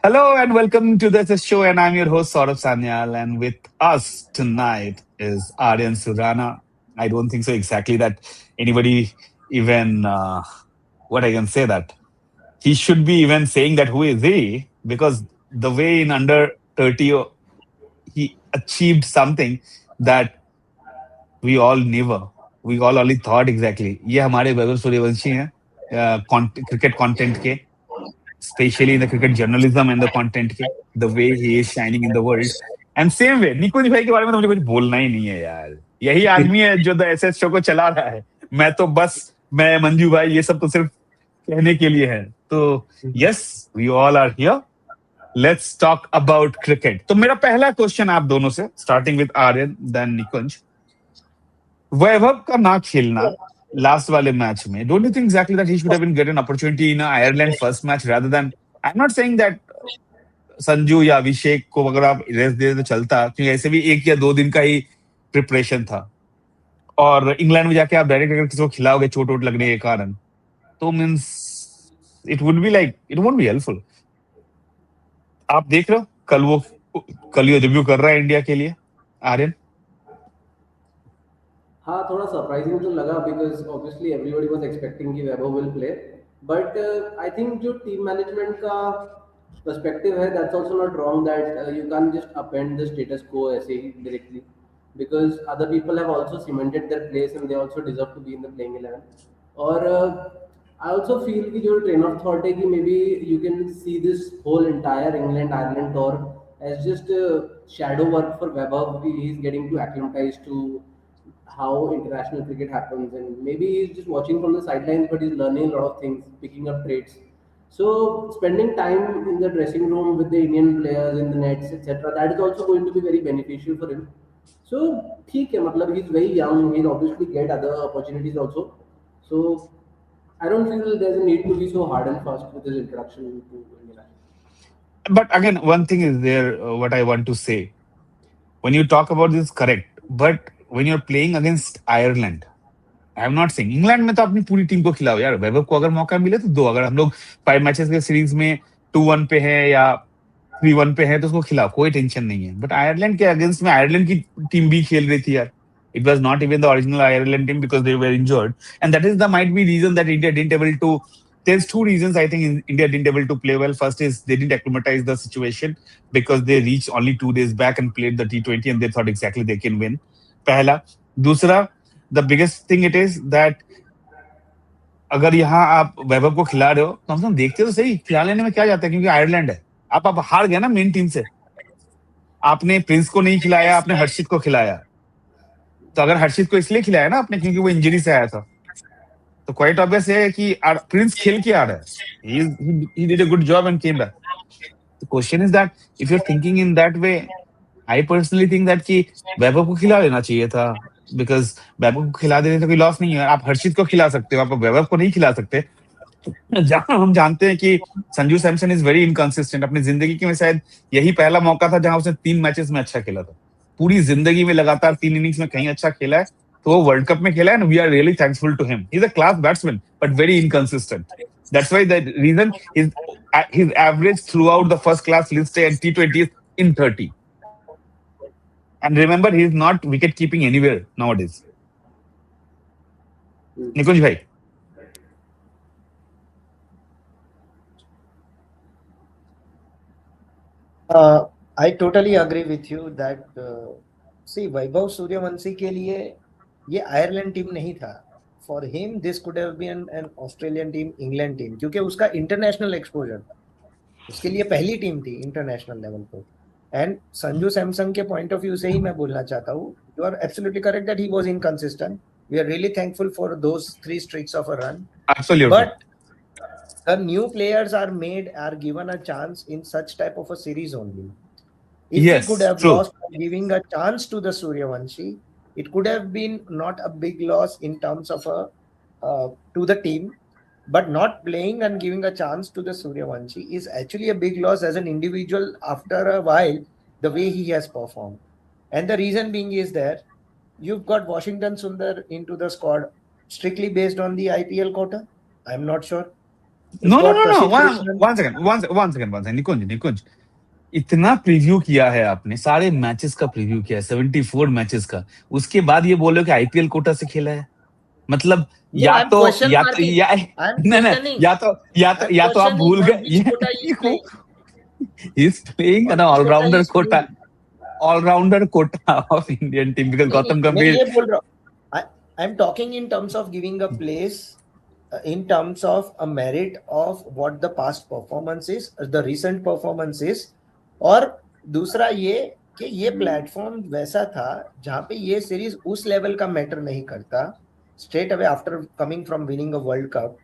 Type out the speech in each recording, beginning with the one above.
Hello and welcome to this show, and I'm your host Saurabh Sanyal, and with us tonight is Aryan Surana. I don't think so exactly that anybody even what I can say that he should be even saying that who is he, because the way in under 30 he achieved something that we all never, we all only thought exactly. ये हमारे वैभव सूर्यवंशी हैं cricket content के, especially in the cricket journalism and the content के, the way he is shining in the world. And same way निकुंज भाई के बारे में तो मुझे कुछ बोलना ही नहीं है यार. यही आदमी है जो द एसएस शो को चला रहा है. मैं तो बस मैं मंजू भाई ये सब तो सिर्फ कहने के लिए है. तो yes, we all are here. Let's talk about cricket. तो मेरा पहला क्वेश्चन आप दोनों से, starting with Aryan then निकुंज. वैभव का ना खेलना लास्ट वाले मैच में, don't you think exactly that he should have been get an opportunity in Ireland first match rather than, I am not saying that Sanju या अभिषेक को अगर आप रेस्ट दे तो चलता, क्योंकि ऐसे भी 1 या 2 दिन का ही प्रिपरेशन था, और इंग्लैंड में जाके आप डायरेक्ट अगर किसी को खिलाओगे चोट वोट लगने के कारण, तो means it would be like it won't be helpful. आप देख रहे हो कल ये रिव्यू कर रहा है इंडिया के लिए आर्यन. हाँ थोड़ा सरप्राइजिंग तो लगा because obviously everybody was expecting कि Vaibhav will play but I think जो टीम मैनेजमेंट का पर्सपेक्टिव है that's also not wrong that you can just upend the status quo ऐसे ही directly because other people have also cemented their place and they also deserve to be in the playing 11 और I also feel कि जो train of thought है कि maybe you can see this whole entire England Ireland tour as just shadow work for Vaibhav. He is getting to acclimatize to how international cricket happens, and maybe he's just watching from the sidelines, but he's learning a lot of things, picking up traits. So spending time in the dressing room with the Indian players in the nets, etc., that is also going to be very beneficial for him. So ठीक है, मतलब he's very young, he'll obviously get other opportunities also. So I don't feel there's a need to be so hard and fast with his introduction to India. But again, one thing is there, what I want to say. When you talk about this, correct. But when you're playing against Ireland, I am not saying England में तो अपनी पूरी team को खिलाओ यार. वैभव को अगर मौका मिले तो दो. अगर हम लोग 5 मैचेस के सीरीज में 2-1 पे है या 3-1 पे है तो उसको खिलाओ, कोई टेंशन नहीं है. बट आयरलैंड के अगेंस्ट में आयरलैंड की टीम भी खेल रही थी यार. It was not even the original Ireland team because they were injured, and that is the might be reason that India didn't able to. There's two reasons I think India didn't able to play well. First is they didn't acclimatize the situation because they reached only 2 days back and played the T20 and they thought exactly they can win. पहला. दूसरा, the biggest thing it is that अगर यहाँ आप वैभव को खिला रहे हो, कम से कम देखते तो सही, खिला लेने में क्या जाता है, क्योंकि आयरलैंड है. आप हार गए ना मेन टीम से. आपने प्रिंस को नहीं खिलाया, आपने हर्षित को खिलाया. तो अगर हर्षित को इसलिए खिलाया ना आपने क्योंकि वो इंजरी से आया था, तो क्वाइट ऑब्वियस है कि प्रिंस खेल के आ रहा है. He did a good job and came back. The question is that if you are thinking in that way, I personally think that कि वैभव को खिला लेना चाहिए था, बिकॉज वैभव को खिला देने से कोई लॉस नहीं है. आप हर्षित को खिला सकते हो, आप वैभव को नहीं खिला सकते. जहां हम जानते हैं कि Sanju Samson is very inconsistent. अपनी जिंदगी के में शायद यही पहला मौका था जहां उसने 3 मैचेस में अच्छा खेला था. पूरी जिंदगी में लगातार 3 इनिंग्स में कहीं अच्छा खेला है तो वो वर्ल्ड कप में खेला है, and we are really thankful to him. He is a class batsman but very inconsistent. That's why the reason is his average throughout the first class list and T20 is in 30. And remember, he is not wicket keeping anywhere nowadays. निकुंज भाई. I totally agree with you that see Vaibhav Suryavanshi के लिए ये Ireland team नहीं था. For him this could have been an Australian team, England team, क्योंकि उसका international exposure था. उसके लिए पहली टीम थी इंटरनेशनल लेवल पर. एंड संजू सैमसन के पॉइंट ऑफ व्यू से ही मैं बोलना चाहता हूँ, you are absolutely correct that he was inconsistent. We are really thankful for those 3 streaks of a run. Absolutely. But the new players are given a chance in such type of a series only. If Yes, we could have true. lost by giving a chance to the Suryavanshi, it could have been not a big loss in terms of to the team, but not playing and giving a chance to the Suryavanshi is actually a big loss as an individual after a while, the way he has performed. And the reason being is that you've got Washington Sundar into the squad strictly based on the IPL quota. I'm not sure. No, no, for no, no. Prasidh One, Krishnan. one second, one second. निकुंज, इतना preview किया है आपने, सारे matches का preview किया है, 74 matches का, उसके बाद ये बोलो कि आईपीएल कोटा से खेला है। मतलब No, I'm question या तो marking. या I'm नहीं नहीं, questioning. I'm या तो आप questioning भूल on गए which quota he is playing. Is playing an On which quota he allrounder is quota, playing. Allrounder quota of Indian team, because नहीं गौतम नहीं मैं गंभीर। ये बोल रहा हूँ I'm talking in terms of giving a place in terms of a merit of what the past performance is, the recent performance is, और दूसरा ये कि ये प्लेटफॉर्म वैसा था जहाँ पे ये सीरीज उस लेवल का मैटर नहीं करता straight away after coming from winning a World Cup.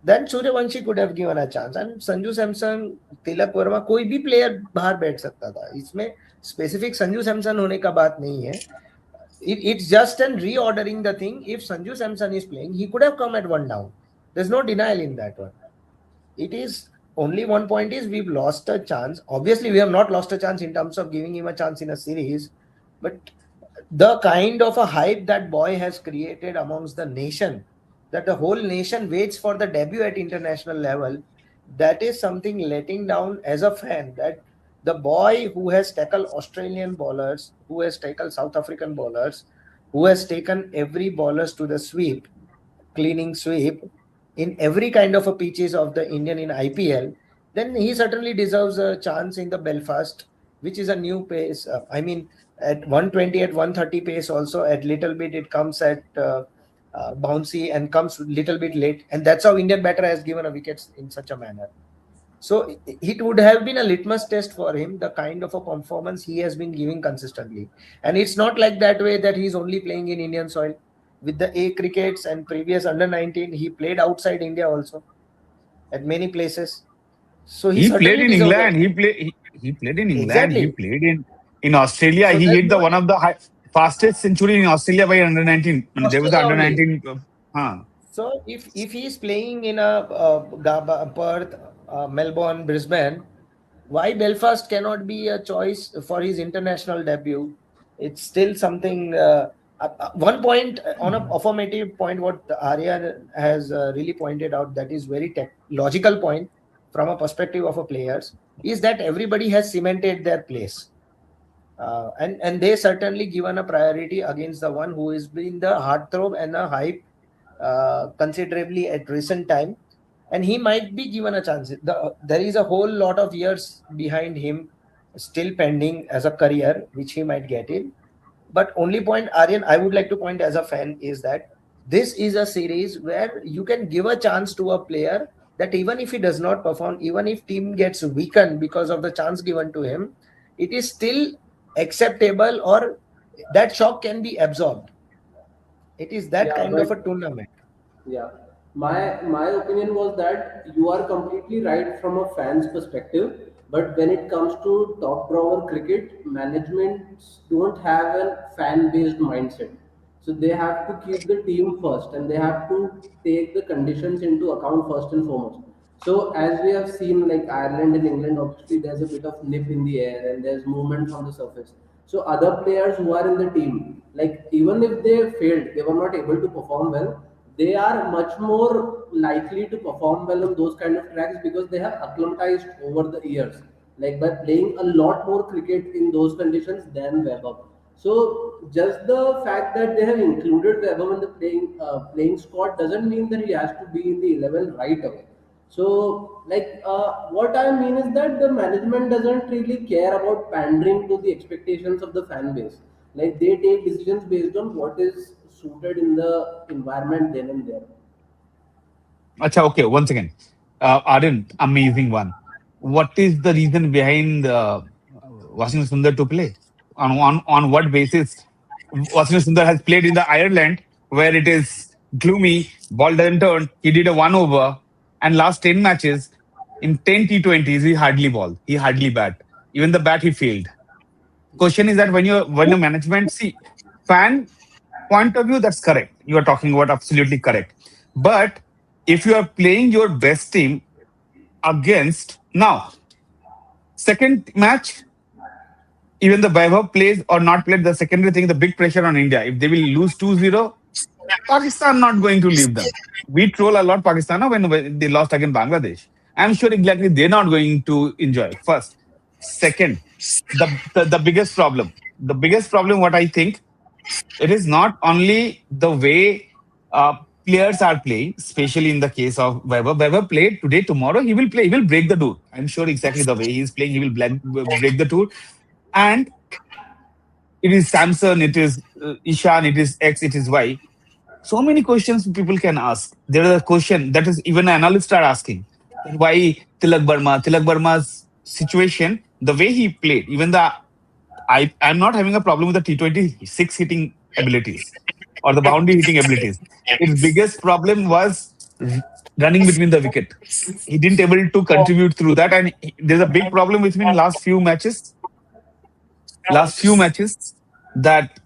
Then Suryavanshi could have given a chance and Sanju Samson, Tilak Varma, कोई भी प्लेयर बाहर बैठ सकता था, इसमें स्पेसिफिक संजू सैमसन होने का बात नहीं है. It's just an reordering the thing. If Sanju Samson is playing, he could have come at one down. There's no denial in that one. It is only one point is we've lost a chance. Obviously, we have not lost a chance in terms of giving him a chance in a series, but the kind of a hype that boy has created amongst the nation, that the whole nation waits for the debut at international level, that is something letting down as a fan, that the boy who has tackled Australian bowlers, who has tackled South African bowlers, who has taken every bowlers to the sweep, cleaning sweep in every kind of a pitches of the Indian in IPL, then he certainly deserves a chance in the Belfast, which is a new pace. I mean, at 120, at 130 pace also, at little bit it comes at bouncy and comes little bit late, and that's how Indian batter has given a wickets in such a manner. So it would have been a litmus test for him, the kind of a performance he has been giving consistently. And it's not like that way that he's only playing in Indian soil. With the A crickets and previous under 19, he played outside India also at many places. So He played certainly in deserves England. it. He played in England. He Exactly. played in Australia. So He there's hit the no one of the fastest century in Australia by under 19. I mean, there was the Australia under only. 19. So if he is playing in a Perth, Melbourne, Brisbane, why Belfast cannot be a choice for his international debut? It's still something. One point on a affirmative point, what Arya has really pointed out, that is very logical point from a perspective of a players, is that everybody has cemented their place. And they certainly given a priority against the one who has been the heartthrob and a hype considerably at recent time, and he might be given a chance. There is a whole lot of years behind him still pending as a career, which he might get in. But only point, Aryan, I would like to point as a fan is that this is a series where you can give a chance to a player that even if he does not perform, even if team gets weakened because of the chance given to him, it is still acceptable, or that shock can be absorbed. It is that Yeah, kind of but a tournament. yeah, my opinion was that you are completely right from a fan's perspective, but when it comes to top drawer cricket, managements don't have a fan-based mindset. So they have to keep the team first, and they have to take the conditions into account first and foremost. So as we have seen, like Ireland and England, obviously there's a bit of nip in the air and there's movement on the surface. So other players who are in the team, like even if they failed, they were not able to perform well, they are much more likely to perform well on those kind of tracks because they have acclimatized over the years, like by playing a lot more cricket in those conditions than Webber. So just the fact that they have included Webber in the playing squad doesn't mean that he has to be in the 11 right away. So, like, what I mean is that the management doesn't really care about pandering to the expectations of the fan base. Like, they take decisions based on what is suited in the environment then and there. Acha, okay, once again. Aryan, amazing one. What is the reason behind Washington Sundar to play? On what basis Washington Sundar has played in the Ireland where it is gloomy, ball doesn't turn. He did a one over, and last 10 matches in 10 T20s he hardly ball. He hardly bat. Even the bat he failed. Question is that when your management see fan point of view, that's correct. You are talking about absolutely correct. But if you are playing your best team against now second match, even the Vaibhav plays or not played, the secondary thing, the big pressure on India. If they will lose 2-0, Pakistan not going to leave them. We troll a lot Pakistan when they lost against Bangladesh. I'm sure exactly they're not going to enjoy. First, second, the biggest problem, what I think, it is not only the way uh, players are playing, especially in the case of Weber. Weber played today, tomorrow he will play. He will break the tour. I'm sure exactly the way he's playing, he will break the tour. And it is Samson, it is Ishan, it is X, it is Y. So many questions people can ask. There is a question that is even analysts are asking. Why Tilak Burma's situation, the way he played, even I'm not having a problem with the T20 six hitting abilities or the boundary hitting abilities. His biggest problem was running between the wicket. He didn't able to contribute through that, and there's a big problem with him in last few matches that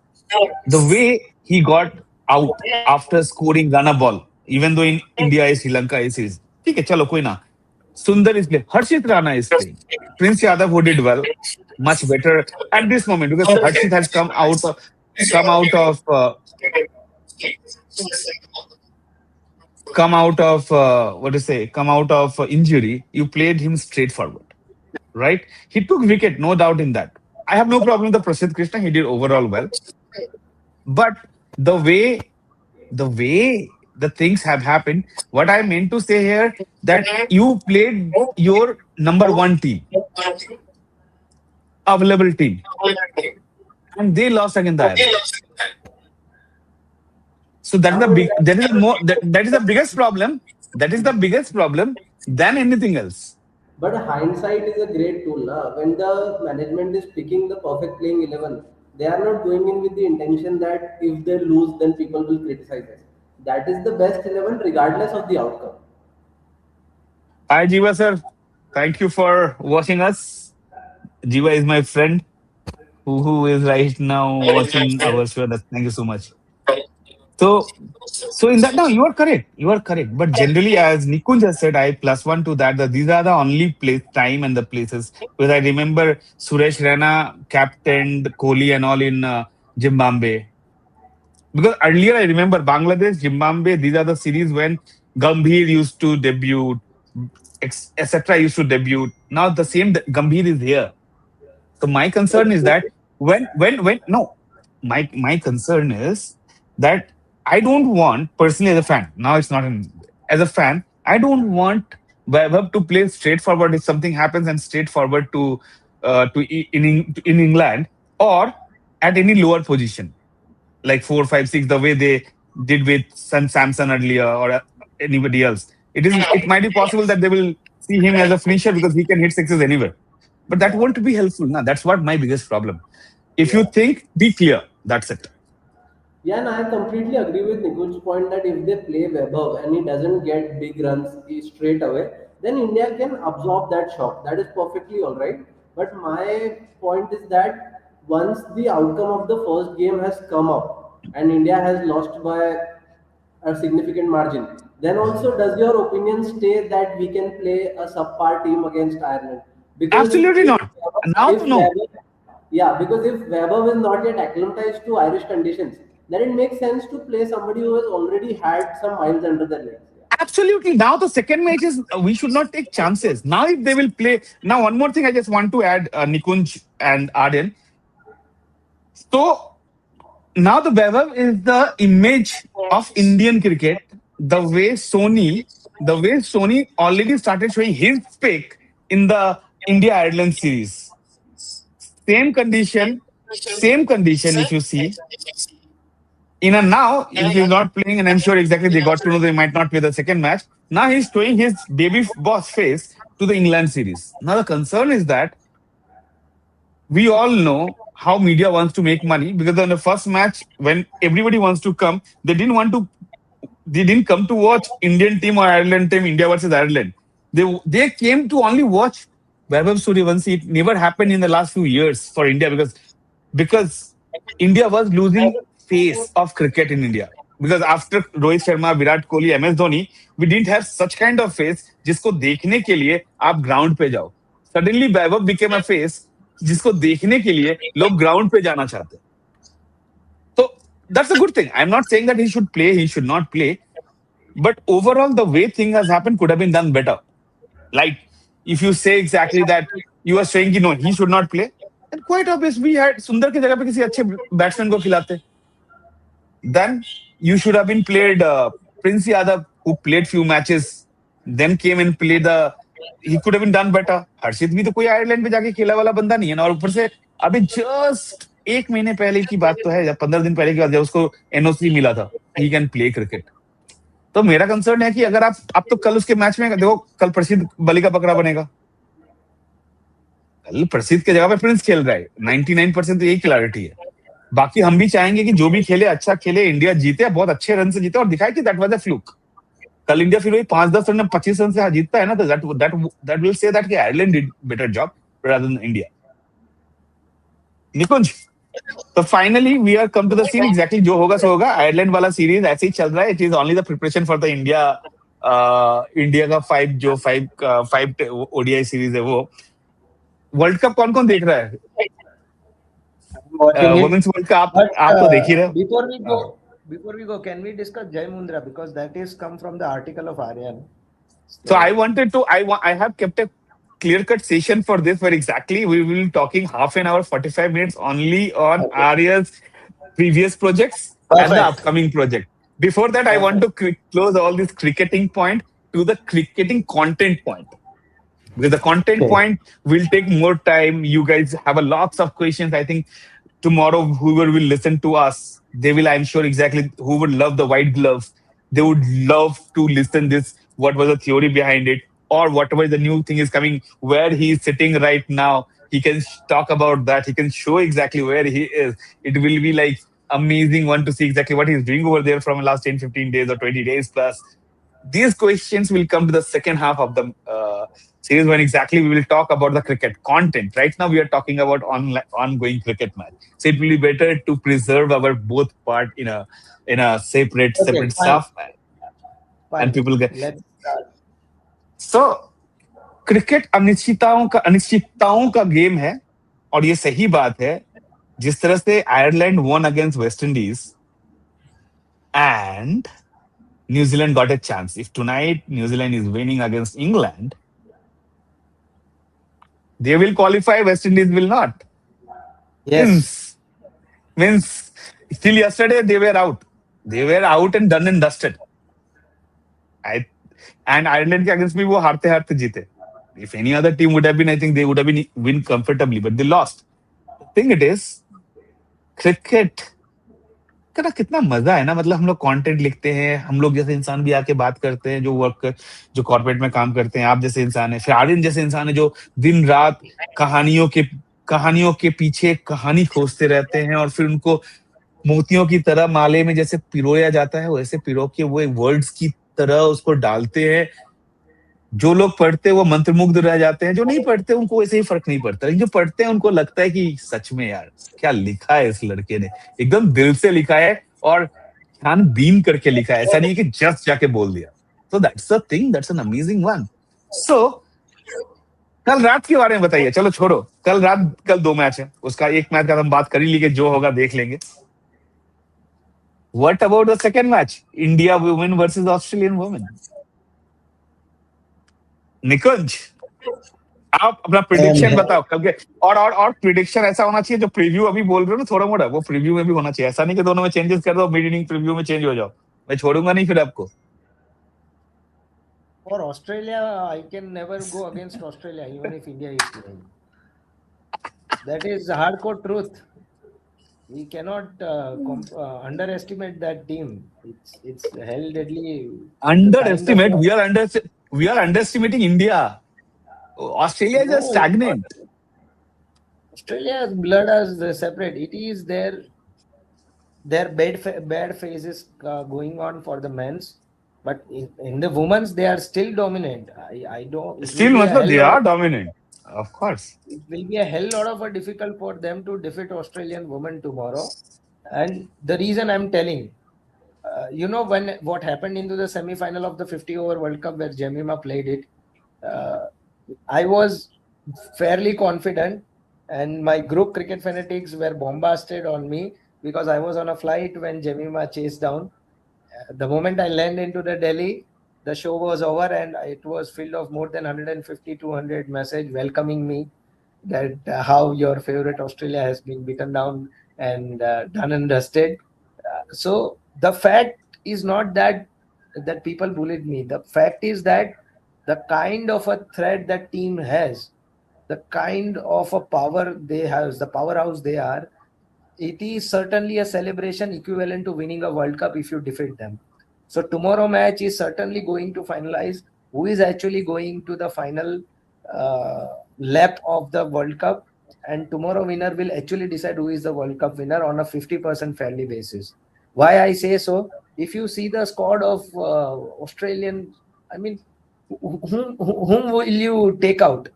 the way he got out after scoring run a ball, even though in India is Sri Lanka is. ठीक है चलो कोई ना. Sundar is playing. Harshit Rana is playing. Prince Yadav who did well, much better at this moment because Harshit has come out of injury. You played him straightforward, right? He took wicket, no doubt in that. I have no problem with the Prasidh Krishna. He did overall well, but the way the things have happened, what I meant to say here that you played your number one team, available team, and they lost against the Ireland. So that is the big that is the biggest problem. That is the biggest problem than anything else. But hindsight is a great tool. Na? When the management is picking the perfect playing 11, they are not going in with the intention that if they lose, then people will criticize us. That is the best 11 regardless of the outcome. Hi Jiva sir, thank you for watching us. Jiva is my friend who is right now watching our show. Thank you so much. So, so in that, no, you are correct. You are correct. But generally, as Nikunj has said, I plus one to that. That these are the only place, time, and the places. Because I remember Suresh Raina captained Kohli and all in Zimbabwe. Because earlier I remember Bangladesh, Zimbabwe. These are the series when Gambhir used to debut, etc. used to debut. Now the same Gambhir is here. So my concern is that when no, my concern is that I don't want personally as a fan. Now it's not as a fan. I don't want Vaibhav to play straightforward if something happens and straightforward in England or at any lower position like 4, 5, 6 the way they did with Samson earlier or anybody else. It might be possible that they will see him as a finisher because he can hit sixes anywhere. But that won't be helpful. Now that's what my biggest problem. If you think, be clear. That's it. Yeah, and I completely agree with Nikunj's point that if they play Vaibhav and he doesn't get big runs straight away, then India can absorb that shock. That is perfectly all right. But my point is that once the outcome of the first game has come up and India has lost by a significant margin, then also does your opinion stay that we can play a subpar team against Ireland? Because Absolutely not. Now if to know. yeah, because if Weber is not yet acclimatized to Irish conditions, then it makes sense to play somebody who has already had some miles under their legs. Absolutely. Now the second match is we should not take chances. Now if they will play. Now one more thing I just want to add, Nikunj and Arden. So now the Vaibhav is the image of Indian cricket. The way Sony already started showing his pick in the India Ireland series. Same condition, same condition. If you see, in a now, if he's not playing, and I'm sure exactly they got to know they might not play the second match. Now he's showing his baby boss face to the England series. Now the concern is that we all know how media wants to make money because on the first match, when everybody wants to come, they didn't come to watch Indian team or Ireland team, India versus Ireland. They came to only watch Vaibhav Suryavanshi. It never happened in the last few years for India because India was losing face of cricket in India. Because after Rohit Sharma, Virat Kohli, MS Dhoni, we didn't have such kind of face जिसको देखने के लिए आप ground पे जाओ. Suddenly Vaibhav became a face जिसको देखने के लिए लोग ground पे जाना चाहते हैं. So that's a good thing. I'm not saying that he should play, he should not play. But overall, the way thing has happened could have been done better. Like, if you say exactly that you are saying, no, he should not play, then quite obvious, we had Sundar की जगह पे किसी अच्छे batsman को खिलाते. Then you should have been played Prince Yadav, who played few matches, then came and played the. He could have been done better. हर्षित भी तो कोई आयरलैंड पे जाके खेला वाला बंदा नहीं है ना, और ऊपर से अभी जस्ट 1 महीने पहले की बात तो है, या 15 दिन पहले की बात, जब उसको एनओसी मिला था, ही कैन प्ले क्रिकेट. तो मेरा कंसर्न है कि अगर आप तो कल उसके मैच में देखो, कल प्रसिद्ध बलि का बकरा बनेगा. कल प्रसिद्ध के जगह पे प्रिंस खेल रहा है. 99% तो यही क्लैरिटी है. बाकी हम भी चाहेंगे कि जो भी खेले अच्छा खेले, इंडिया जीते, बहुत अच्छे रन से जीते और दिखाए कि दैट वाज अ फ्लूक. कल इंडिया फिर वही 5-10 रन में 25 रन से जीतता है ना, तो दैट विल से दैट कि Ireland did better job rather than India. Nikunj, तो finally we are come to the scene. Exactly जो होगा सो होगा. आयरलैंड वाला सीरीज ऐसे ही चल रहा है. It is only the preparation for the India का 5 ओडीआई सीरीज है वो. वर्ल्ड कप कौन कौन देख रहा है? watching it. Women's world cup But आप तो देख ही रहे हो. before we go, can we discuss Jai Mundra, because that is come from the article of Aryan. So I wanted to. I have kept a clear-cut session for this, where exactly we will be talking half an hour, 45 minutes only on Okay. Arya's previous projects and the Perfect. upcoming project. Before that, I want to close all this cricketing point to the cricketing content point. Because the content Okay. point will take more time. You guys have a lots of questions. I think tomorrow, whoever will listen to us, they will, I'm sure, exactly who would love the white gloves. They would love to listen this. What was the theory behind it, or whatever the new thing is coming, where he is sitting right now. He can talk about that. He can show exactly where he is. It will be like amazing one to see exactly what he's doing over there from the last 10, 15 days or 20 days plus. These questions will come to the second half of the series, when exactly we will talk about the cricket content. Right now, we are talking about ongoing cricket match. So it will be better to preserve our both part in a separate Okay, fine. stuff, Fine. and people get. Let's start. So cricket अनिश्चितताओं का game है, और ये सही बात है. जिस तरह से Ireland won against West Indies and New Zealand got a chance. If tonight New Zealand is winning against England, they will qualify. West Indies will not. Yes. Means till yesterday they were out. They were out and done and dusted. And Ireland के against भी वो हारते हारते जीते. If any other team would have been, I think they would have been win comfortably, but they lost. The thing it is, cricket का ना कितना मजा है ना. मतलब हम लोग कंटेंट लिखते हैं, हम लोग जैसे इंसान भी आके बात करते हैं, जो कॉर्पोरेट में काम करते हैं. आप जैसे इंसान है, फिर आर्यन जैसे इंसान है, जो दिन रात कहानियों के पीछे कहानी खोजते रहते हैं, और फिर उनको मोतियों की तरह माले में जैसे पिरोया जाता है, वैसे पिरो के वो वर्ड्स की तरह उसको डालते हैं. जो लोग पढ़ते हैं वो मंत्रमुग्ध रह जाते हैं. जो नहीं पढ़ते उनको वैसे ही फर्क नहीं पड़ता. जो पढ़ते हैं उनको लगता है कि सच में यार क्या लिखा है इस लड़के ने, एकदम दिल से लिखा है और ध्यान बीन करके लिखा है. ऐसा नहीं है कि जस्ट जाके बोल दिया. So that's the thing, that's an amazing one. So कल रात के बारे में बताइए. चलो छोड़ो, कल 2 मैच है. उसका एक मैच का हम बात कर ही लिए, जो होगा देख लेंगे. What about the second match? India women versus Australian women. निकुंज, आप अपना प्रिडिक्शन बताओ कल के. और प्रिडिक्शन ऐसा होना चाहिए, जो प्रीव्यू अभी बोल रहे हो ना थोड़ा मोड़ा, वो प्रीव्यू में भी होना चाहिए. ऐसा नहीं कि दोनों में चेंजेस कर दो, मिड इनिंग प्रीव्यू में चेंज हो जाओ. मैं छोड़ूंगा नहीं फिर आपको. For Australia, I can never go against Australia, even if India is playing. That is hardcore truth. We cannot underestimate that team. It's hell deadly. Underestimate? We are underestimating India. Australia is just stagnant. Australia's blood is separate. It is their bad phases going on for the men's, but in the women's they are still dominant. I don't. Still, they are dominant. Of course. It will be a hell lot of a difficult for them to defeat Australian women tomorrow. And the reason I'm telling, what happened into the semi-final of the 50-over World Cup where Jemima played it, I was fairly confident, and my group cricket fanatics were bombasted on me because I was on a flight when Jemima chased down. The moment I land into the Delhi, the show was over and it was filled of more than 150, 200 message welcoming me that how your favorite Australia has been beaten down and done and dusted. So the fact is not that people bullied me. The fact is that the kind of a threat that team has, the kind of a power they have, the powerhouse they are, it is certainly a celebration equivalent to winning a World Cup if you defeat them. So tomorrow match is certainly going to finalize who is actually going to the final uh, lap of the World Cup, and tomorrow winner will actually decide who is the World Cup winner on a 50% fairly basis. Why I say so? If you see the squad of Australian, I mean, whom will you take out?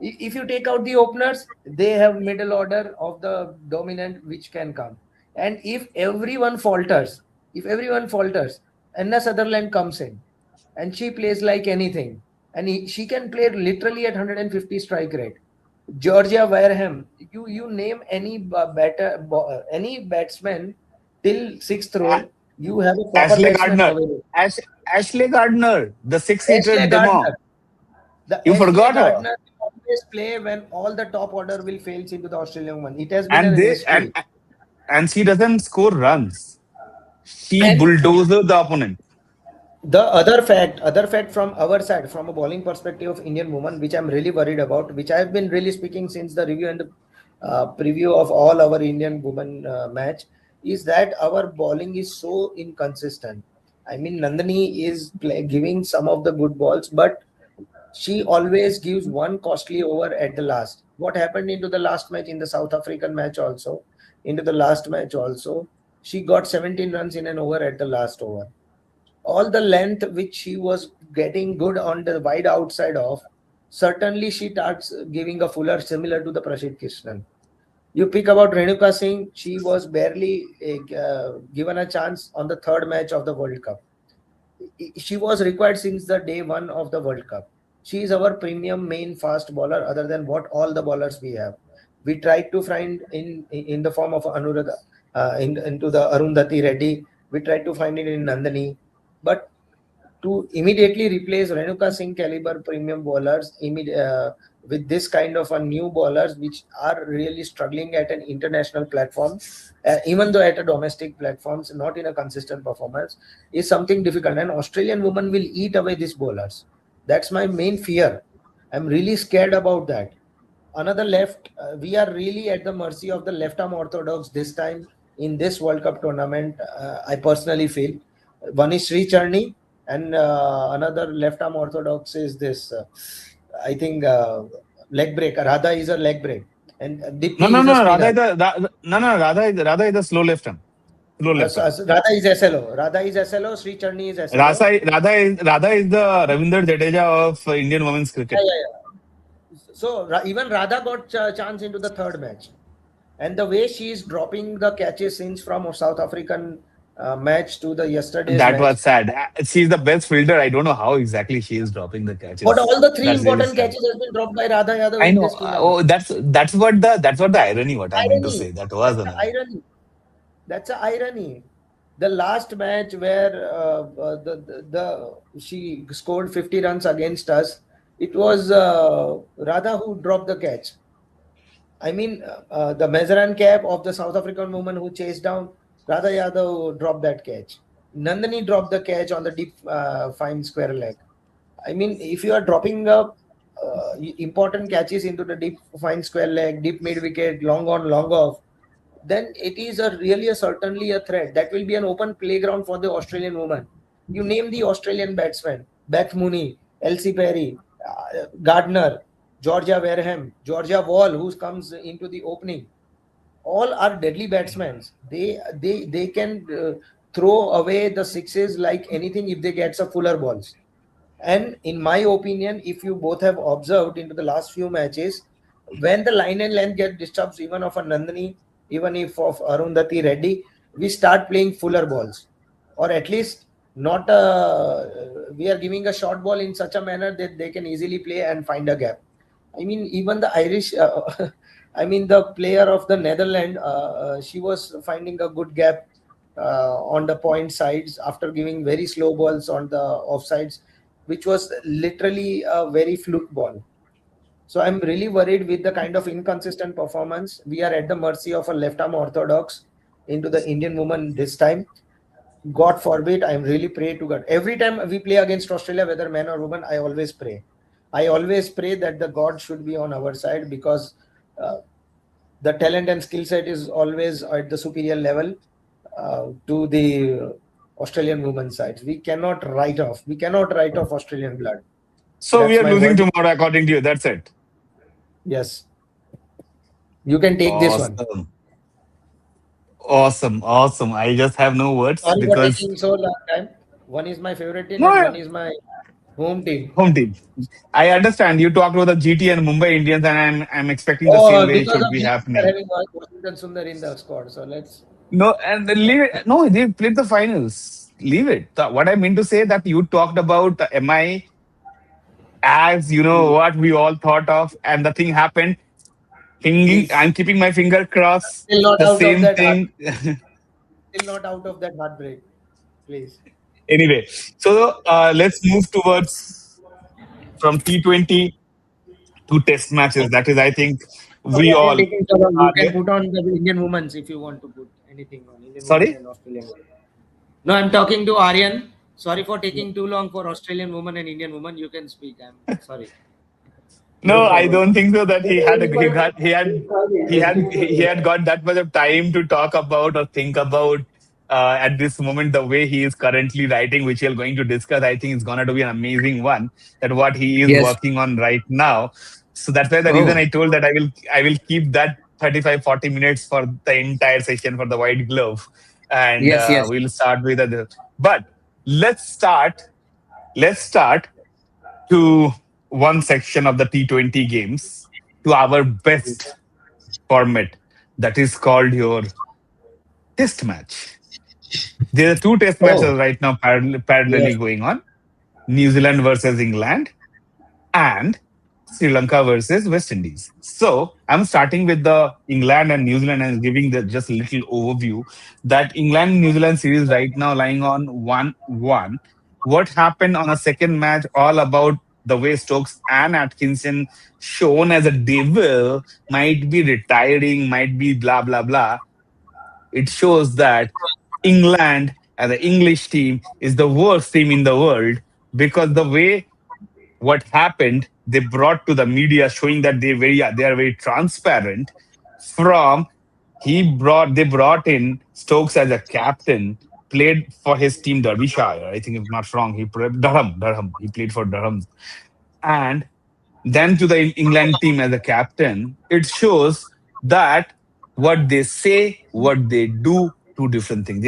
If you take out the openers, they have middle order of the dominant which can come. And if everyone falters, Anna Sutherland comes in and she plays like anything. And she can play literally at 150 strike rate. Georgia Wareham, you name any batsman till sixth A- roll, you have a proper Ashley batsman Gardner. available. Ashley Gardner, the six-seater Ashley demo. Gardner. The You Ashley forgot her. Gardner will always play when all the top order will fails into the Australian one. It has been And an they history. and she doesn't score runs. She And bulldozes the opponent. the other fact from our side, from a bowling perspective of Indian women, which I'm really worried about, which I've been really speaking since the review and the preview of all our Indian women match, is that our bowling is so inconsistent. I mean, Nandini is giving some of the good balls, but she always gives one costly over at the last. What happened into the last match, in the South African match also, into the last match also, she got 17 runs in an over at the last over. All the length which she was getting good on the wide outside of, certainly she starts giving a fuller similar to the Prashid Krishnan. You pick about Renuka Singh, she was barely given a chance on the third match of the World Cup. She was required since the day one of the World Cup. She is our premium main fast bowler, other than what all the bowlers we have. We tried to find in the form of Anuradha, into the Arundhati Reddy. We tried to find it in Nandini, but to immediately replace Renuka Singh caliber premium bowlers with this kind of a new bowlers which are really struggling at an international platform, even though at a domestic platforms, not in a consistent performance, is something difficult. And Australian women will eat away these bowlers. That's my main fear. I'm really scared about that. Another left, we are really at the mercy of the left arm orthodox this time in this World Cup tournament. I personally feel one is Sri Charni, and another left arm orthodox is this. I think leg break. Radha is a leg break, and No, Dipti no, is a no. Radha spinner. is no. Radha is the slow left arm. Slow left arm. Radha is SLO. Radha is SLO. Sri Charni is SLO. Radha is the Ravinder Jadeja of Indian women's Yeah, cricket. yeah, yeah. So even Radha got chance into the third match, and the way she is dropping the catches since from South African match to the yesterday's That match. was sad. She's the best fielder. I don't know how exactly she is dropping the But catches. all the three That's really important sad. catches has been dropped by Radha Yadav I in know. this tournament. Oh, that's what the irony. What I meant to Irony. say. That That's was an the irony. irony. That's an irony. The last match where she scored 50 runs against us, it was Radha who dropped the catch. I mean, the Mazaran cap of the South African woman who chased down Radha Yadav dropped that catch. Nandini dropped the catch on the deep fine square leg. I mean, if you are dropping up important catches into the deep fine square leg, deep mid wicket, long on, long off, then it is certainly a threat. That will be an open playground for the Australian woman. You name the Australian batsmen: Beth Mooney, Elsie Perry, Gardner, Georgia Wareham, Georgia Wall, who comes into the opening. All are deadly batsmen. They can throw away the sixes like anything if they get some fuller balls. And in my opinion, if you both have observed into the last few matches, when the line and length get disturbed, even of a Nandini, even if of Arundhati Reddy, we start playing fuller balls, or at least not. We are giving a short ball in such a manner that they can easily play and find a gap. I mean, even the Irish, I mean, the player of the Netherlands, she was finding a good gap on the point sides after giving very slow balls on the offsides, which was literally a very fluke ball. So I'm really worried with the kind of inconsistent performance. We are at the mercy of a left arm orthodox into the Indian woman this time. God forbid, I'm really pray to God. Every time we play against Australia, whether man or woman, I always pray. I always pray that the God should be on our side because uh, the talent and skill set is always at the superior level to the Australian women's side. We cannot write off. We cannot write off Australian blood. So we That's are my losing word. tomorrow, according to you. That's it. Yes, you can take this one. Awesome. Awesome. Awesome. I just have no words Sorry for because taking so long time. One is my favorite team and no one is my home team. home team. I understand you talked about the GT and Mumbai Indians, and I'm expecting the Oh, same way it because should of be these, we are happening. having Washington Sundar in the squad. So let's. No, and then leave it. No, they played the finals. Leave it. What I mean to say that you talked about MI as you know what we all thought of, and the thing happened. Thinking, I'm He's keeping my finger crossed. still not The out of same that heart. thing. Still not out of that heartbreak. Please. Anyway, so let's move towards from T20 to Test matches. That is, I think Sorry we again all taking so long. You are can there. put on the Indian women's if you want to put anything on Indian women Sorry. and Australian women. No, I'm talking to Aryan. Sorry for taking too long for Australian woman and Indian woman. You can speak. I'm sorry. No, No I problem. don't think so. That he had a, It's quite, it's quite interesting to he hear. had got that much of time to talk about or think about at this moment the way he is currently writing, which we are going to discuss. I think it's gonna to be an amazing one. That what he is Yes. working on right now. So that's why the reason Oh, I told that I will keep that 35-40 minutes for the entire session for the white glove, and yes, yes. we'll start with the. But let's start. Let's start to one section of the T20 games to our best format that is called your test match. There are two test Oh, matches right now yes. parallelly going on: New Zealand versus England and Sri Lanka versus West Indies. So I'm starting with the England and New Zealand and giving the just a little overview that England New Zealand series right now lying on 1-1. What happened on a second match, all about the way Stokes and Atkinson, shown as a devil, might be retiring, might be blah blah blah. It shows that England and the English team is the worst team in the world because the way what happened, they brought to the media showing that they are very transparent. From they brought in Stokes as a captain, played for his team Derbyshire, I think, if I'm not wrong, Durham, he played for Durham, and then to the England team as a captain. It shows that what they say, what they do, two different things.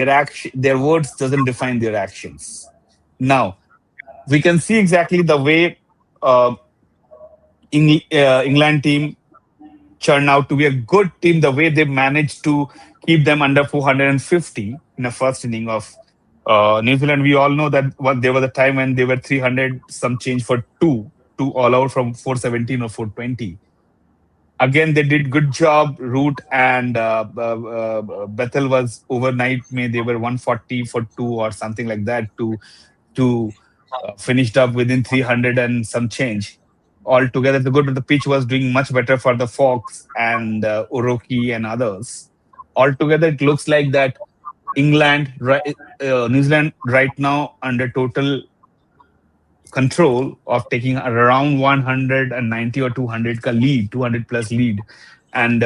Their words doesn't define their actions. Now we can see exactly the way uh, England team turned out to be a good team. The way they managed to keep them under 450 in the first inning of New Zealand. We all know that there was a time when they were 300 some change for two all out from 417 or 420. Again, they did good job. Root and Bethel was overnight. May they were 140 for two or something like that to finished up within 300 and some change. Altogether, the good, but the pitch was doing much better for the Fox and Oroki and others. Altogether, it looks like that New Zealand right now under total control of taking around 190 or 200 ka lead, 200 plus lead. And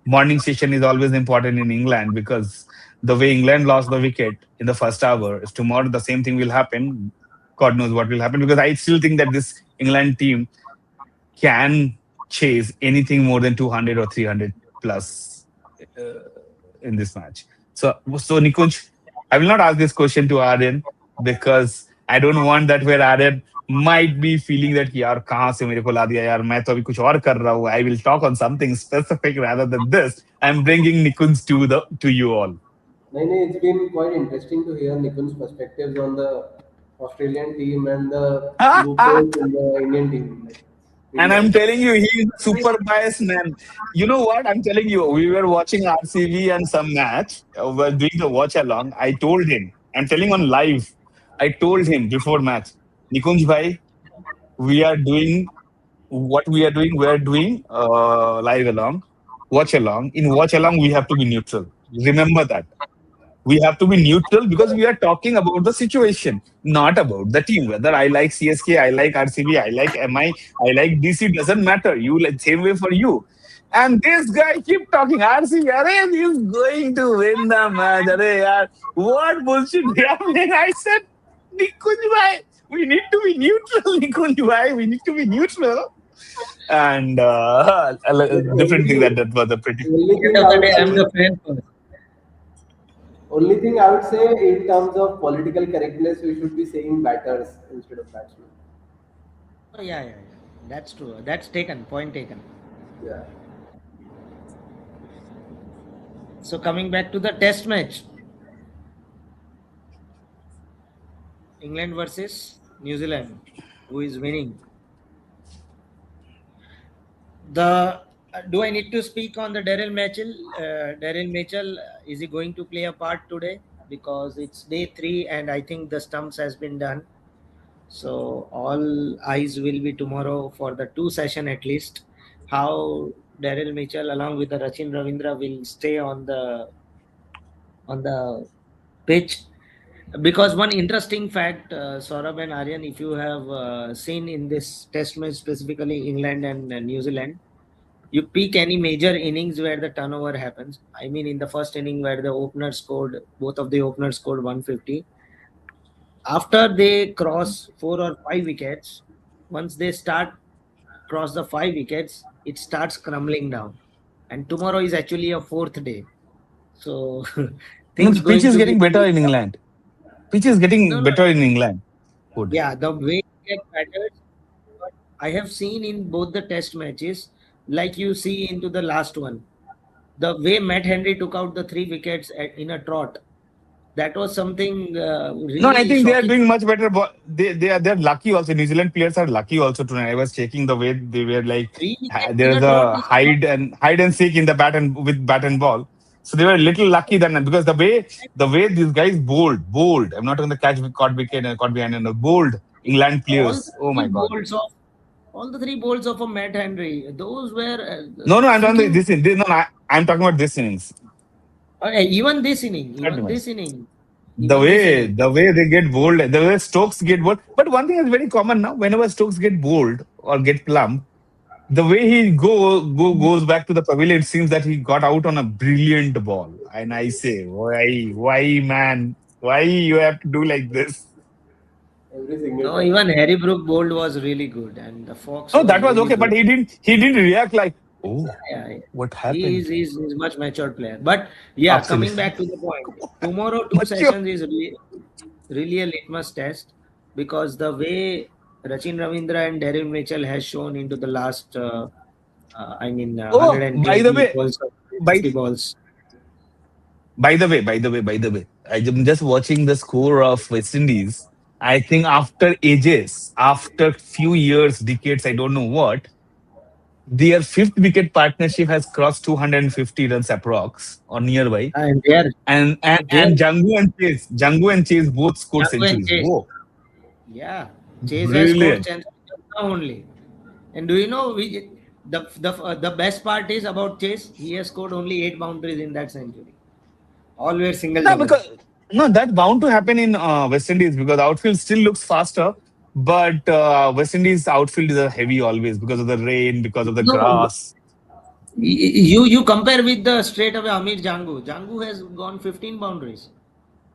morning session is always important in England because the way England lost the wicket in the first hour, if tomorrow the same thing will happen, God knows what will happen. Because I still think that this England team can chase anything more than 200 or 300 plus uh, in this match. So Nikunj, I will not ask this question to Aryan because I don't want that where Aryan might be feeling that यार कहाँ से मेरे को ला दिया यार मैं तो अभी कुछ और कर रहा हूँ. I will talk on something specific rather than this. I'm bringing Nikunj to you all. It's been quite interesting to hear Nikun's perspectives on the Australian team and the Ah, ah. loopholes in the Indian team. Like, And I'm India. telling you, he's a super biased man. You know what? I'm telling you, we were watching RCB and some match. We were doing the watch along. I told him, I'm telling on live. I told him before match, Nikunj bhai, we are doing what we are doing. We are doing live along, watch along. In watch along, we have to be neutral. Remember that. We have to be neutral because we are talking about the situation, not about the team. Whether I like CSK, I like RCB, I like MI, I like DC, doesn't matter. You like same way for you. And this guy keep talking RCB. Arey, he's going to win the match. Arey, yaar, what bullshit we are playing? I said, Nikunj bhai, we need to be neutral, Nikunj bhai. We need to be neutral. And The different thing that was a pretty. only End thing of I the would day, I'm say, the fan first. only thing I would say in terms of political correctness, we should be saying batters instead of batsmen. Oh, yeah. That's true. That's taken. Point taken. Yeah. So coming back to the test match, England versus New Zealand, who is winning? Do I need to speak on the Daryl Mitchell? Daryl Mitchell, is he going to play a part today? Because it's day 3 and I think the stumps has been done. So all eyes will be tomorrow for the 2 session at least. How Daryl Mitchell along with the Rachin Ravindra will stay on the pitch. Because one interesting fact, Saurabh and Aryan, if you have seen in this test match, specifically England and New Zealand, you pick any major innings where the turnover happens. I mean, in the first inning where the opener scored, both of the openers scored 150. After they cross 4 or 5 wickets, once they start cross the 5 wickets, it starts crumbling down. And tomorrow is actually a 4th day. So No, things the pitch going is to be getting better in England. Pitch is no, getting no. better in England. Good. Yeah, the way it get battered, but I have seen in both the test matches, like you see into the last one, the way Matt Henry took out the 3 wickets in a trot, that was something No, I really think they are shocking. doing much better. They're lucky also. New Zealand players are lucky also tonight. I was checking the way they were like 3 wickets in there's a trot a is not hide and seek in the bat and with bat and ball. So they were a little lucky than because the way these guys bowled. I'm not on the catch caught wicket and caught behind and bowled England all the players. Oh my 3 god. bowls of all the 3 bowls of a Matt Henry. Those were No, I'm talking sinking. this. No, I'm talking about this innings. Even this inning, Third match. The even this way inning. the way they get bowled, the way Stokes get bowled. But one thing is very common now. Whenever Stokes get bowled or get plumped, the way he goes back to the pavilion, it seems that he got out on a brilliant ball. And I say, why, man, why you have to do like this? Every single No, time. even Harry Brook bowled was really good, and the Fox Oh, was that was really okay, but good. he didn't react like, oh, Yeah, what he happened? is he's much matured player. But yeah, coming Absolutely. back to the point, tomorrow 2 Mature. sessions is really a litmus test because the way Rachin Ravindra and Daryl Mitchell has shown into the last, Oh, by the 120 way, balls, by 50 balls. by the way, I'm just watching the score of West Indies. I think after ages, after few years, decades, I don't know what, their fifth wicket partnership has crossed 250 runs approx or nearby. And there, And Jangu and Chase both scored Django and centuries. Chase. Whoa, Yeah, Chase has scored brilliant. century now only. And do you know the best part is about Chase? He has scored only 8 boundaries in that century. All were single No, double. because no, that's bound to happen in West Indies because outfield still looks faster, but West Indies outfield is a heavy always because of the rain, because of the No, grass. you compare with the straight away Amir Jangu. Jangu has gone 15 boundaries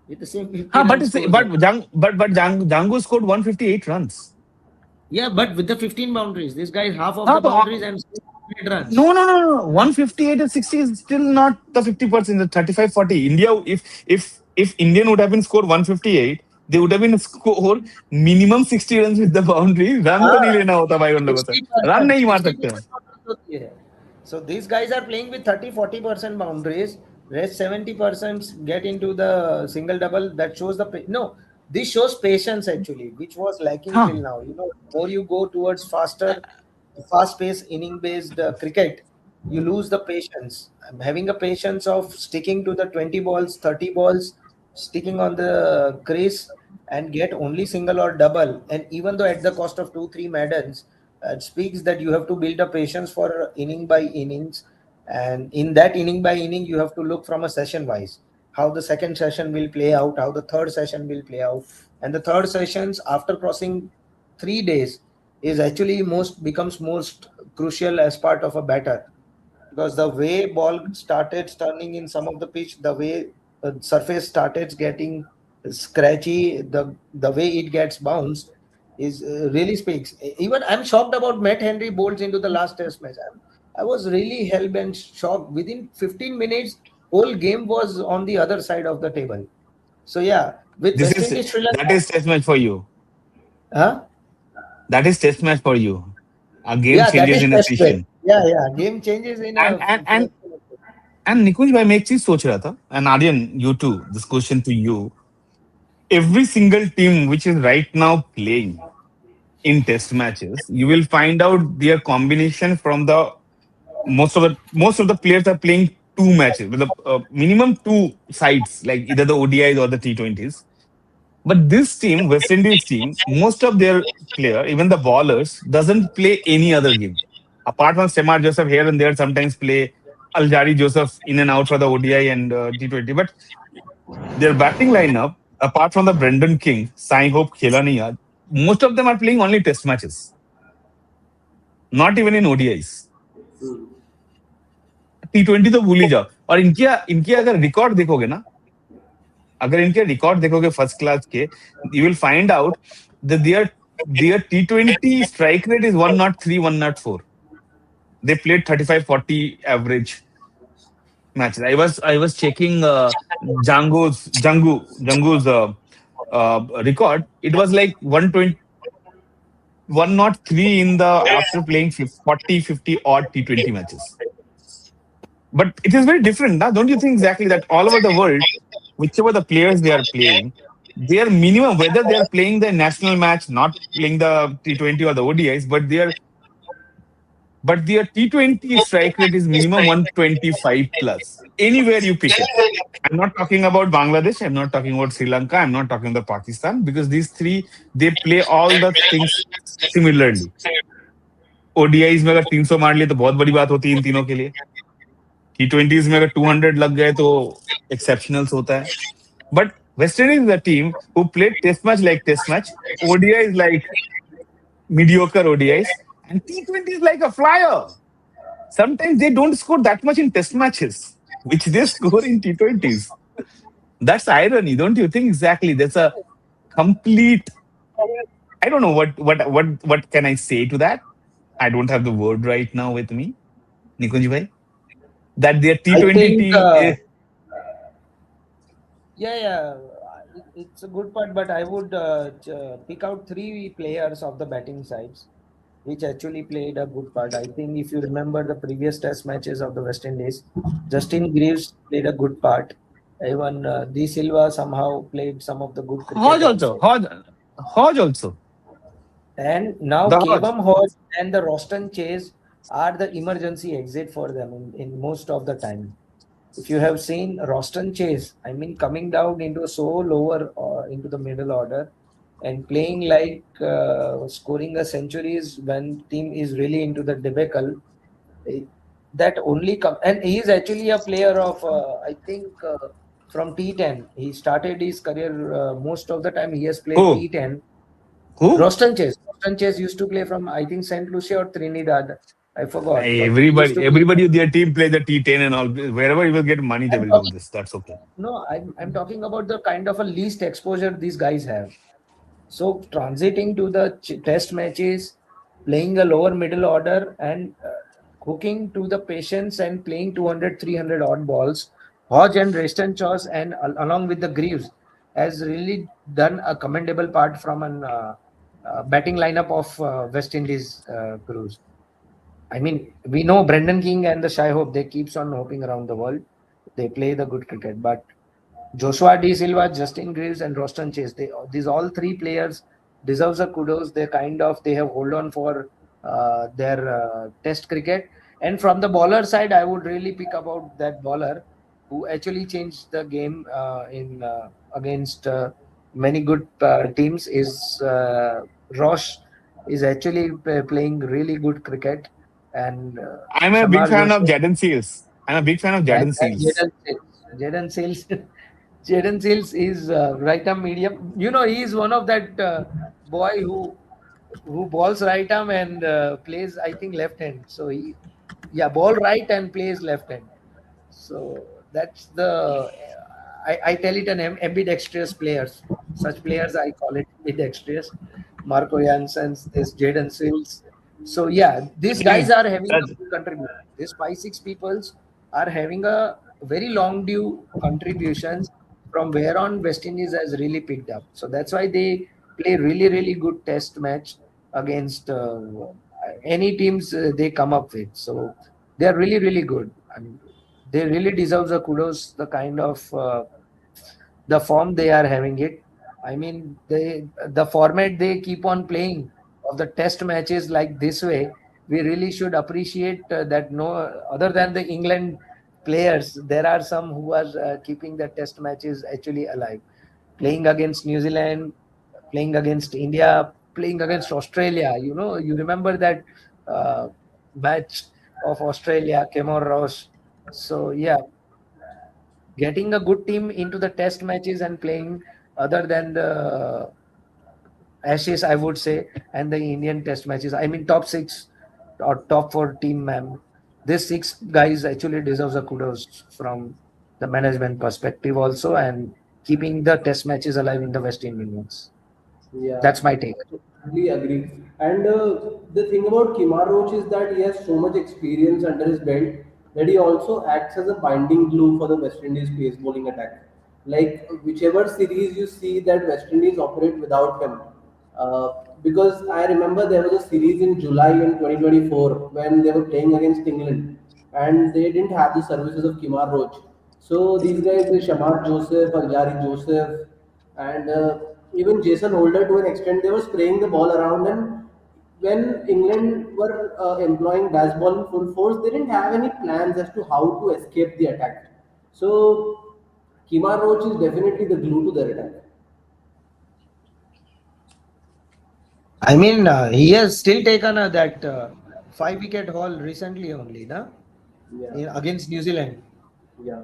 with the same 50 But run it's, scores. Jangu scored 158 runs. Yeah, but with the 15 boundaries, this guy is half of Ah, the but, boundaries and 100 runs. no. 158 and 60 is still not the 50%, the 35-40. India, if Indian would have been scored 158, they would have been scored minimum 60 runs with the boundary. Run तो नहीं हाँ, लेना होता भाई उन लोगों से. Run नहीं मार सकते हैं. 60%. So these guys are playing with 30-40% boundaries. Rest 70% get into the single double. That shows this shows patience actually, which was lacking हाँ. till now. More you go towards faster, fast-paced, inning-based cricket, you lose the patience. Having a patience of sticking to the 20 balls, 30 balls, sticking on the crease and get only single or double, and even though at the cost of 2-3 maidens, it speaks that you have to build a patience for inning by innings, and in that inning by inning, you have to look from a session wise how the second session will play out, how the third session will play out, and the third sessions after crossing 3 days is actually becomes most crucial as part of a batter, because the way ball started turning in some of the pitch, the way surface started getting scratchy, the way it gets bounced is really speaks. Even I'm shocked about Matt Henry bowls into the last test match. I was really hell bent shocked. Within 15 minutes, whole game was on the other side of the table. So yeah, with This West is Indies, Sri that Lanka, is test match for you. huh? That is test match for you. A game Yeah, that changes is in a test match. session. Yeah, yeah. Game changes in And a and and fraction of a- and निकुंज भाई मैं एक चीज सोच रहा था and Aryan you too, this question to you. Every single team which is right now playing in test matches, you will find out their combination from the most of the players are playing two matches with a minimum two sides, like either the ODIs or the T20s. But this team, West Indies team, most of their player, even the ballers, doesn't play any other game. Apart from Stemar Joseph here and there, sometimes play Aljari Joseph in and out for the ODI and T20. But their batting lineup, apart from the Brendan King, Sai Hope, Khelaniya, most of them are playing only test matches, not even in ODIs. Hmm. T20 तो भूल ही जाओ. और इनके अगर record देखोगे ना, अगर इनके रिकॉर्ड देखोगे फर्स्ट क्लास के, you will find out that their T20 strike rate is 103, 104. They played 35-40 average matches. I was checking Jangu's record. It was like 120, 103 in the after playing 40, 50 odd T20 matches. But it is very different, nah? Don't you think exactly that all over the world, whichever the players they are playing, their minimum, whether they are playing the national match, not playing the T20 or the ODIs, but their T20 strike rate is minimum 125 plus. Anywhere you pick it. I'm not talking about Bangladesh. I'm not talking about Sri Lanka. I'm not talking about Pakistan, because these three, they play all the things similarly. ODIs में अगर 300 मार लिए तो बहुत बड़ी बात होती है इन तीनों के लिए. T20s में अगर 200 लग गए तो exceptionals होता है. But West Indies is a team who played test match like test match, ODIs like mediocre ODIs, and T20 is like a flyer. Sometimes they don't score that much in test matches, which they score in T20s. That's irony, don't you think? Exactly. That's a complete. I don't know what can I say to that. I don't have the word right now with me, Nikunj bhai. That their I T20 think, team. yeah, it's a good part, but I would pick out three players of the batting sides which actually played a good part. I think if you remember the previous test matches of the West Indies, Justin Greaves played a good part. Even De Silva somehow played some of the good cricket Hodge also. Hodge also. And now The Hodge. Kevam Hodge and the Roston Chase are the emergency exit for them in most of the time. If you have seen Roston Chase, I mean, coming down into so lower into the middle order and playing like scoring a centuries when team is really into the debacle, that only come, and he is actually a player of I think from T10. He started his career most of the time he has played Who? T10. Who? Roston Chase. Roston Chase used to play from I think Saint Lucia or Trinidad. I forgot. but he used to play- Everybody of their team play the T10 and all. Wherever you will get money, they will do this. That's okay. No, I'm talking about the kind of a least exposure these guys have. So transiting to the test matches, playing a lower middle order and hooking to the patience and playing 200, 300 odd balls, Hodge and Reston Chos and along with the Greaves has really done a commendable part from an batting lineup of West Indies crews. I mean, we know Brendan King and the Shy Hope, they keeps on hopping around the world. They play the good cricket, but Joshua De Silva, Justin Greaves, and Roston Chase, these all three players deserves a kudos. They have hold on for their test cricket. And from the bowler side, I would really pick about that bowler who actually changed the game in against many good teams. Is Rosh is actually playing really good cricket, and I'm a big Shamar fan of Joseph Jaden Seals. I'm a big fan of Jaden and Seals. Jaden Sales. Jaden Sales is right arm medium. You know, he is one of that boy who balls right arm and plays, I think, left hand. So he, yeah, ball right and plays left hand. So that's the I tell it an ambidextrous players. Such players I call it ambidextrous. Marco Janssens, this Jaden Sills. So yeah, these guys Anyways, are having a that, good contribution. These 5-6 peoples are having a very long due contributions from where on West Indies has really picked up. So that's why they play really good test match against any teams they come up with. So they are really good. I mean, they really deserve the kudos, the kind of the form they are having it. I mean, the format they keep on playing of the test matches like this way, we really should appreciate that. No, other than the England players, there are some who are keeping the test matches actually alive, playing against New Zealand, playing against India, playing against Australia. You know, you remember that uh, match of Australia, Kemar Ross. So yeah, getting a good team into the test matches and playing other than the Ashes, I would say, and the Indian test matches. I mean, top six or top four team, ma'am. These six guys actually deserves a kudos from the management perspective also, and keeping the test matches alive in the West Indians. Yeah, That's my take. I totally agree. And the thing about Kimar Roach is that he has so much experience under his belt that he also acts as a binding glue for the West Indies pace bowling attack. Like whichever series you see that West Indies operate without him. Uh, because I remember there was a series in July in 2024 when they were playing against England and they didn't have the services of Kimar Roach. So these guys, Shamar Joseph, Aljari Joseph, and even Jason Holder to an extent, they were spraying the ball around. And when England were employing baseball in full force, they didn't have any plans as to how to escape the attack. So Kemar Roach is definitely the glue to their attack. I mean, he has still taken that 5 wicket haul recently only, na? Yeah, Against New Zealand. yeah.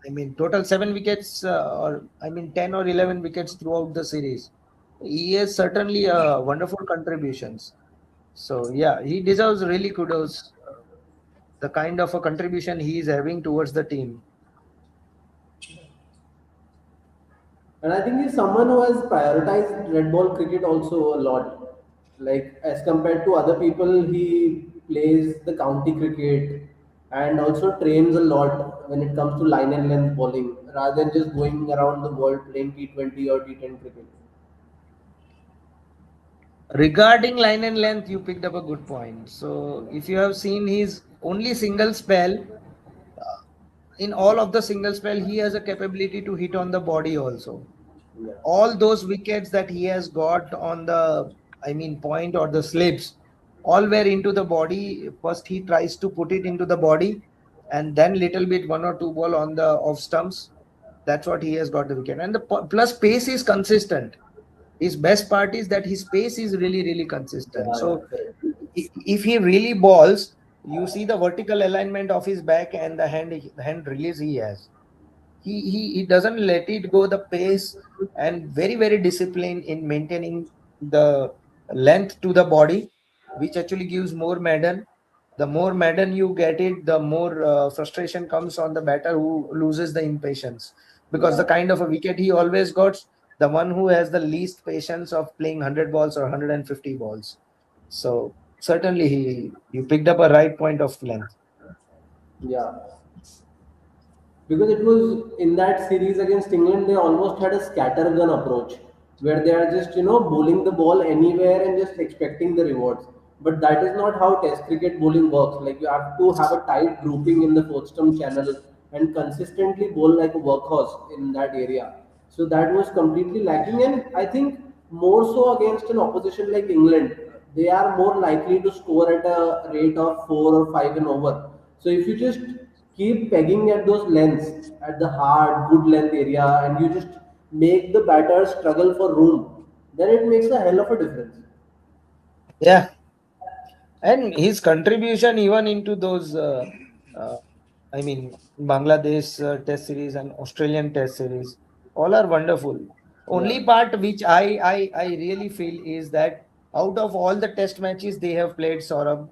I mean, total 7 wickets, or I mean, 10 or 11 wickets throughout the series. He has certainly wonderful contributions. So yeah, he deserves really kudos. The kind of a contribution he is having towards the team. And I think he's someone who has prioritized red ball cricket also a lot. Like as compared to other people, he plays the county cricket and also trains a lot when it comes to line and length bowling rather than just going around the world playing T20 or T10 cricket. Regarding line and length, you picked up a good point. So if you have seen his only single spell, in all of the single spell, he has a capability to hit on the body also. Yeah. All those wickets that he has got on the, I mean, point or the slips, all were into the body. First, he tries to put it into the body, and then little bit one or two ball on the off stumps. That's what he has got the wicket. And the plus pace is consistent. His best part is that his pace is really consistent. Yeah, yeah, So correct. if he really balls, you see the vertical alignment of his back and the hand release he has. He doesn't let it go the pace, and very disciplined in maintaining the length to the body, which actually gives more madden. The more madden you get it, the more frustration comes on the batter who loses the impatience, because the Yeah. kind of a wicket he always got, the one who has the least patience of playing 100 balls or 150 balls. So certainly he you picked up a right point of length. Yeah. Because it was in that series against England, they almost had a scattergun approach where they are just, bowling the ball anywhere and just expecting the rewards. But that is not how Test cricket bowling works. Like you have to have a tight grouping in the fourth stump channel and consistently bowl like a workhorse in that area. So that was completely lacking, and I think more so against an opposition like England, they are more likely to score at a rate of 4 or 5 and over. So if you just keep pegging at those lengths, at the hard good length area, and you just make the batter struggle for room, then it makes a hell of a difference. Yeah, and his contribution even into those, uh, I mean, Bangladesh Test series and Australian Test series, all are wonderful. Yeah. Only part which I really feel is that out of all the Test matches they have played, Saurabh,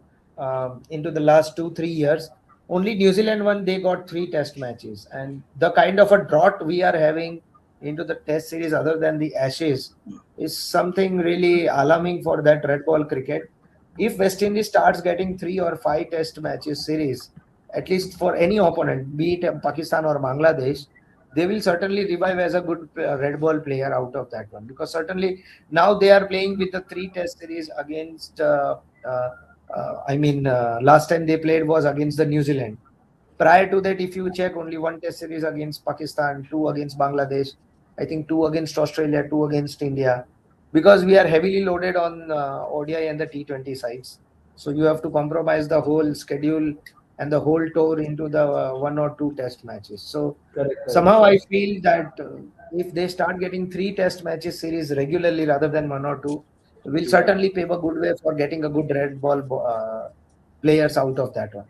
into the last 2 3 years, only New Zealand one they got 3 Test matches, and the kind of a drought we are having into the Test series, other than the Ashes, is something really alarming for that red ball cricket. If West Indies starts getting 3 or 5 Test matches series, at least for any opponent, be it Pakistan or Bangladesh, they will certainly revive as a good red ball player out of that one, because certainly now they are playing with the 3 Test series against. Last time they played was against the New Zealand. Prior to that, if you check, only 1 Test series against Pakistan, 2 against Bangladesh, I think 2 against Australia, 2 against India, because we are heavily loaded on ODI and the T20 sides. So you have to compromise the whole schedule and the whole tour into the 1 or 2 Test matches. So Correct, somehow correct. I feel that if they start getting 3 Test matches series regularly rather than 1 or 2, will Yeah. certainly pave a good way for getting a good red ball players out of that one.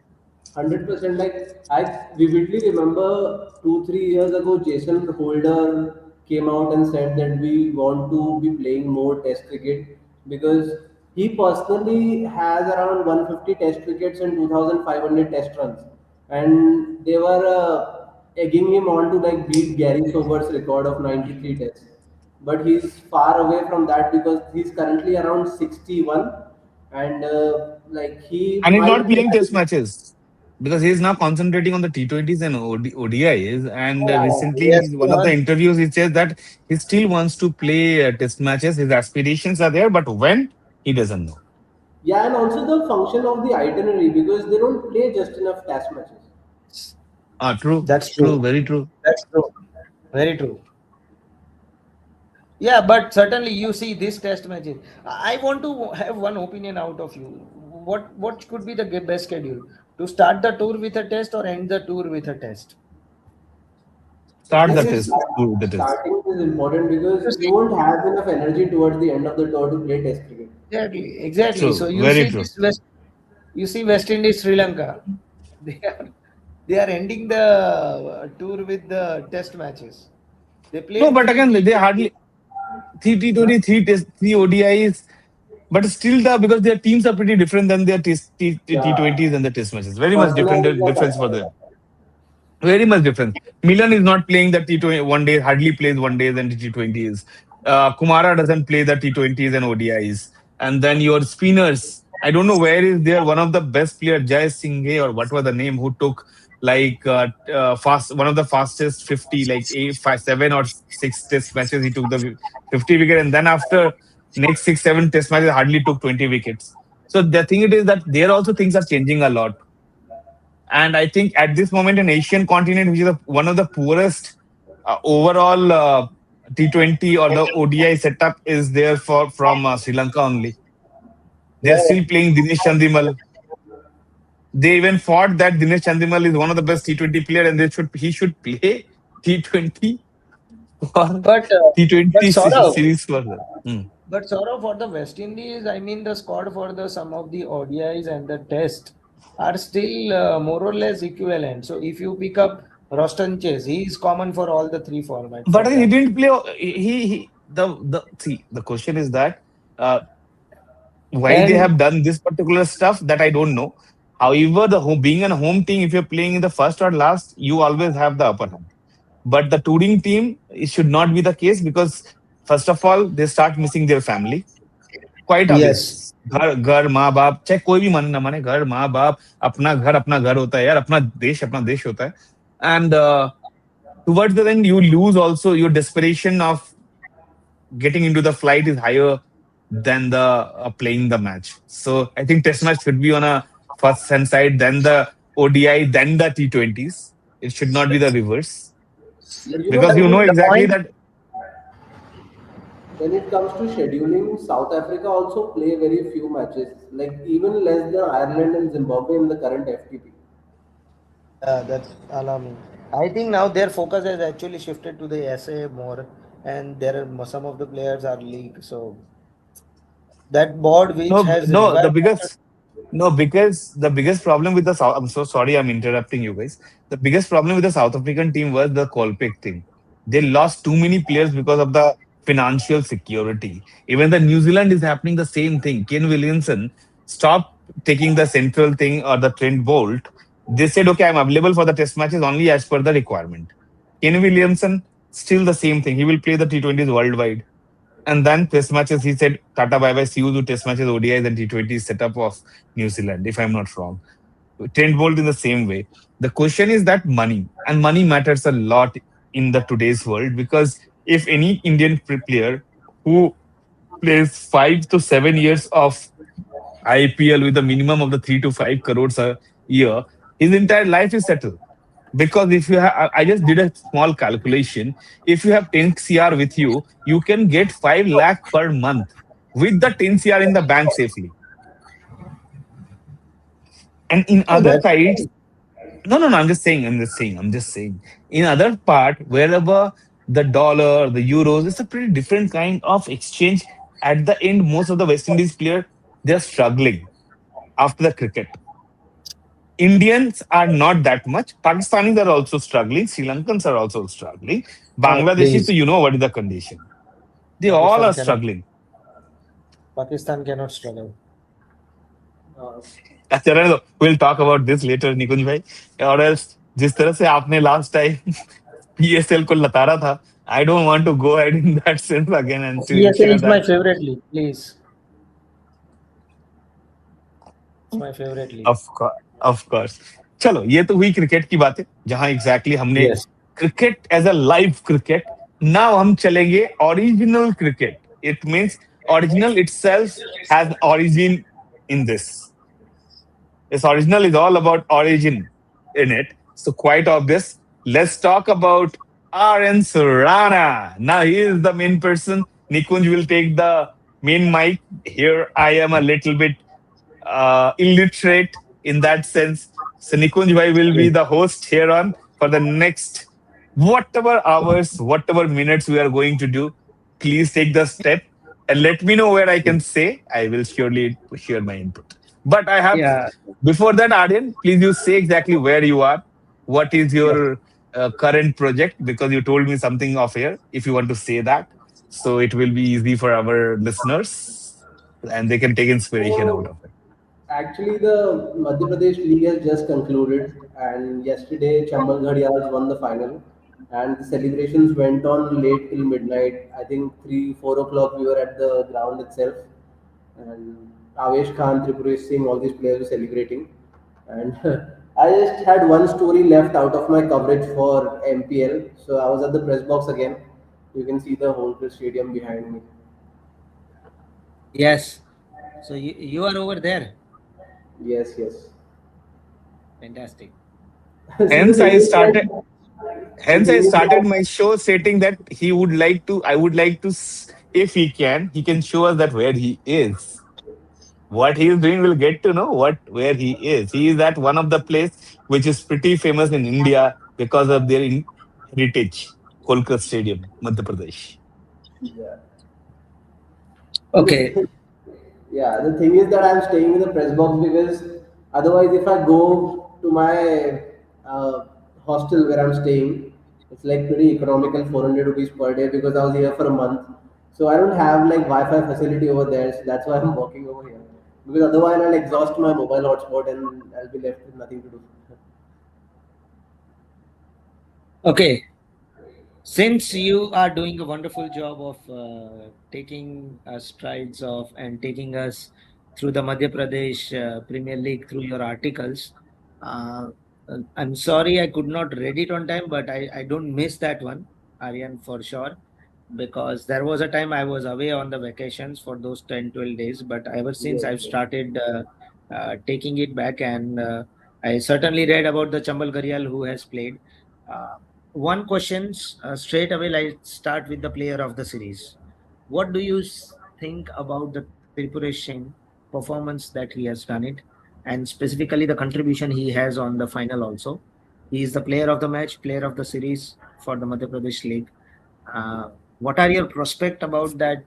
100%. Like, I vividly remember 2 3 years ago, Jason Holder came out and said that we want to be playing more Test cricket because he personally has around 150 Test wickets and 2,500 Test runs, and they were egging him on to like beat Gary Sober's record of 93 Tests. But he's far away from that because he's currently around 61, and like he And he's might not be playing test having. matches because he's now concentrating on the T20s and ODIs. And Yeah, recently, in yes, one of the interviews, he says that he still wants to play test matches. His aspirations are there, but when, he doesn't know. Yeah, and also the function of the itinerary because they don't play just enough test matches. Ah, true, that's true, true. very true. That's true. Very true. Yeah, but certainly you see this Test matches. I want to have one opinion out of you. What could be the best schedule? To start the tour with a test or end the tour with a test? Start I the This think is test. Do the test. starting is important because you you see won't have enough energy towards the end of the tour to play test cricket. exactly. So True, you very see true. this West Indies Sri Lanka. They are they are ending the tour with the test matches. They No, played but three again, they T20. hardly three Huh? T20, three test, three ODIs. But still, because their teams are pretty different than their Yeah, T20s and the test matches. Very much personalities are difference for factor. them. Very much difference. Milan is not playing the T20 one day, hardly plays one days and T20s. Kumara doesn't play the T20s and ODIs. And then your spinners, I don't know where is there one of the best player, Jai Singh or what was the name, who took like fast one of the fastest 50, like 7 or 6 test matches. He took the 50 wicket, and then after next 6 7 test matches, hardly took 20 wickets. So the thing it is that there also things are changing a lot. And I think at this moment in Asian continent, which is one of the poorest overall T20 or the ODI setup is there for from Sri Lanka only. They are Yeah, still playing Dinesh Chandimal. They even thought that Dinesh Chandimal is one of the best T20 player, and he should play T20 or but T20 Saurav, series for them. Hmm. but Saurav, for the West Indies, I mean, the squad for the some of the ODIs and the Test are still more or less equivalent. So if you pick up Roston Chase, he is common for all the 3 formats But for he them. didn't play. He the see the question is that. Why they And have done this particular stuff, that I don't know. However, the home, being a home team, if you're playing in the first or last, you always have the upper hand. But the touring team, it should not be the case because first of all, they start missing their family. Quite yes, obvious. घर घर माँ बाप चाहे कोई भी माने ना माने घर माँ बाप अपना घर होता है यार अपना देश होता है and towards the end you lose also your desperation of getting into the flight is higher than the playing the match. So I think Test match should be on a first hand side, then the ODI, then the T20s. It should not be the reverse But you know, because but you know the exactly point that. When it comes to scheduling, South Africa also play very few matches, like even less than Ireland and Zimbabwe in the current FTP. That's alarming. I think now their focus has actually shifted to the SA more, and some of the players are league. So that board which No, has no, the revived after. biggest no, because the biggest problem with the South. I'm so sorry, I'm interrupting you guys. The biggest problem with the South African team was the Kolpik thing. They lost too many players because of the financial security. Even the New Zealand is happening the same thing. Ken Williamson stopped taking the central thing or the Trent Bolt. They said, okay, I'm available for the test matches only as per the requirement. Ken Williamson, still the same thing. He will play the T20s worldwide. And then test matches, he said, Tata bye bye, see you to test matches, ODIs, and T20 setup of New Zealand, if I'm not wrong. Trent Bolt in the same way. The question is that money, and money matters a lot in the today's world because if any Indian player who plays 5 to 7 years of IPL with a minimum of the 3 to 5 crores a year, his entire life is settled. Because if you have, I just did a small calculation. If you have 10 CR with you, you can get 5 lakh per month with the 10 CR in the bank safely. And in Oh, other that's sides, nice. no, I'm just saying. In other part, wherever the dollar, the euros, it's a pretty different kind of exchange. At the end, most of the West Indies player, they're struggling after the cricket. Indians are not that much. Pakistanis are also struggling. Sri Lankans are also struggling. Oh, Bangladeshis, so please. you know what is the condition. They all Pakistan are cannot. struggling. Pakistan cannot struggle. Uh, अच्छा रहने दो. We'll talk about this later, निकुंज भाई. और else, जिस तरह से आपने last time PSL को लताड़ा था, I don't want to go ahead in that sense again and to PSL share is my that. favorite league. Please, it's my favorite league. Of course. चलो ये तो हुई क्रिकेट की बातें जहां एग्जैक्टली हमने Yes. Cricket as a live cricket. Now हम चलेंगे original cricket. It means original itself has origin in this. This original is all about origin in it. So quite obvious. Let's talk about RN Surana. Now he is the main person. Nikunj will take the main mic. Here I am a little bit illiterate in that sense. So Nikunj Bhai will be the host here on for the next whatever hours, whatever minutes we are going to do. Please take the step and let me know where I can say. I will surely share my input. But I have Yeah. before that, Aryan, please you say exactly where you are. What is Yes. your current project? Because you told me something off here. If you want to say that, so it will be easy for our listeners, and they can take inspiration out of so it. actually, the Madhya Pradesh League has just concluded, and yesterday Chambal Ghadials won the final, and the celebrations went on late till midnight. I think 3, 4 o'clock we were at the ground itself, and Avesh Khan, Tripuresh Singh, all these players were celebrating, and I just had one story left out of my coverage for MPL, so I was at the press box again. You can see the whole stadium behind me. Yes. So you are over there. Yes, yes. Fantastic. See, the Hence, thing I is started. that the Hence, I thing is started that my show stating that he would like to. I would like to, if he can show us that where he is. What he is doing, will get to know what where he is. He is at one of the place which is pretty famous in India because of their heritage, Kolkata Stadium, Madhya Pradesh. yeah. Okay. Yeah, the thing is that I'm staying in the press box because otherwise, if I go to my hostel where I'm staying, it's like pretty economical, 400 rupees per day because I was here for a month. So I don't have like Wi-Fi facility over there, so that's why I'm walking over here. Because otherwise, I'll exhaust my mobile hotspot and I'll be left with nothing to do. Okay. Since you are doing a wonderful job of taking strides of and taking us through the Madhya Pradesh Premier League through your articles, uh, I'm sorry I could not read it on time, but I don't miss that one, Aryan, for sure, because there was a time I was away on the vacations for those 10, 12 days, but ever since Yes, I've yes. started taking it back, and I certainly read about the Chambal Gharial who has played. One question straight away. Let's start with the player of the series. what do you think about the Tripuresh Singh performance that he has done it, and specifically the contribution he has on the final also? He is the player of the match, player of the series for the Madhya Pradesh League. What are your prospect about that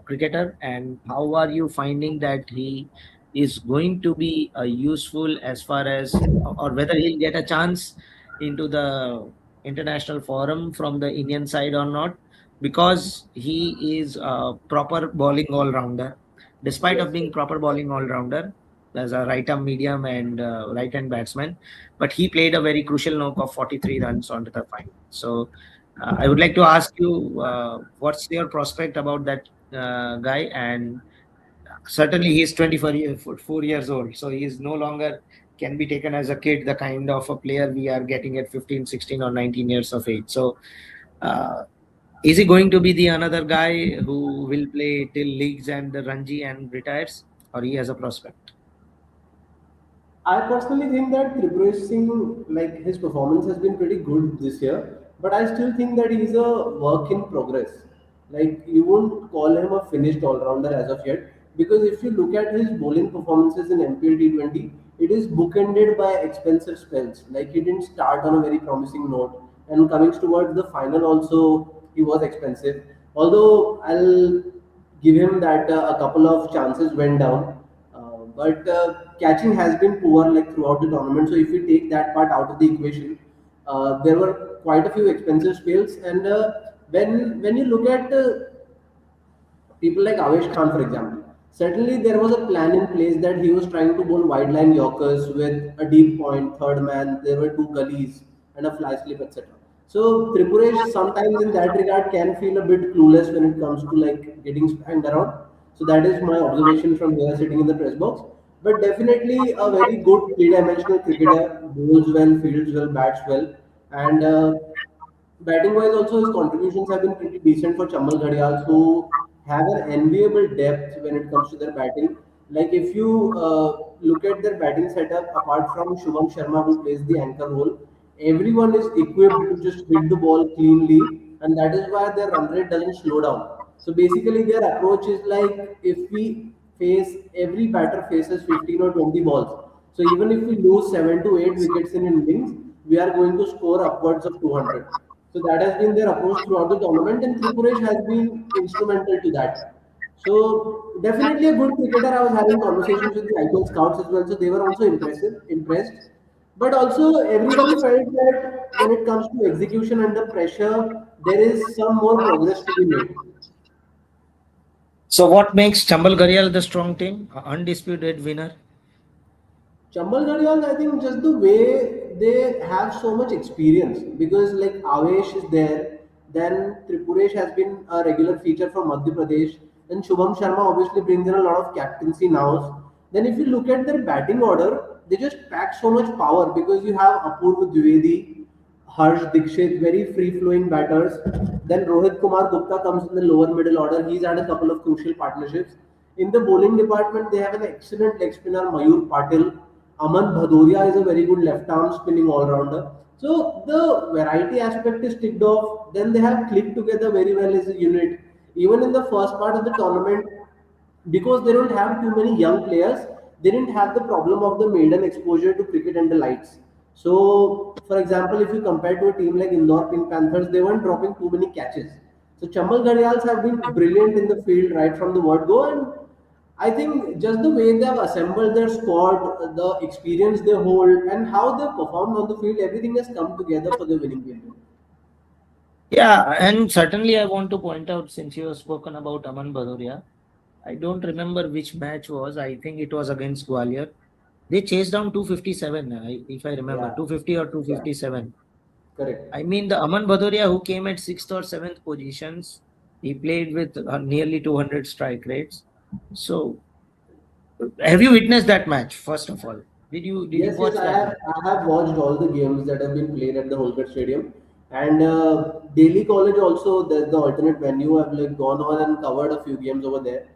cricketer, and how are you finding that he is going to be useful as far as, or whether he'll get a chance into the international forum from the Indian side or not, because he is a proper bowling all-rounder. Despite Yes, of being proper bowling all-rounder as a right-arm medium and right-hand batsman, but he played a very crucial knock of 43 runs onto the final. So I would like to ask you, what's your prospect about that guy? And certainly, he's 4 years old, so he is no longer can be taken as a kid, the kind of a player we are getting at 15, 16, or 19 years of age. So, uh, is he going to be the another guy who will play till leagues and the Ranji and retires, or he has a prospect? I personally think that Tripuresh Singh, like his performance has been pretty good this year, but I still think that he's a work in progress. Like you won't call him a finished all-rounder as of yet, because if you look at his bowling performances in MPL T20, it is bookended by expensive spells. Like he didn't start on a very promising note, and coming towards the final also, he was expensive. Although I'll give him that a couple of chances went down, but catching has been poor like throughout the tournament. So if you take that part out of the equation, there were quite a few expensive spills. And when you look at people like Avesh Khan, for example, certainly there was a plan in place that he was trying to bowl wide line Yorkers with a deep point, third man. There were two gullies and a fly slip, etc. So Tripuresh sometimes in that regard can feel a bit clueless when it comes to like getting spanked around. So that is my observation from here sitting in the press box. But definitely a very good three-dimensional cricketer, bowls well, fields well, bats well, and batting wise, also his contributions have been pretty decent for Chamal Ghadials, who have an enviable depth when it comes to their batting. Like if you look at their batting setup, apart from Shubham Sharma, who plays the anchor role, everyone is equipped to just hit the ball cleanly, and that is why their run rate doesn't slow down. So basically, their approach is like if we face every batter faces 15 or 20 balls. So even if we lose 7 to 8 wickets in innings, we are going to score upwards of 200. So that has been their approach throughout the tournament, and Tripuresh has been instrumental to that. So definitely a good cricketer. I was having conversations with the IPL scouts as well, so they were also impressed. But also everybody felt that when it comes to execution under pressure, there is some more progress to be made. So, what makes Chambal Gharial the strong team, undisputed winner? Chambal Ghadials, I think just the way they have so much experience because like Avesh is there, then Tripuresh has been a regular feature from Madhya Pradesh, then Shubham Sharma obviously brings in a lot of captaincy now. Then if you look at their batting order, they just pack so much power because you have Apurva Dwivedi, Harsh Dikshit, very free flowing batters. Then Rohit Kumar Gupta comes in the lower middle order. He's had a couple of crucial partnerships. In the bowling department, they have an excellent leg spinner, Mayur Patil. Aman Bhadoria is a very good left arm spinning all rounder. So the variety aspect is ticked off. Then they have clicked together very well as a unit. Even in the first part of the tournament, because they don't have too many young players, they didn't have the problem of the maiden exposure to cricket and the lights. So, for example, if you compare to a team like Indore Pink Panthers, they weren't dropping too many catches. So, Chambal Ghadials have been brilliant in the field right from the word go, and I think just the way they have assembled their squad, the experience they hold, and how they performed on the field, everything has come together for the winning game. Yeah, and certainly I want to point out, since you have spoken about Aman Bhadoria, I don't remember which match was. I think it was against Gwalior. They chased down 257, if I remember, Yeah, 250 or yeah, 257. correct. I mean, the Aman Bhadoria who came at sixth or seventh positions, he played with nearly 200 strike rates. So, have you witnessed that match? First of all, did you Yes, yes, watch that match? I have watched all the games that have been played at the Holgate Stadium, and Daily College also. There's the alternate venue. I've like gone on and covered a few games over there.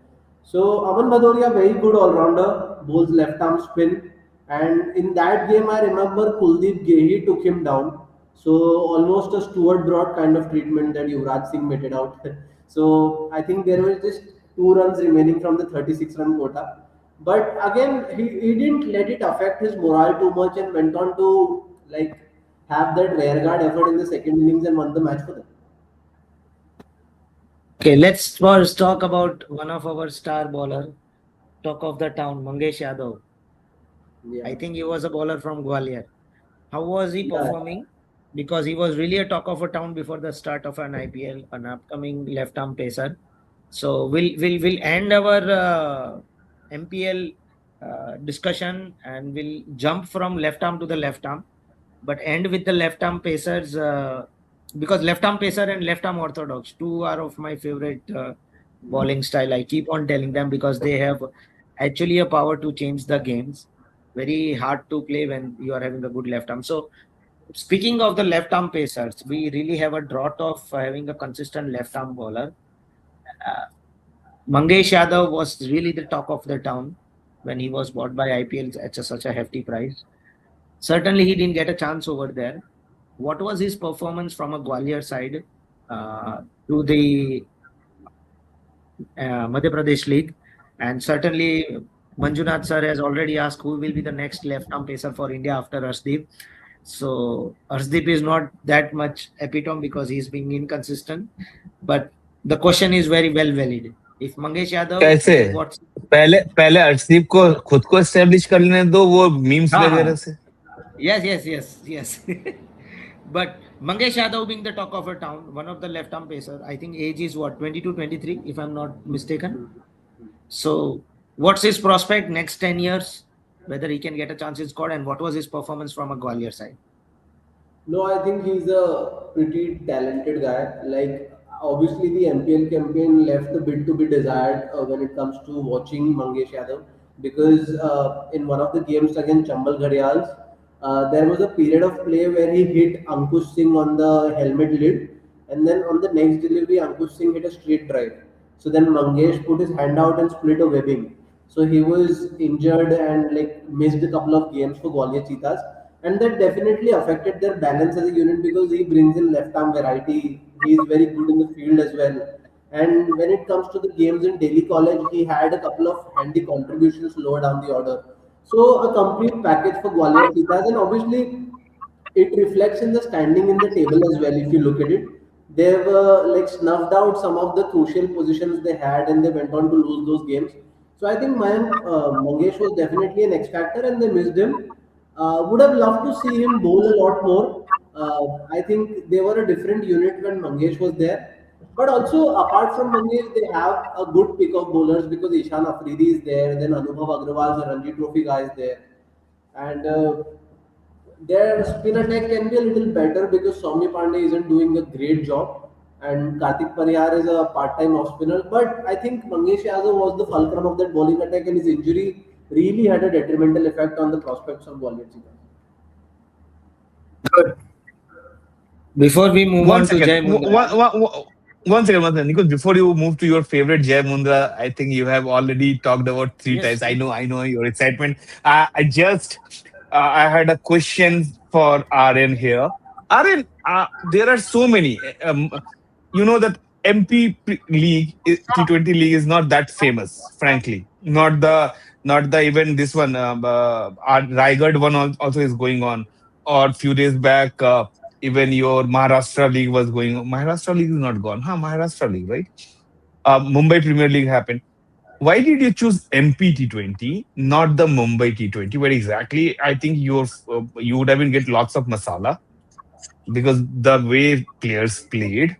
So Aman Bhadoria, very good all rounder, bowls left arm spin, and in that game I remember Kuldeep Gehi took him down. So almost a Stuart Broad kind of treatment that Yuvraj Singh meted out. So I think there were just 2 runs remaining from the 36 run quota. But again, he didn't let it affect his morale too much and went on to like have that rearguard effort in the second innings and won the match for them. Okay, let's first talk about one of our star bowler, talk of the town, Mangesh Yadav. Yeah. I think he was a bowler from Gwalior. How was he Yeah. performing? Because he was really a talk of a town before the start of an IPL, an upcoming left arm pacer. So we'll end our MPL discussion and we'll jump from left arm to the left arm, but end with the left arm pacers because left arm pacer and left arm orthodox, two are of my favorite bowling style. I keep on telling them because they have actually a power to change the games. Very hard to play when you are having a good left arm. So speaking of the left arm pacers, we really have a drought of having a consistent left arm bowler. Uh, Mangesh Yadav was really the talk of the town when he was bought by IPL at such a hefty price. Certainly, he didn't get a chance over there. What was his performance from a Gwalior side to the Madhya Pradesh League? And certainly, Manjunath sir has already asked who will be the next left arm pacer for India after Arshdeep. So Arshdeep is not that much epitome because he's being inconsistent. But the question is very well valid. If Mangesh Yadav, कैसे what's पहले पहले अर्शदीप को खुद को establish कर लेने दो वो मीम्स वगैरह ah, से. yes. But Mangesh Yadav being the talk of a town, one of the left arm pacers, I think age is what, 22, 23, if I'm not mistaken. So what's his prospect next 10 years? Whether he can get a chance in squad and what was his performance from a Gwalior side? No, I think he's a pretty talented guy. Like, obviously, the MPL campaign left a bit to be desired when it comes to watching Mangesh Yadav because in one of the games against Chambal Ghadials, there was a period of play where he hit Ankush Singh on the helmet lid, and then on the next delivery, Ankush Singh hit a straight drive. So then Mangesh put his hand out and split a webbing. So he was injured and like missed a couple of games for Gwalior Cheetahs, and that definitely affected their balance as a unit because he brings in left arm variety. He is very good in the field as well. And when it comes to the games in Delhi College, he had a couple of handy contributions lower down the order. So a complete package for Gwalior Cheetahs, and obviously it reflects in the standing in the table as well. If you look at it, they were like snuffed out some of the crucial positions they had, and they went on to lose those games. So I think Mangesh was definitely an X factor, and they missed him. Would have loved to see him bowl a lot more. I think they were a different unit when Mangesh was there. But also, apart from Mangesh, they have a good pick of bowlers because Ishan Afridi is there, then Anubhav Agrawal, the Ranji Trophy guy is there. And their spin attack can be a little better because Soumya Pandey isn't doing a great job, and Kartik Pariyar is a part-time off spinner. But I think Mangesh Yadav was the fulcrum of that bowling attack, and his injury really had a detrimental effect on the prospects of Gwalior Cheetahs. Good. Before we move One on to second. Jai Mundra, One second. Nikhil, before you move to your favorite Jai Mundra, I think you have already talked about three yes, times. I know your excitement. I had a question for Aryan here. Aryan, there are so many. You know that League, T20 league is not that famous, frankly. Not the even this one. Our Raigad one also is going on. Or few days back, even your Maharashtra League was going on. Maharashtra League is not gone. Huh? Maharashtra League, right? Mumbai Premier League happened. Why did you choose MP T20, not the Mumbai T20? Where exactly? I think you would have been get lots of masala because the way players played,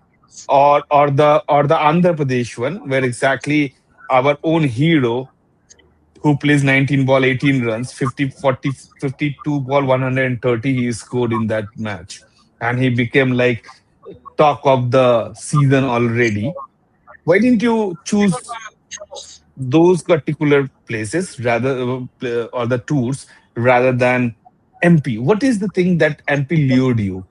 or the Andhra Pradesh one, where exactly our own hero who plays 19 ball, 18 runs, 50, 40, 52 ball, 130 he scored in that match. And he became like talk of the season already. Why didn't you choose those particular places or the tours rather than MP? What is the thing that MP lured you?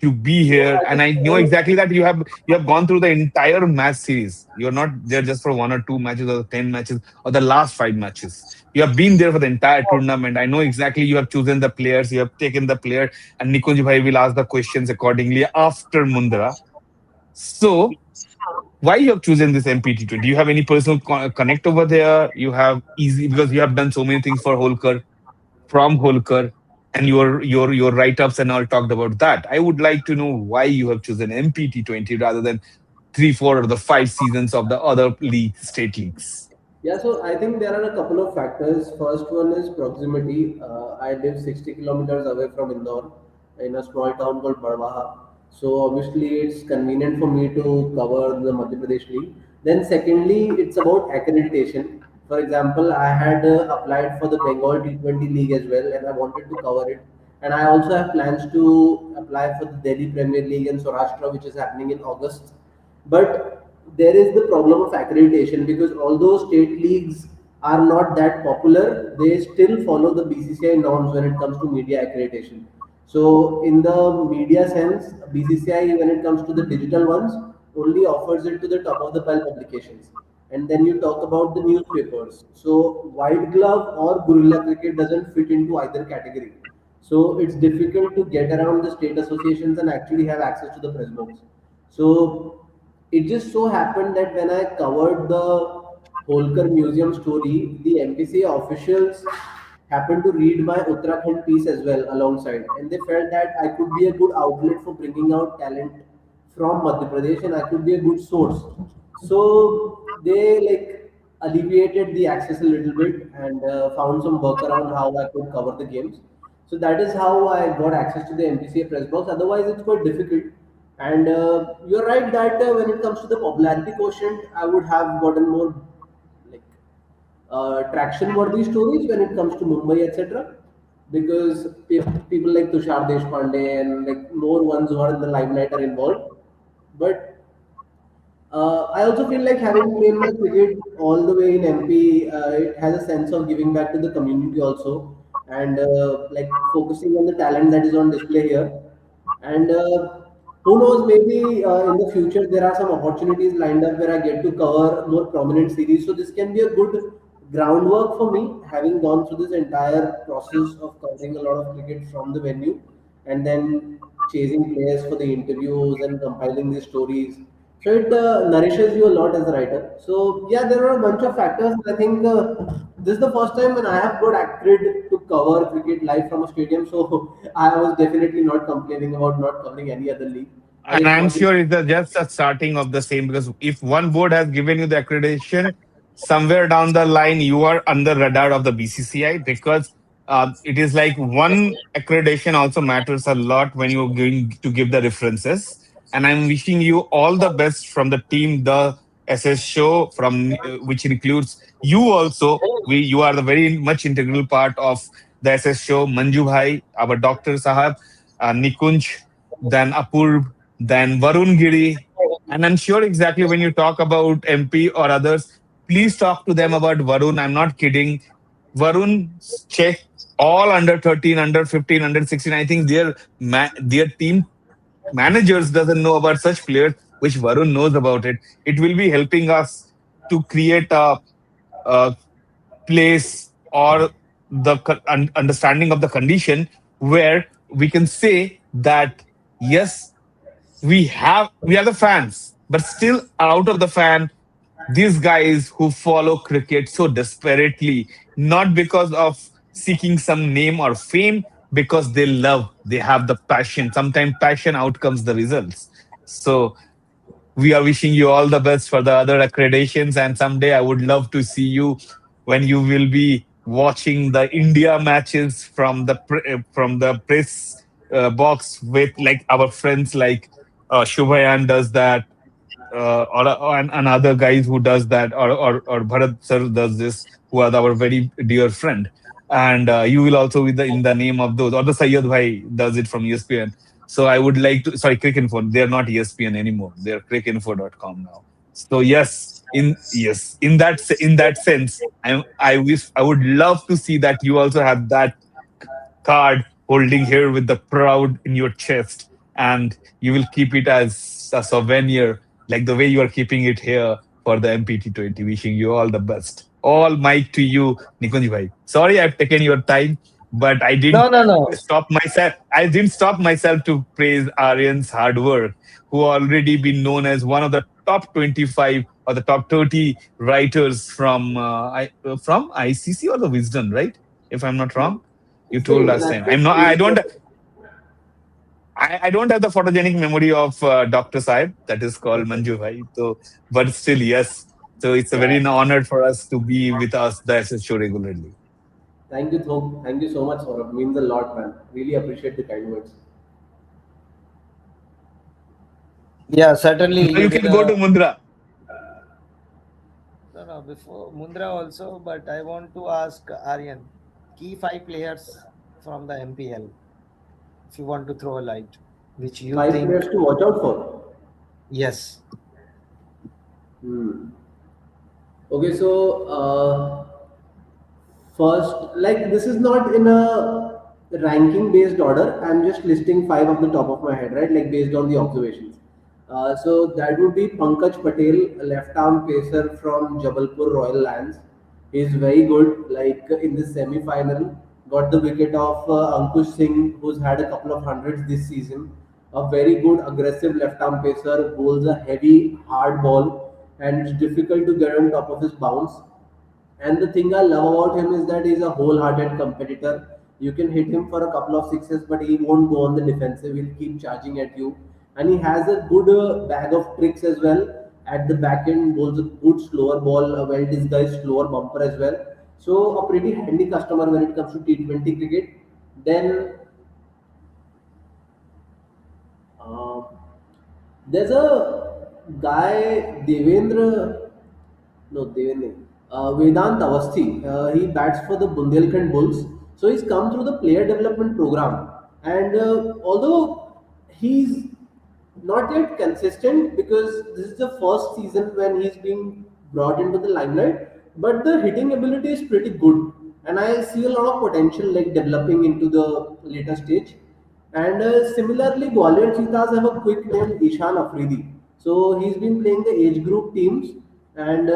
to be here, and I know exactly that you have gone through the entire match series. You're not there just for one or two matches or 10 matches or the last 5 matches. You have been there for the entire tournament. I know exactly you have chosen the players, you have taken the player, and Nikunj bhai will ask the questions accordingly after Mundra. So why you have chosen this MPT20? Do you have any personal connect over there? You have easy because you have done so many things for Holkar from Holkar, and your write-ups and all talked about that. I would like to know why you have chosen MPT20 rather than 3, 4, or the 5 seasons of the other state leagues. Yeah, so I think there are a couple of factors. First one is proximity. I live 60 kilometers away from Indore in a small town called Barwaha. So obviously it's convenient for me to cover the Madhya Pradesh league. Then secondly, it's about accreditation. For example, I had applied for the Bengal T20 league as well, and I wanted to cover it. And I also have plans to apply for the Delhi Premier League in Saurashtra, which is happening in August. But there is the problem of accreditation because although state leagues are not that popular, they still follow the BCCI norms when it comes to media accreditation. So, in the media sense, BCCI, when it comes to the digital ones, only offers it to the top of the pile publications. And then you talk about the newspapers. So, white glove or guerrilla cricket doesn't fit into either category. So, it's difficult to get around the state associations and actually have access to the press box. So it just so happened that when I covered the Holkar Museum story, the MPCA officials happened to read my Uttarakhand piece as well alongside, and they felt that I could be a good outlet for bringing out talent from Madhya Pradesh, and I could be a good source. So they like alleviated the access a little bit and found some workaround how I could cover the games. So that is how I got access to the MPCA press box. Otherwise, it's quite difficult. And you're right that when it comes to the popularity quotient, I would have gotten more like traction worthy stories when it comes to Mumbai, etc. Because people like Tushar Deshpande and like more ones who are in the limelight are involved. But I also feel like having played my cricket all the way in MP, it has a sense of giving back to the community also, and like focusing on the talent that is on display here. And who knows, maybe in the future there are some opportunities lined up where I get to cover more prominent series. So this can be a good groundwork for me, having gone through this entire process of covering a lot of cricket from the venue, and then chasing players for the interviews and compiling these stories. So it nourishes you a lot as a writer. So yeah, there are a bunch of factors. I think this is the first time when I have got accredited to cover cricket live from a stadium. So I was definitely not complaining about not covering any other league. I And just I'm wanted. sure it's just a starting of the same because if one board has given you the accreditation, somewhere down the line you are under radar of the BCCI because it is like one accreditation also matters a lot when you're going to give the references. And I'm wishing you all the best from the team, the SS show, from which includes you also. You are the very much integral part of the SS show. Manju Bhai, our Doctor Sahab, Nikunj, then Apurv, then Varun Giri. And I'm sure exactly when you talk about MP or others, please talk to them about Varun. I'm not kidding. Varun, check all under 13, under 15, under 16. I think their team managers doesn't know about such players, which Varun knows about it. It will be helping us to create a place or the understanding of the condition where we can say that yes, we are the fans, but still out of the fan, these guys who follow cricket so desperately, not because of seeking some name or fame, because they love, they have the passion. Sometimes passion outcomes the results. So we are wishing you all the best for the other accreditations, and someday I would love to see you when you will be watching the India matches from the press box with like our friends like Shubhayan does that, and other guys who does that, or Bharat sir does this, who are our very dear friend. And you will also with the in the name of those, or the Sayyid Bhai does it from ESPN. So I would like to, sorry, Cricinfo. They are not ESPN anymore. They are cricinfo.com now. So in that sense, I would love to see that you also have that card holding here with the proud in your chest. and you will keep it as a souvenir, like the way you are keeping it here for the MPT20. Wishing you all the best. All mic to you, Nikunj bhai. Sorry, I've taken your time, but No, no, no. I didn't stop myself to praise Aryan's hard work, who already been known as one of the top 25 or the top 30 writers from ICC or the Wisdom, right? If I'm not wrong, you It's the told last time. international stage. I don't have the photogenic memory of Dr. Saib, that is called Manju Bhai. So, but still, yes. So it's a Yeah. very honor for us to be with us, the SS show regularly. Thank you so much, Saurabh. Means a lot, man. Really appreciate the kind words. Yeah, certainly Now you you did can go to a Mundra. no, before Mundra also, but I want to ask Aryan, key five players from the MPL, if you want to throw a light, which you Five think, players to watch out for. yes, Hmm. Okay, so first, like this is not in a ranking based order. I'm just listing five of the top of my head, right? Like based on the observations. So that would be Pankaj Patel, a left arm pacer from Jabalpur Royal Lands. He's very good. Like in the semi final, got the wicket of Ankush Singh, who's had a couple of hundreds this season. A very good aggressive left arm pacer, bowls a heavy hard ball, and it's difficult to get on top of his bounce. And the thing I love about him is that he's a wholehearted competitor. You can hit him for a couple of sixes, but he won't go on the defensive. He'll keep charging at you. And he has a good bag of tricks as well. At the back end, bowls a good slower ball, a well disguised slower bumper as well. So, a pretty handy customer when it comes to T20 cricket. Then, uh, there's a guy, Devendra. No, Devendra. Vedant Avasthi. He bats for the Bundelkhand Bulls. So he's come through the player development program. And although he's not yet consistent because this is the first season when he's being brought into the limelight, but the hitting ability is pretty good. And I see a lot of potential like developing into the later stage. And similarly, Gwalior Cheetahs have a quick named Ishan Afridi. So he's been playing the age group teams, and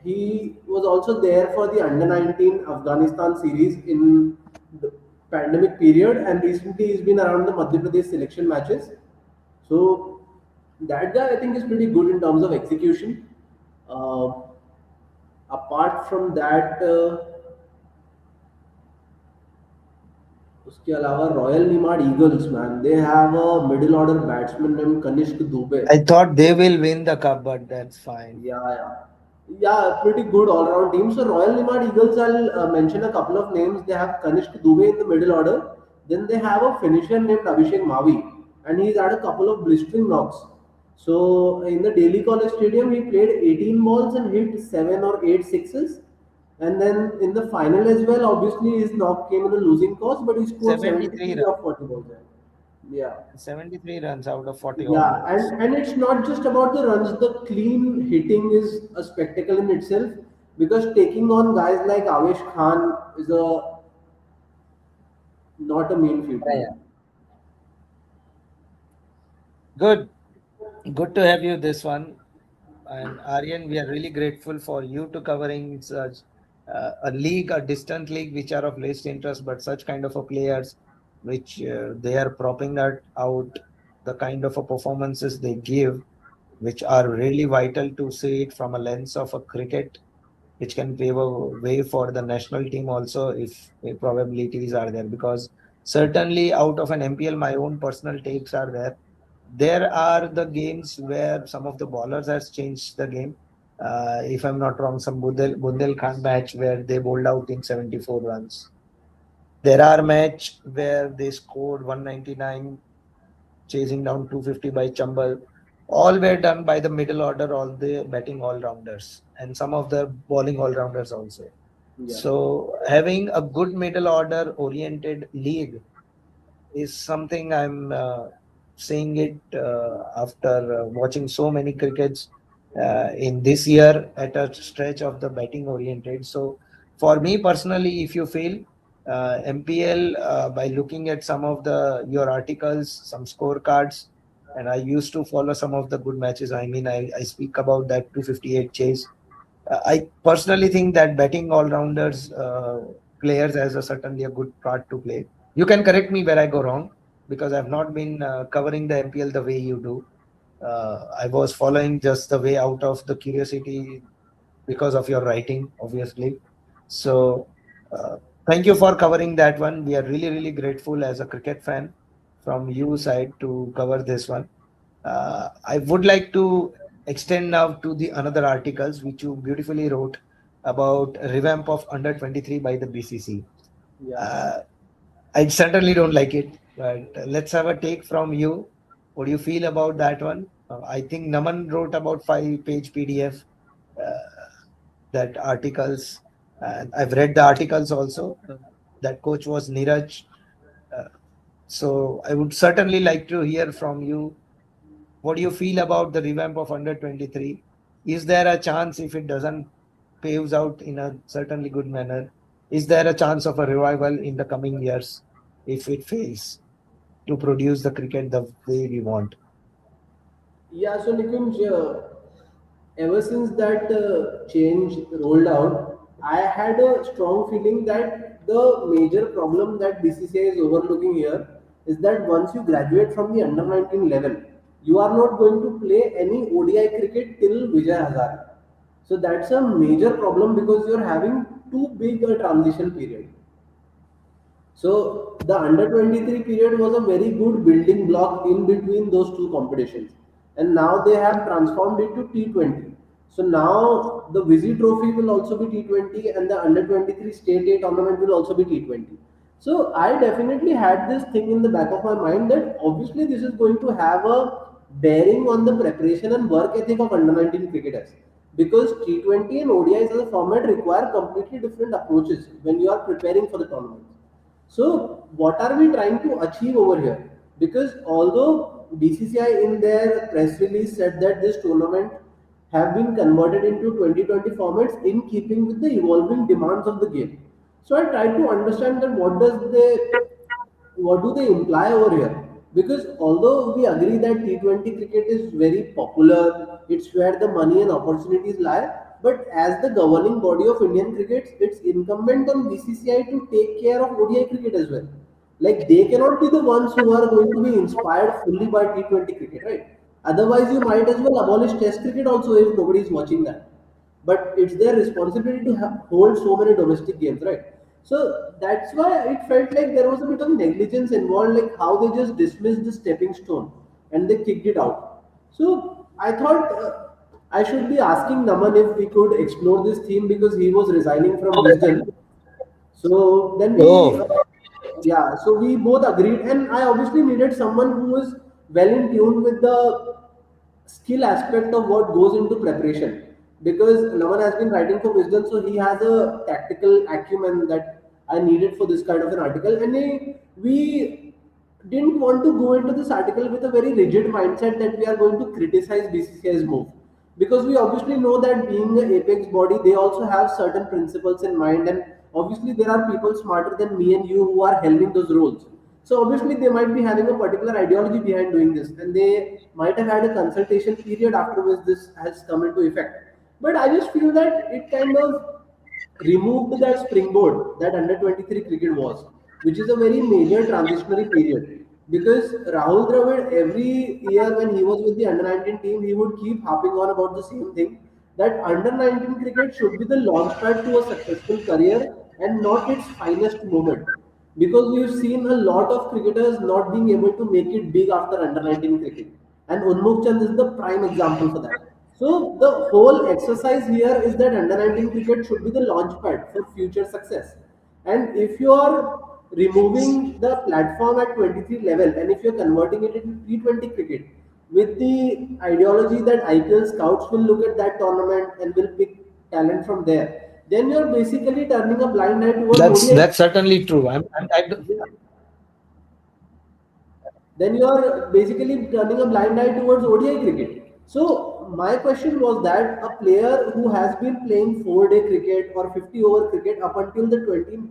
he was also there for the under 19 Afghanistan series in the pandemic period. And recently, he's been around the Madhya Pradesh selection matches. So that guy, I think, is pretty good in terms of execution. Uh, Apart from that, उसके अलावा royal Nimar eagles man they have a middle order batsman name Kanishk Dubey. I thought they will win the cup, but that's fine. Yeah, pretty good all-round team. So Royal Nimad Eagles, I'll mention a couple of names. They have Kanishk Dubey in the middle order. Then they have a finisher named Abhishek Mavi, and he's had a couple of blistering knocks. So in the Delhi College Stadium, he played 18 balls and hit 7 or 8 sixes. And then in the final as well, obviously his knock came in a losing cause, but he scored 73 73 runs. of 40 balls. Yeah. 73 runs out of 40 odd Yeah, balls. and it's not just about the runs. The clean hitting is a spectacle in itself because taking on guys like Avesh Khan is a not a mean feat. Yeah, yeah. Good. Good to have you this one. And Aryan, we are really grateful for you to covering such a league, a distant league, which are of least interest, but such kind of a players, which they are propping that out, the kind of a performances they give, which are really vital to see it from a lens of a cricket, which can pave a way for the national team also if probabilities are there. Because certainly out of an MPL, my own personal takes are there. There are the games where some of the bowlers has changed the game. If I'm not wrong, some Bundelkhand match where they bowled out in 74 runs. There are match where they scored 199, chasing down 250 by Chambal. All were done by the middle order, all the batting all rounders, and some of the bowling all rounders also. Yeah. So having a good middle order oriented league is something I'm seeing it after watching so many crickets in this year at a stretch of the batting oriented. So for me personally, if you feel MPL, by looking at some of your articles, some scorecards, and I used to follow some of the good matches. I mean, I speak about that 258 chase. I personally think that betting all rounders players has certainly a good part to play. You can correct me where I go wrong, because I've not been covering the MPL the way you do. I was following just the way out of the curiosity because of your writing, obviously. So, uh, thank you for covering that one. We are really, really grateful as a cricket fan from you side to cover this one. I would like to extend now to the another articles which you beautifully wrote about revamp of under 23 by the BCC. Yeah. Uh, I certainly don't like it, but let's have a take from you. What do you feel about that one? I think Naman wrote about 5-page PDF, that articles, and I've read the articles also. That coach was Neeraj. Uh, so I would certainly like to hear from you. What do you feel about the revamp of under 23? Is there a chance, if it doesn't paves out in a certainly good manner, is there a chance of a revival in the coming years if it fails to produce the cricket the way we want? Yeah, so Nikunj, ever since that change rolled out, I had a strong feeling that the major problem that BCCI is overlooking here is that once you graduate from the under 19 level, you are not going to play any ODI cricket till Vijay Hazare. So that's a major problem because you're having too big a transition period. So the under 23 period was a very good building block in between those two competitions. And now they have transformed it to T20. So now the Visi Trophy will also be T20 and the under 23 state A tournament will also be T20. So I definitely had this thing in the back of my mind that obviously this is going to have a bearing on the preparation and work ethic of under 19 cricketers. Because T20 and ODIs as a format require completely different approaches when you are preparing for the tournament. So, what are we trying to achieve over here? Because although BCCI in their press release said that this tournament have been converted into 2020 formats in keeping with the evolving demands of the game. So I tried to understand that what do they imply over here? Because although we agree that T20 cricket is very popular, it's where the money and opportunities lie, but as the governing body of Indian cricket, it's incumbent on BCCI to take care of ODI cricket as well. Like they cannot be the ones who are going to be inspired fully by T20 cricket, right? Otherwise, you might as well abolish Test cricket also if nobody is watching that, but it's their responsibility to hold so many domestic games, right? So that's why it felt like there was a bit of negligence involved, like how they just dismissed the stepping stone and they kicked it out. So I thought I should be asking Naman if we could explore this theme because he was resigning from Wisden. So then Oh, yeah, so we both agreed, and I obviously needed someone who was well in tune with the skill aspect of what goes into preparation. Because Naman has been writing for Wisdom, so he has a tactical acumen that I needed for this kind of an article, and we didn't want to go into this article with a very rigid mindset that we are going to criticize BCCI's move, because we obviously know that being an apex body, they also have certain principles in mind, and obviously there are people smarter than me and you who are helming those roles. So obviously they might be having a particular ideology behind doing this, and they might have had a consultation period after which this has come into effect. But I just feel that it kind of removed that springboard that under 23 cricket was, which is a very major transitionary period. Because Rahul Dravid, every year when he was with the under 19 team, he would keep harping on about the same thing, that under 19 cricket should be the launchpad to a successful career and not its finest moment. Because we've seen a lot of cricketers not being able to make it big after under 19 cricket, and Unmukh Chand is the prime example for that. So the whole exercise here is that under 19 cricket should be the launchpad for future success. And if you are removing the platform at 23 level and if you're converting it into T20 cricket with the ideology that IPL scouts will look at that tournament and will pick talent from there, then you're basically turning a blind eye towards ODI. that's certainly true. Then you are basically turning a blind eye towards ODI cricket. So my question was that a player who has been playing 4-day cricket or 50 over cricket up until the 20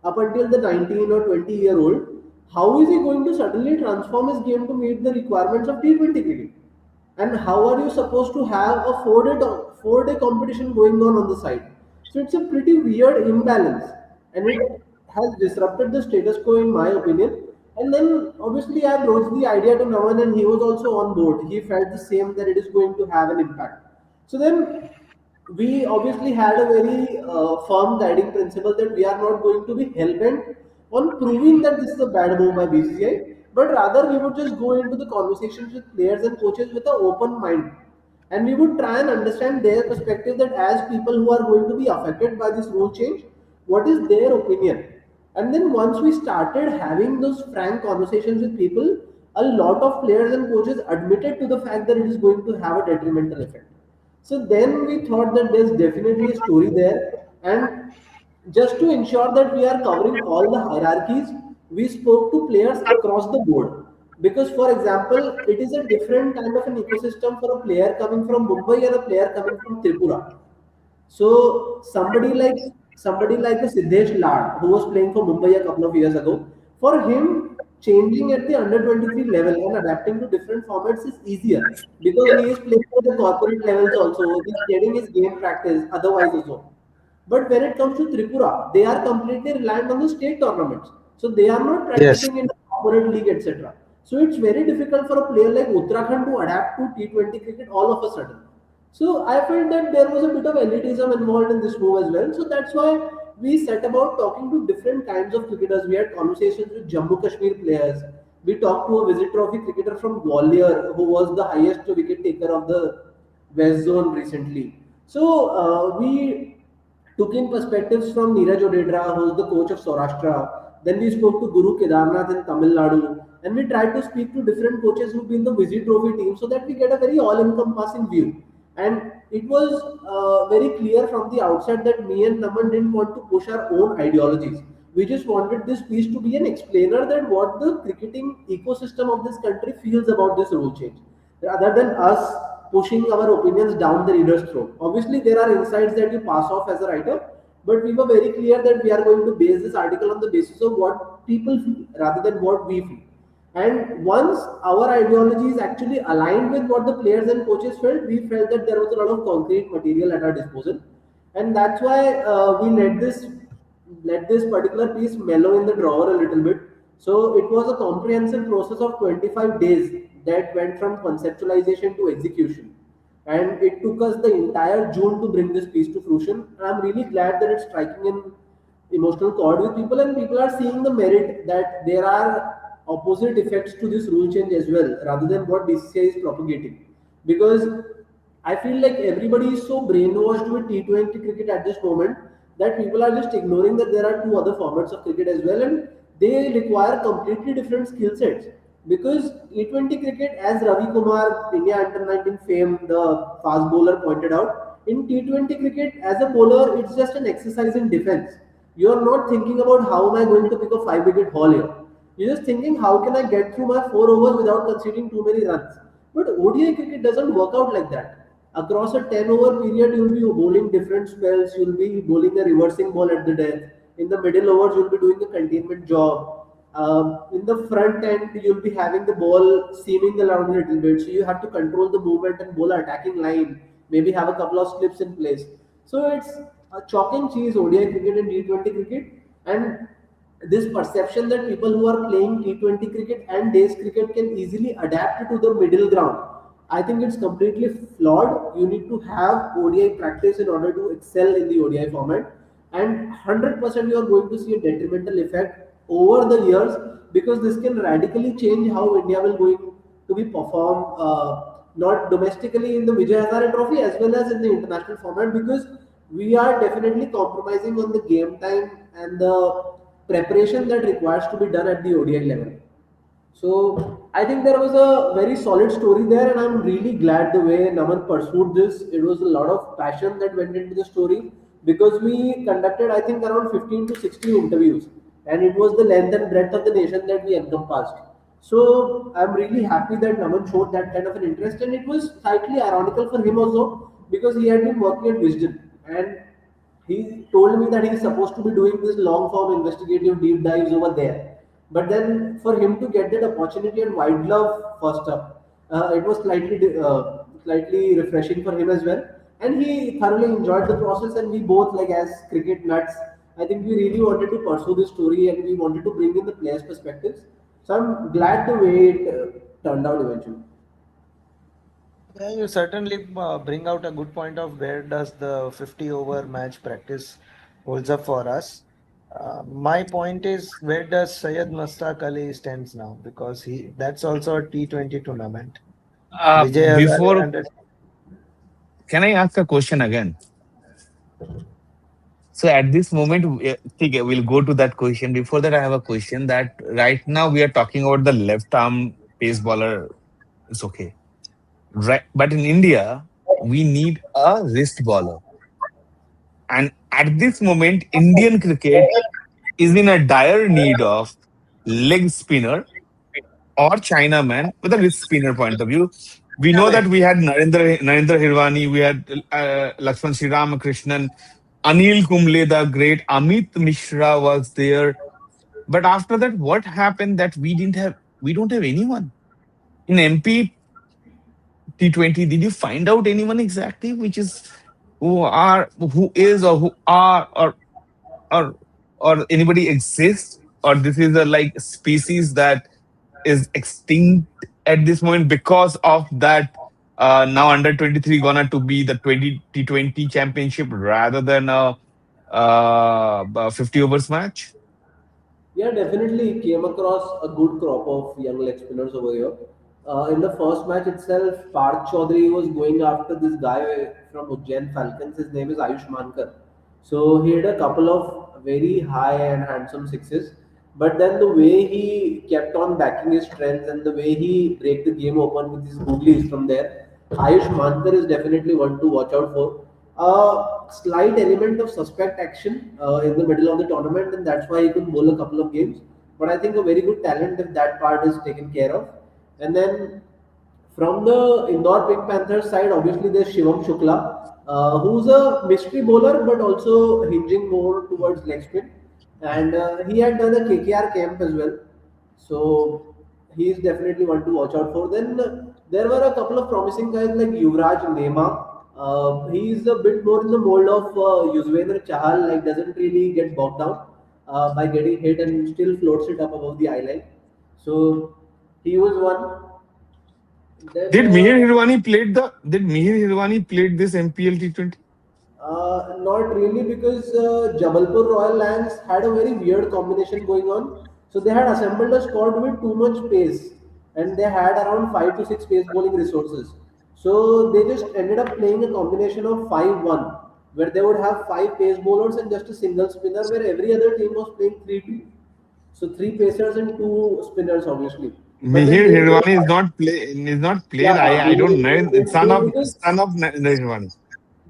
up until the 19 or 20-year-old, how is he going to suddenly transform his game to meet the requirements of T20 cricket? And how are you supposed to have a 4-day competition going on the side? So it's a pretty weird imbalance, and it has disrupted the status quo in my opinion. And then obviously I broached the idea to Naman, and he was also on board. He felt the same, that it is going to have an impact. So then we obviously had a very firm guiding principle that we are not going to be hell-bent on proving that this is a bad move by BCCI, but rather we would just go into the conversations with players and coaches with an open mind. And we would try and understand their perspective, that as people who are going to be affected by this rule change, what is their opinion? And then once we started having those frank conversations with people, a lot of players and coaches admitted to the fact that it is going to have a detrimental effect. So then we thought that there's definitely a story there. And just to ensure that we are covering all the hierarchies, we spoke to players across the board. Because, for example, it is a different kind of an ecosystem for a player coming from Mumbai and a player coming from Tripura. So somebody like a Siddesh Lad, who was playing for Mumbai a couple of years ago, for him changing at the under 23 level and adapting to different formats is easier, because he is playing at the corporate levels also. He's getting his game practice otherwise also. But when it comes to Tripura, they are completely reliant on the state tournaments. So they are not Yes. practicing in the corporate league, etc. So it's very difficult for a player like Uttarakhand to adapt to T20 cricket all of a sudden. So I felt that there was a bit of elitism involved in this move as well. So that's why we set about talking to different kinds of cricketers. We had conversations with Jammu Kashmir players. We talked to a visit trophy cricketer from Gwalior, who was the highest wicket taker of the West Zone recently. So we took in perspectives from Neeraj Odedra, who is the coach of Saurashtra. Then we spoke to Guru Kedarnath in Tamil Nadu. And we tried to speak to different coaches who've been the Visit Trophy team, so that we get a very all-encompassing view. And it was very clear from the outset that me and Naman didn't want to push our own ideologies. We just wanted this piece to be an explainer that what the cricketing ecosystem of this country feels about this rule change, rather than us pushing our opinions down the reader's throat. Obviously, there are insights that you pass off as a writer, but we were very clear that we are going to base this article on the basis of what people feel rather than what we feel. And once our ideologies actually aligned with what the players and coaches felt, we felt that there was a lot of concrete material at our disposal, and that's why we let this particular piece mellow in the drawer a little bit. So it was a comprehensive process of 25 days that went from conceptualization to execution, and it took us the entire June to bring this piece to fruition. And I'm really glad that it's striking an emotional chord with people, and people are seeing the merit that there are opposite effects to this rule change as well, rather than what BCCI is propagating. Because I feel like everybody is so brainwashed with T20 cricket at this moment that people are just ignoring that there are two other formats of cricket as well, and they require completely different skill sets. Because T20 cricket, as Ravi Kumar, India Under 19 fame, the fast bowler, pointed out, in T20 cricket, as a bowler, it's just an exercise in defense. You are not thinking about how am I going to pick a 5 wicket haul here. You're just thinking how can I get through my 4 overs without conceding too many runs. But ODI cricket doesn't work out like that. Across a 10-over period, you'll be bowling different spells. You'll be bowling a reversing ball at the death. In the middle overs, you'll be doing a containment job. In the front end, you'll be having the ball seaming around a little bit. So you have to control the movement and bowl attacking line. Maybe have a couple of slips in place. So it's a chalk and cheese ODI cricket and T20 cricket. And this perception that people who are playing T20 cricket and days cricket can easily adapt to the middle ground, I think it's completely flawed. You need to have ODI practice in order to excel in the ODI format, and 100% you are going to see a detrimental effect over the years, because this can radically change how India will going to be performed, not domestically in the Vijay Hazare Trophy as well as in the international format, because we are definitely compromising on the game time and the preparation that requires to be done at the ODI level. So I think there was a very solid story there, and I'm really glad the way Naman pursued this. It was a lot of passion that went into the story, because we conducted, I think, around 15 to 16 interviews, and it was the length and breadth of the nation that we encompassed. So I'm really happy that Naman showed that kind of an interest, and it was slightly ironical for him also, because he had been working at Wisden, and he told me that he's supposed to be doing this long form investigative deep dives over there. But then for him to get that opportunity at White Glove first up, it was slightly refreshing for him as well. And he thoroughly enjoyed the process. And we both, like as cricket nuts, I think we really wanted to pursue this story and we wanted to bring in the players' perspectives. So I'm glad the way it turned out eventually. Yeah, you certainly bring out a good point of where does the 50 over match practice holds up for us. My point is where does Syed Mustaq Ali stands now, because he that's also a T20 tournament. Vijay Hazare Before, under. can I ask a question again? So at this moment, okay, we'll go to that question. Before that, I have a question that right now we are talking about the left arm pace bowler. It's okay. Right. But in India, we need a wrist bowler. And at this moment, Indian cricket is in a dire need of leg spinner or Chinaman with a wrist spinner point of view. We know that we had Narendra Hirwani, we had Lakshman Sri Ramakrishnan, Anil Kumble, the great Amit Mishra was there. But after that, what happened that we don't have anyone in MP T20? Did you find out anyone exactly which is who is or who are or or anybody exists, or this is a like species that is extinct at this moment because of that now under 23 gonna to be the 20 T20 championship rather than a 50 overs match? Yeah, definitely came across a good crop of young leg spinners over here. In the first match itself, Parth Chaudhary was going after this guy from Ujjain Falcons. His name is Ayush Mankar. So he had a couple of very high and handsome sixes. But then the way he kept on backing his strength and the way he break the game open with his googlies from there, Ayush Mankar is definitely one to watch out for. A slight element of suspect action in the middle of the tournament, and that's why he could bowl a couple of games. But I think a very good talent if that part is taken care of. And then from the Indore Pink Panthers side, obviously there's Shivam Shukla, who's a mystery bowler but also hinging more towards leg spin. And he had done a KKR camp as well. So he is definitely one to watch out for. Then there were a couple of promising guys like Yuvraj Nema. He is a bit more in the mold of Yuzvendra Chahal, like doesn't really get bogged down by getting hit and still floats it up above the eye line. So he was one. Then Did Mihir Hirwani played this MPL T20? not really because Jabalpur Royal Lions had a very weird combination going on. So they had assembled a squad with too much pace and they had around 5 to 6 pace bowling resources. So they just ended up playing a combination of 5-1 where they would have 5 pace bowlers and just a single spinner where every other team was playing 3-2. So 3 pacers and 2 spinners obviously. But then Mihir they Hirwani is not played. yeah, I don't know. It's because Son of Hirwani.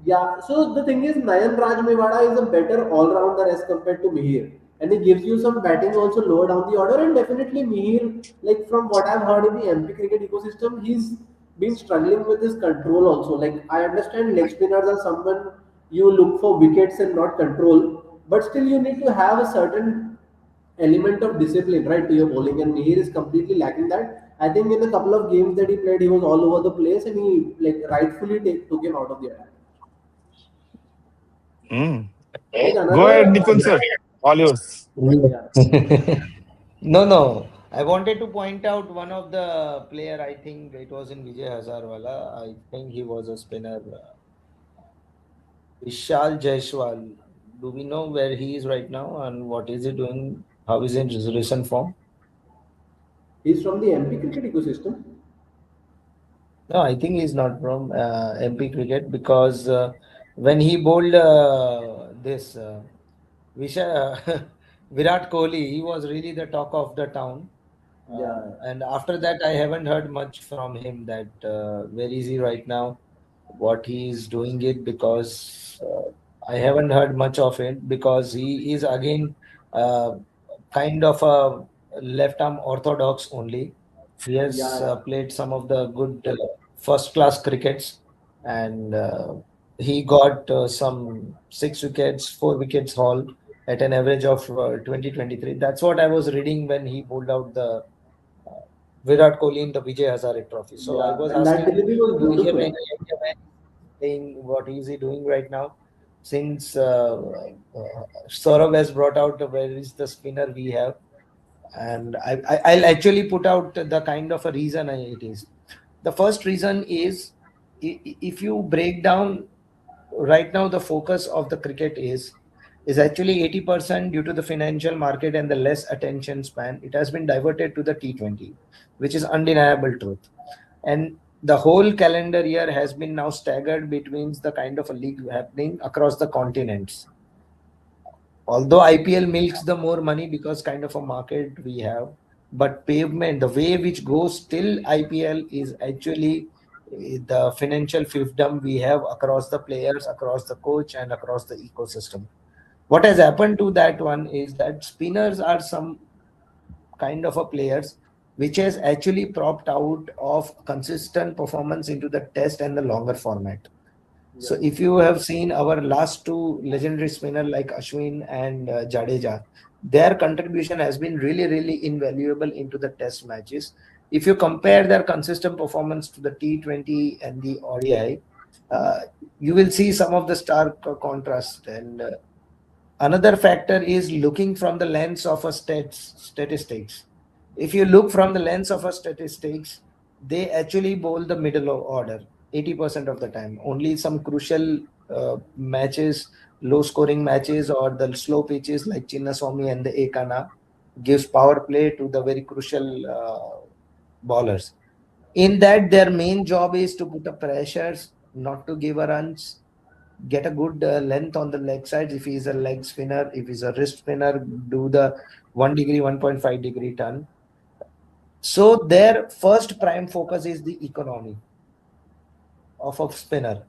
yeah, so the thing is, Nayan Raj Mewada is a better all-rounder as compared to Mihir. And he gives you some batting also lower down the order. And definitely Mihir, like from what I've heard in the MP cricket ecosystem, he's been struggling with his control also. Like I understand leg spinners are someone you look for wickets and not control, but still you need to have a certain element of discipline, right, to your bowling. And Mihir is completely lacking that. I think in a couple of games that he played, he was all over the place and he like rightfully took him out of the attack. Mm. Like Go another, ahead, Nikun sir. All yours. yeah, No, no. I wanted to point out one of the player. I think it was in Vijay Hazarwala. I think he was a spinner. Vishal Jaiswal. Do we know where he is right now and what is he doing? How is his recent form? he's from the MP cricket ecosystem. No, I think he's not from MP cricket because when he bowled this Visha, Virat Kohli, he was really the talk of the town. Yeah, And after that, I haven't heard much from him that where is he right now, what he is doing it, because I haven't heard much of it because he is again uh, kind of a left arm orthodox only. He has yeah, played some of the good first class crickets, and he got some 6 wickets, 4 wickets haul at an average of 2023. That's what I was reading when he pulled out the uh, Virat Kohli in the Vijay Hazare Trophy. So I Yeah, was and that asking delivery was India beautiful. man, India man playing, what is he doing right now? Since Saurabh has brought out where is the spinner we have, and I'll actually put out the kind of a reason it is. The first reason is, if you break down right now, the focus of the cricket is actually 80% due to the financial market and the less attention span. It has been diverted to the T20, which is undeniable truth. And the whole calendar year has been now staggered between the kind of a league happening across the continents. Although IPL milks the more money because kind of a market we have, but pavement, the way which goes till IPL is actually the financial fiefdom we have across the players, across the coach, and across the ecosystem. What has happened to that one is that spinners are some kind of a players which has actually propped out of consistent performance into the test and the longer format. Yeah. So if you have seen our last two legendary spinner like Ashwin and Jadeja, their contribution has been really, really invaluable into the test matches. If you compare their consistent performance to the T20 and the ODI, uh, you will see some of the stark contrast. And another factor is looking from the lens of a statistics. If you look from the lens of a statistics, they actually bowl the middle order 80% of the time. Only some crucial matches, low scoring matches, or the slow pitches like Chinnaswamy and the Ekana gives power play to the very crucial bowlers. In that, their main job is to put up pressures, not to give a runs, get a good length on the leg sides. If he's a leg spinner, if he's a wrist spinner, do the 1 degree, 1.5 degree turn. So their first prime focus is the economy of a spinner.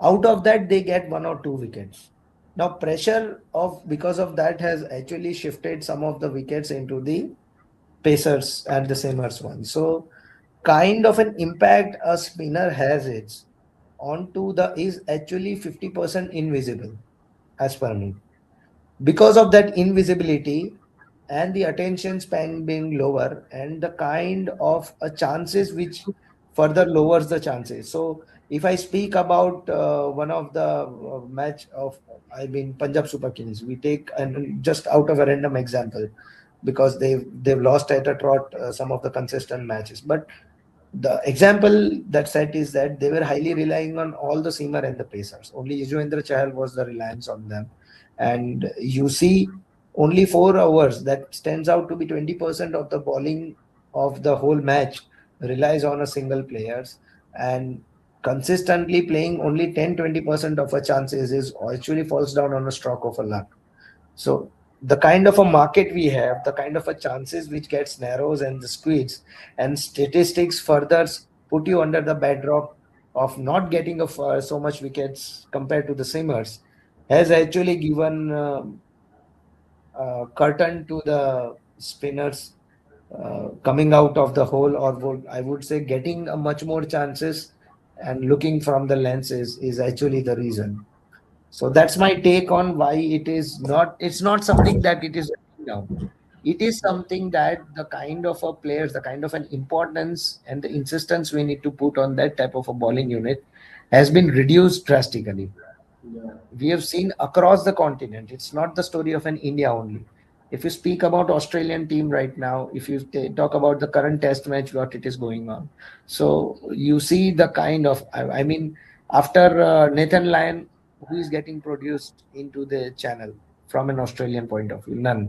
Out of that, they get 1 or 2 wickets. Now, pressure of because of that has actually shifted some of the wickets into the pacers and the seamers one. So, kind of an impact a spinner has it onto the is actually 50% invisible as per me. Because of that invisibility and the attention span being lower and the kind of chances which further lowers the chances. So if I speak about one of the match of, I mean, Punjab Super Kings, we take and just out of a random example, because they've lost at a trot some of the consistent matches, but the example that set is that they were highly relying on all the seamer and the pacers. Only Yuzvendra Chahal was the reliance on them. And you see only 4 hours that stands out to be 20% of the bowling of the whole match relies on a single players, and consistently playing only 10-20% of a chances is actually falls down on a stroke of a luck. So the kind of a market we have, the kind of a chances which gets narrows and the squeeze, and statistics further put you under the bedrock of not getting so much wickets compared to the simmers, has actually given curtain to the spinners coming out of the hole, or I would say getting a much more chances, and looking from the lens is actually the reason. So that's my take on why it's not something that it is down. It is something that the kind of a players, the kind of an importance and the insistence we need to put on that type of a bowling unit has been reduced drastically. Yeah. We have seen across the continent. It's not the story of an India only. If you speak about Australian team right now, if you talk about the current test match, what it is going on, so you see the kind of, I mean, after Nathan Lyon, who is getting produced into the channel from an Australian point of view, none.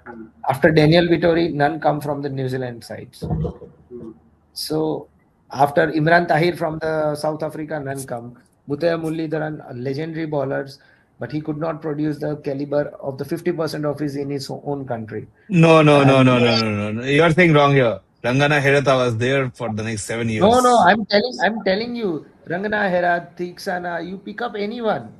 Hmm. After Daniel Vittori, none come from the New Zealand sides. Hmm. So after Imran Tahir from the South Africa, none come. Mutaya Muralidharan, legendary bowlers, but he could not produce the caliber of the 50% of his in his own country. No, no, no, And no, no, no, no, no. You are saying wrong here. Rangana Herata was there for the next 7 years. I'm telling you, Rangana Hera, Theeksana, you pick up anyone,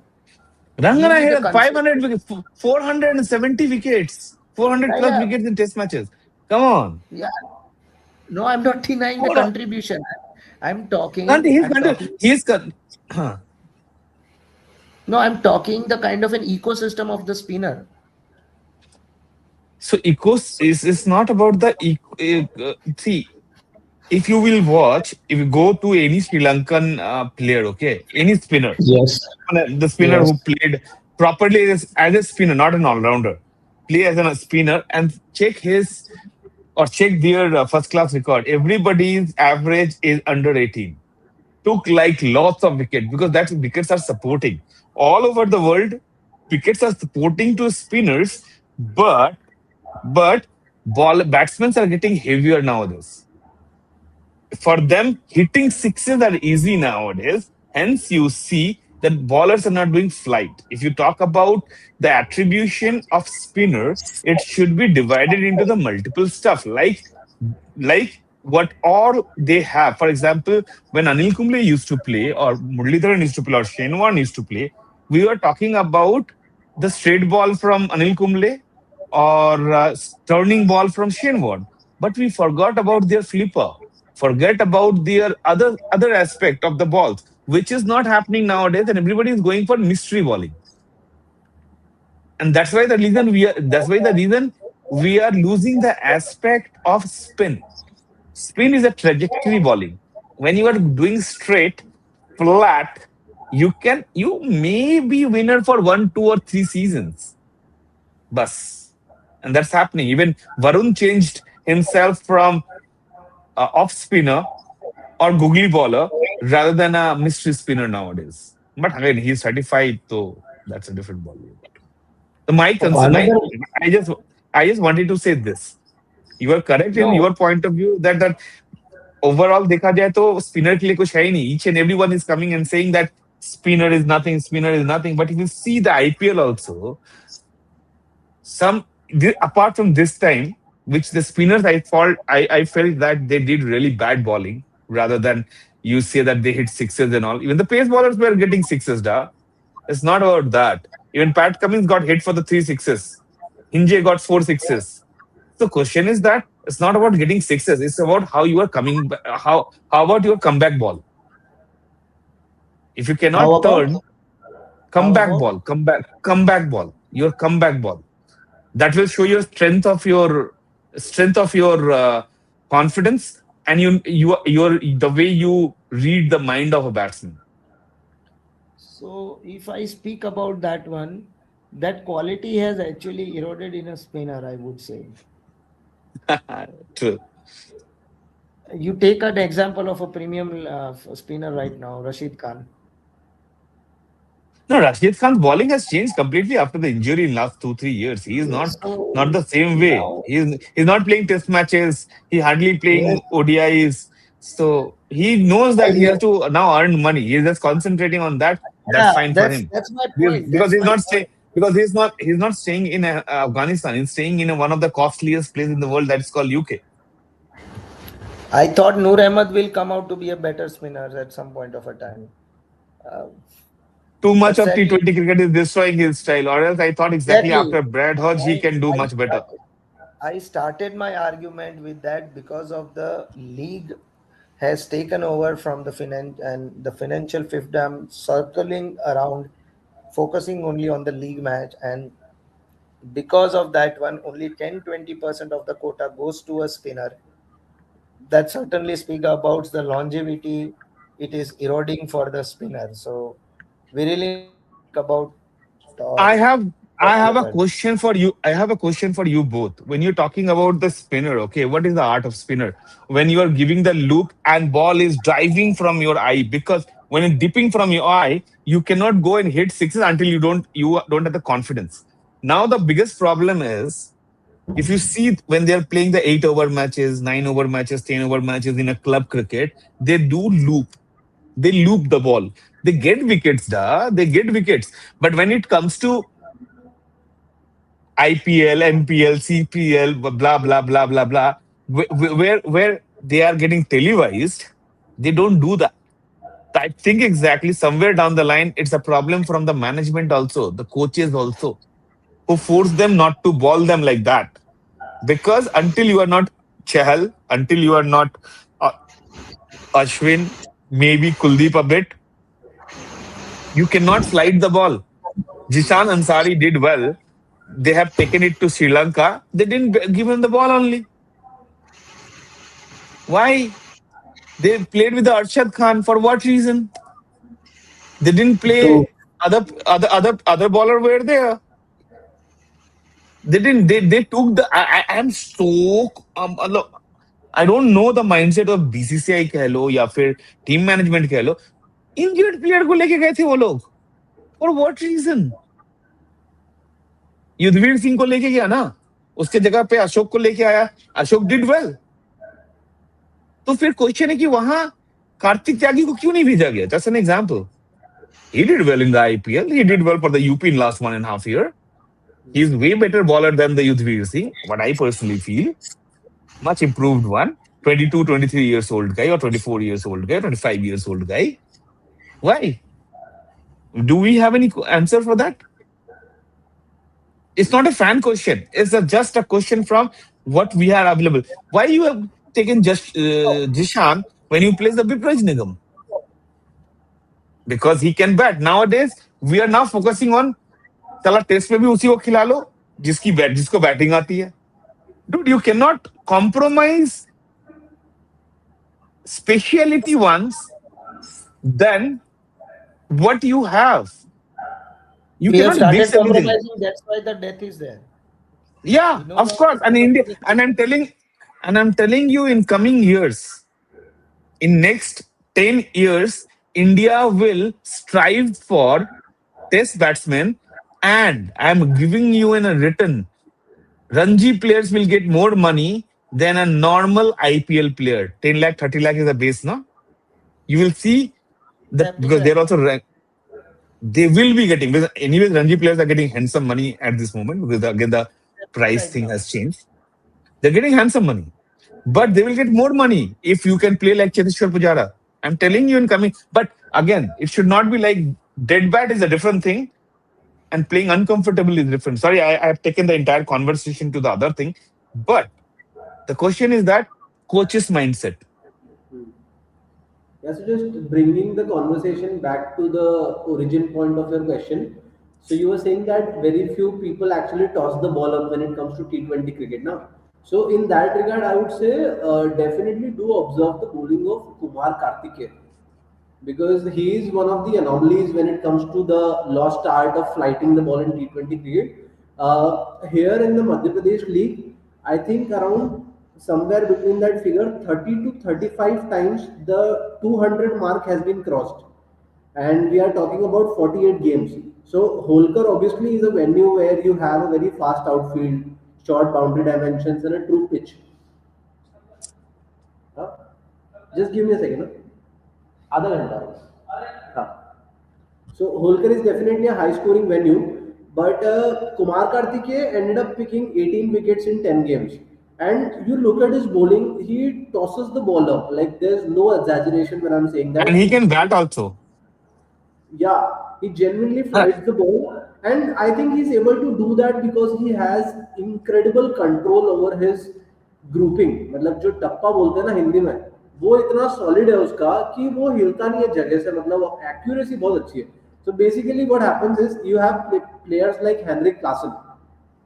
give Rangana me the had 500 consistent. wickets, 470 wickets, 400 Yeah, plus yeah, wickets in test matches. Come on. yeah. No, I'm not denying the Four, contribution. I'm and talking. he's I'm going to, talking. he's, No, I'm talking the kind of an ecosystem of the spinner. So ecos is not about the see, if you will watch, if you go to any Sri Lankan player, okay, any spinner, Yes. the spinner Yes. who played properly as a spinner, not an all-rounder, play as a spinner and check his or check their first class record. Everybody's average is under 18. Took like lots of wickets because that wickets are supporting all over the world. Wickets are supporting to spinners, but but ball batsmen are getting heavier nowadays. For them, hitting sixes are easy nowadays. Hence, you see that bowlers are not doing flight. If you talk about the attribution of spinner, it should be divided into the multiple stuff like what all they have. For example, when Anil Kumble used to play, or Muralidharan used to play, or Shane Warne used to play, we were talking about the straight ball from Anil Kumble or turning ball from Shane Warne. But we forgot about their flipper, forget about their other aspect of the balls, which is not happening nowadays, and everybody is going for mystery bowling. And that's why the reason we are losing the aspect of spin. Spin is a trajectory bowling. When you are doing straight, flat, you may be winner for 1, 2, or 3 seasons. Bus. And that's happening. Even Varun changed himself from off spinner or googly bowler rather than a mystery spinner nowadays. But again, he's 35, so that's a different ballgame. So Another, I just wanted to say this. You are correct in no, your point of view that overall देखा जाए तो spinner के लिए कुछ है ही नहीं. Each and everyone is coming and saying that spinner is nothing. But if you see the IPL also, apart from this time, which the spinners I felt that they did really bad bowling rather than you say that they hit sixes and all. Even the pace bowlers were getting sixes, da. It's not about that. Even Pat Cummins got hit for the 3 sixes. Hinje got 4 sixes. The question is that it's not about getting sixes. It's about how you are coming. How about your comeback ball? If you how cannot about, turn, how comeback about, ball, comeback ball. Your comeback ball. That will show your strength of your confidence and your the way you read the mind of a batsman. so if I speak about that one, that quality has actually eroded in a spinner, I would say. True. You take an example of a premium spinner right now, Rashid Khan. No, Rashid Khan's bowling has changed completely after the injury in last 2, 3 years. He is not So the same way. now, He's not playing test matches. He hardly yes, playing ODIs. So he knows I that he has know. to now earn money. He's just concentrating on that. That's Yeah, fine for him. that's my Because point. because That's he's my not point. staying he's not staying in Afghanistan. He's staying in one of the costliest places in the world that's called UK. I thought Noor Ahmed will come out to be a better spinner at some point of a time. Uh, Too much but of sadly, T20 cricket is destroying his style. Or else I thought exactly exactly. after Brad Hodge he I, can do I much better. started I started my argument with that because of the league has taken over from the financial fiefdom circling around, focusing only on the league match, and because of that one, only 10-20% of the quota goes to a spinner. That certainly speak about the longevity. It is eroding for the spinner. So we really need to think about I or have what I we have a are. question for you. I have a question for you both. When you're talking about the spinner, okay, what is the art of spinner? When you are giving the loop and ball is driving from your eye, because when it's dipping from your eye, you cannot go and hit sixes until you don't have the confidence. Now the biggest problem is if you see when they are playing the 8 over matches, 9 over matches, 10 over matches in a club cricket, they do loop. They loop the ball. They get wickets, da. They get wickets. But when it comes to IPL, NPL, CPL, blah blah blah blah blah, where they are getting televised, they don't do that. I think exactly somewhere down the line, it's a problem from the management also, the coaches also, who force them not to ball them like that. Because until you are not Chahal, until you are not uh, Ashwin, maybe Kuldeep a bit, You cannot slide the ball. Jishan Ansari did well. They have taken it to Sri Lanka. They didn't give him the ball only. Why? They played with the Arshad Khan. For what reason? They didn't To play other baller were there. They didn't. They took the. I am so look, I don't know the mindset of BCCI कह लो या फिर team management कह लो injured player को लेके गए थे वो लोग for what reason Yudhvir Singh को लेके गया ना उसके जगह पे अशोक को लेके आया अशोक डिड वेल तो फिर क्वेश्चन है कि वहां कार्तिक त्यागी को क्यों नहीं भेजा गया just an example he did well in the IPL he did well for the UP in last 1.5 year he's way better bowler than the Yudhvir Singh what I personally feel much improved one 22 23 years old guy or 24 years old guy 25 years old guy why do we have any answer for that it's not a fan question it's just a question from what we are available why you have taken just Jishan when you place the Bipraj Nigam because he can bat nowadays we are now focusing on चला test में भी उसी को खिला लो जिसको batting आती है dude you cannot compromise speciality ones then what you have you we have cannot started mix everything compromising. That's why the death is there. yeah You know of course and India that. and I'm telling you in coming years in next 10 years India will strive for test batsmen and I'm giving you in a written Ranji players will get more money than a normal IPL player. 10 lakh, 30 lakh is the base, no? You will see that That will because they're happen. also they will be getting because anyways Ranji players are getting handsome money at this moment because again the price Right thing now. has changed. They're getting handsome money. But they will get more money if you can play like Cheteshwar Pujara. I'm telling you in coming. But again, it should not be like dead bat is a different thing and playing uncomfortable is different. Sorry, I have taken the entire conversation to the other thing. But the question is that coach's mindset. Yeah, so just bringing the conversation back to the origin point of your question. So you were saying that very few people actually toss the ball up when it comes to T20 cricket now. So in that regard, I would say definitely do observe the bowling of Kumar Karthikeyan because he is one of the anomalies when it comes to the lost art of flighting the ball in T20 cricket. Here in the Madhya Pradesh League, I think around somewhere between that figure 30 to 35 times the 200 mark has been crossed and we are talking about 48 games. So Holkar obviously is a venue where you have a very fast outfield, short boundary dimensions and a true pitch. Huh? Just give me a second. Huh? आधा घंटा हाँ so Holkar is definitely a high scoring venue but Kumar Karthikeyan ended up picking 18 wickets in 10 games and you look at his bowling he tosses the ball up like there's no exaggeration when I'm saying And that he can bat also. yeah he genuinely flies the ball and I think he's able to do that because he has incredible control over his grouping मतलब जो टप्पा बोलते हैं ना हिंदी में वो इतना solid है उसका कि वो हिलता नहीं है जगह से मतलब एक्यूरेसी बहुत अच्छी है so basically what happens is you have players like Henrik Klassen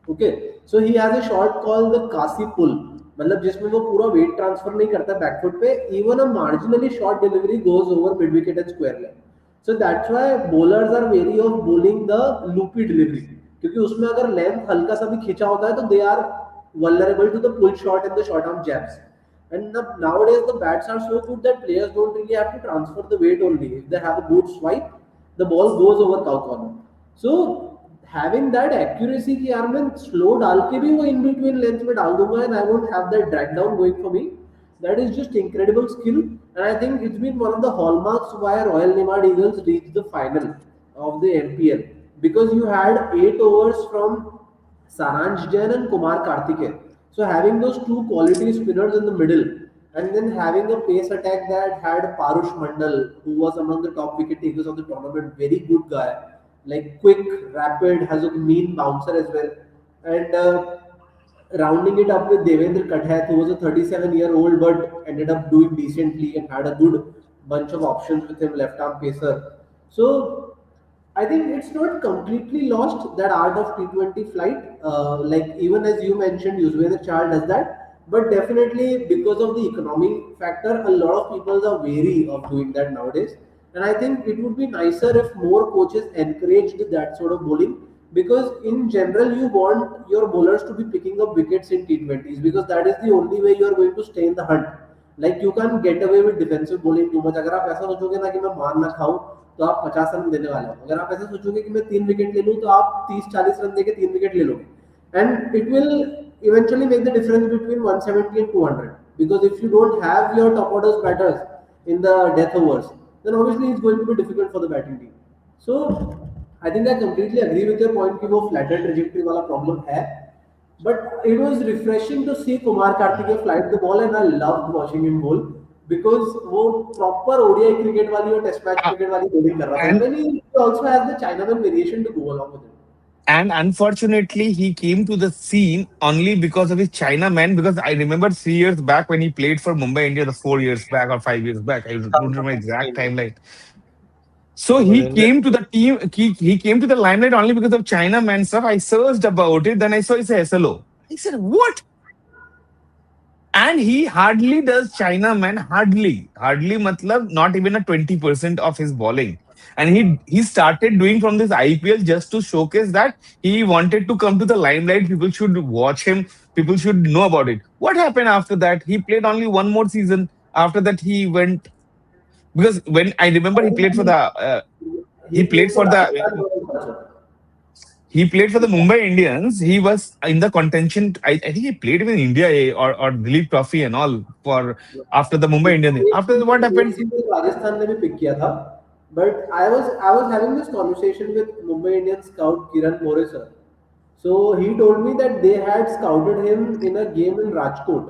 okay so he has a shot called the Kasi pull मतलब जिसमें वो पूरा वेट ट्रांसफर नहीं करता बैकफुट पे even a marginally short delivery goes over mid wicket and square leg so that's why bowlers are wary of bowling the loopy delivery क्योंकि उसमें अगर लेंथ हल्का सा भी खींचा होता है तो they are vulnerable to the pull shot and the short arm jabs and nowadays the bats are so good that players don't really have to transfer the weight only if they have a good swipe the ball goes over cow corner so having that accuracy कि यार मैं slow डाल के भी वो in between length में डाल दूंगा and I won't have that drag down going for me that is just incredible skill and I think it's been one of the hallmarks why Royal Nimad Eagles reached the final of the MPL because you had 8 overs from Saransh Jain and Kumar Karthikeyan so having those two quality spinners in the middle and then having a pace attack that had Parush Mandal who was among the top wicket takers of the tournament very good guy like quick rapid has a mean bouncer as well and rounding it up with Devendra Kadhath, who was a 37-year-old but ended up doing decently and had a good bunch of options with him, left arm pacer. So I think it's not completely lost that art of T20 flight. Like even as you mentioned, Yuzvendra Chahal does that. But definitely because of the economic factor, a lot of people are wary of doing that nowadays. And I think it would be nicer if more coaches encouraged that sort of bowling. Because in general, you want your bowlers to be picking up wickets in T20s because that is the only way you are going to stay in the hunt. Like you can get away with defensive bowling too much. अगर आप ऐसा सोचोगे ना कि मैं मार ना खाऊं तो आप 50 रन देने वाले हो. अगर आप ऐसा सोचोगे कि मैं 3 विकेट ले लूं तो आप 30-40 रन देके 3 विकेट ले लोगे. And it will eventually make the difference between 170 and 200 because if you don't have your top orders batters in the death overs, then obviously it's going to be difficult for the batting team. So I think I completely agree with your point कि वो flatter trajectory वाला problem है. But it was refreshing to see Kumar Karthikeya flight the ball, and I loved watching him bowl because वो proper ODI cricket वाली और Test match Uh, cricket वाली bowling कर रहा था. And and then he also has the Chinaman variation to go along with it. and unfortunately, he came to the scene only because of his China man. Because I remember 3 years back when he played for Mumbai India, the 4 years back or 5 years back, I don't remember exact timeline. So Well, he in the came to the team. He came to the limelight only because of China man stuff. I searched about it. Then I saw it's a SLO. I said, "What?" And he hardly does China man. Hardly. Matlab not even a 20% of his bowling. And he started doing from this IPL just to showcase that he wanted to come to the limelight. People should watch him. People should know about it. What happened after that? He played only one more season. After that, he went because when I remember I think he he played played for for Rajasthan the Royals also. he played for the Mumbai Indians. He was in the contention. I think he played with India or Dilip Trophy and all for after the Mumbai Indians. After that, what एक happened? Season Rajasthan ने भी pick किया था. But I was having this conversation with Mumbai Indians scout Kiran More sir. So he told me that they had scouted him in a game in Rajkot,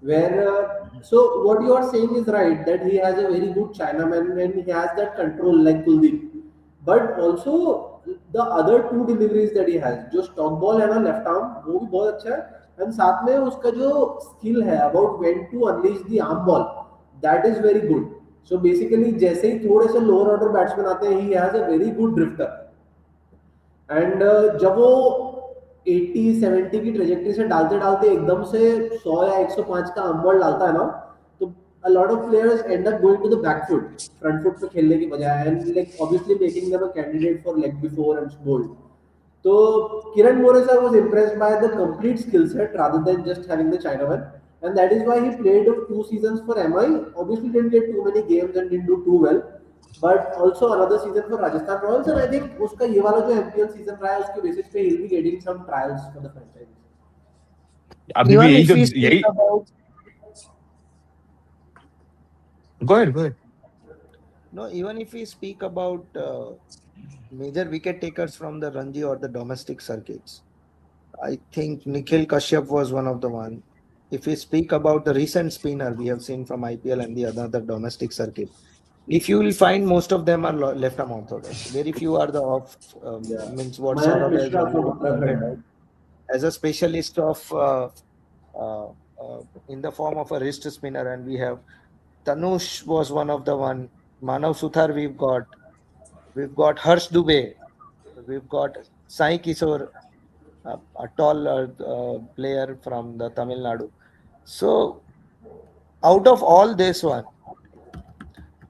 where so what you are saying is right that he has a very good Chinaman and he has that control like Kuldeep, but also the other two deliveries that he has, जो stock ball है ना left arm वो भी बहुत अच्छा है. And साथ में उसका जो skill है about when to unleash the arm ball, that is very good. So basically जैसे ही थोड़े से lower order batsmen आते हैं he has a very good drifter. And जब वो 80-70 की ट्रेजेक्टरी से डालते डालते एकदम से 100 या 105 का अम्बॉल डालता है ना, तो a lot of players end up going to the back foot, front foot पे खेलने की बजाय, and like obviously making them a candidate for leg before and bowled. So Kiran Morisa was impressed by the complete skill set rather than just having the Chinaman, and that is why he played 2 seasons for MI. Obviously, didn't get too many games and didn't do too well, but also another season for Rajasthan Royals. And I think उसका ये वाला जो MPL season रहा है उसके basis पे he'll be getting some trials for the franchise. अभी भी even यही if जो we speak यही about go ahead. no, even if we speak about major wicket takers from the Ranji or the domestic circuits, I think Nikhil Kashyap was one of the one. If we speak about the recent spinner we have seen from IPL and the other domestic circuit, if you will find most of them are left arm orthodox. Very few are the off Yeah, means what Mayank Saurabh has Mishra from already Uttarakhand. pointed out as a specialist of uh, in the form of a wrist spinner, and we have Tanush was one of the one. Manav Suthar we've got Harsh Dubey, we've got Sai Kishore, a tall player from the Tamil Nadu. So out of all this one,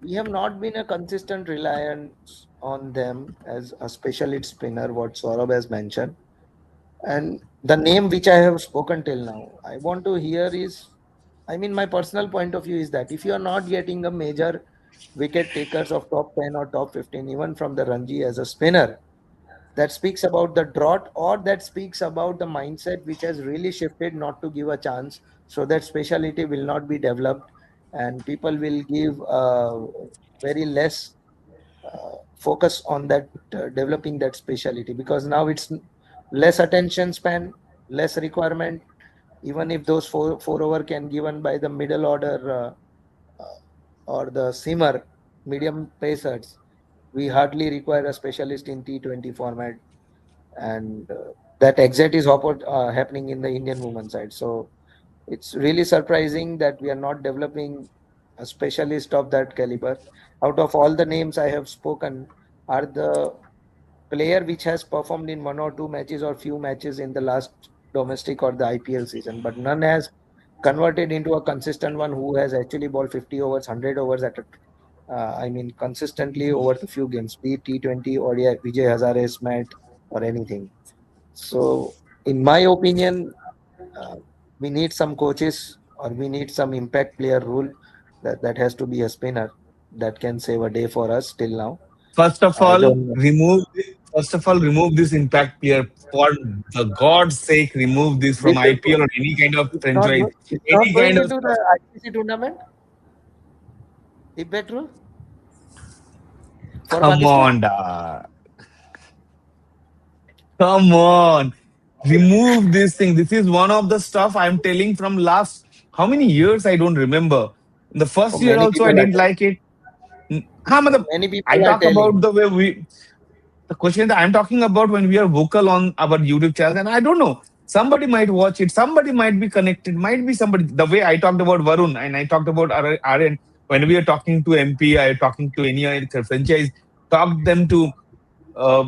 we have not been a consistent reliance on them as a specialist spinner, what Saurabh has mentioned. And the name which I have spoken till now, I want to hear is, I mean, my personal point of view is that if you are not getting a major wicket takers of top 10 or top 15, even from the Ranji as a spinner, that speaks about the drought or that speaks about the mindset which has really shifted not to give a chance, so that speciality will not be developed and people will give very less focus on that developing that speciality, because now it's less attention span, less requirement. Even if those four over can given by the middle order or the seamer medium pacers, we hardly require a specialist in T20 format, and that exit is happening in the Indian women's side. So it's really surprising that we are not developing a specialist of that caliber. Out of all the names I have spoken, are the player which has performed in 1 or 2 matches or few matches in the last domestic or the IPL season, but none has converted into a consistent one who has actually bowled 50 overs, 100 overs at a, I mean, consistently over the few games, be it T20 or yeah, Vijay Hazare, Smith, or anything. So, in my opinion, uh, we need some coaches or we need some impact player rule that has to be a spinner that can save a day for us till now. First of I all, don't know. remove this impact player. For the God's sake, remove this from This is IPL or any kind of franchise, it's not any going kind of into the stuff. ICC tournament. Impact rule for Come Pakistan. on, da. Come on. Remove this thing. This is one of the stuff I'm telling from last how many years I don't remember. In the For first year many also I people, I didn't tell. like it. हाँ, For मतलब, many I people, I talk about telling. the way we. The question that I'm talking about when we are vocal on our YouTube channel, and I don't know. Somebody might watch it. Somebody might be connected. Might be somebody. The way I talked about Varun and I talked about RN when we are talking to MP, I talking to any other franchise, talk them to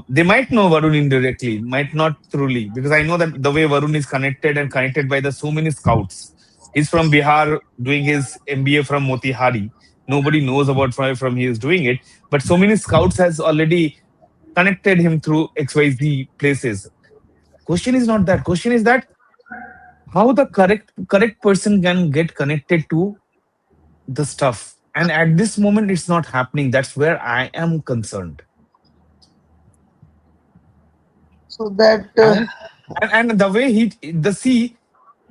they might know Varun indirectly, might not truly, because I know that the way Varun is connected and connected by the so many scouts. He's from Bihar doing his MBA from Motihari. Nobody knows about from he is doing it, but so many scouts has already connected him through XYZ places. Question is not that. Question is that how the correct person can get connected to the stuff. And at this moment, it's not happening. That's where I am concerned. So that And and the way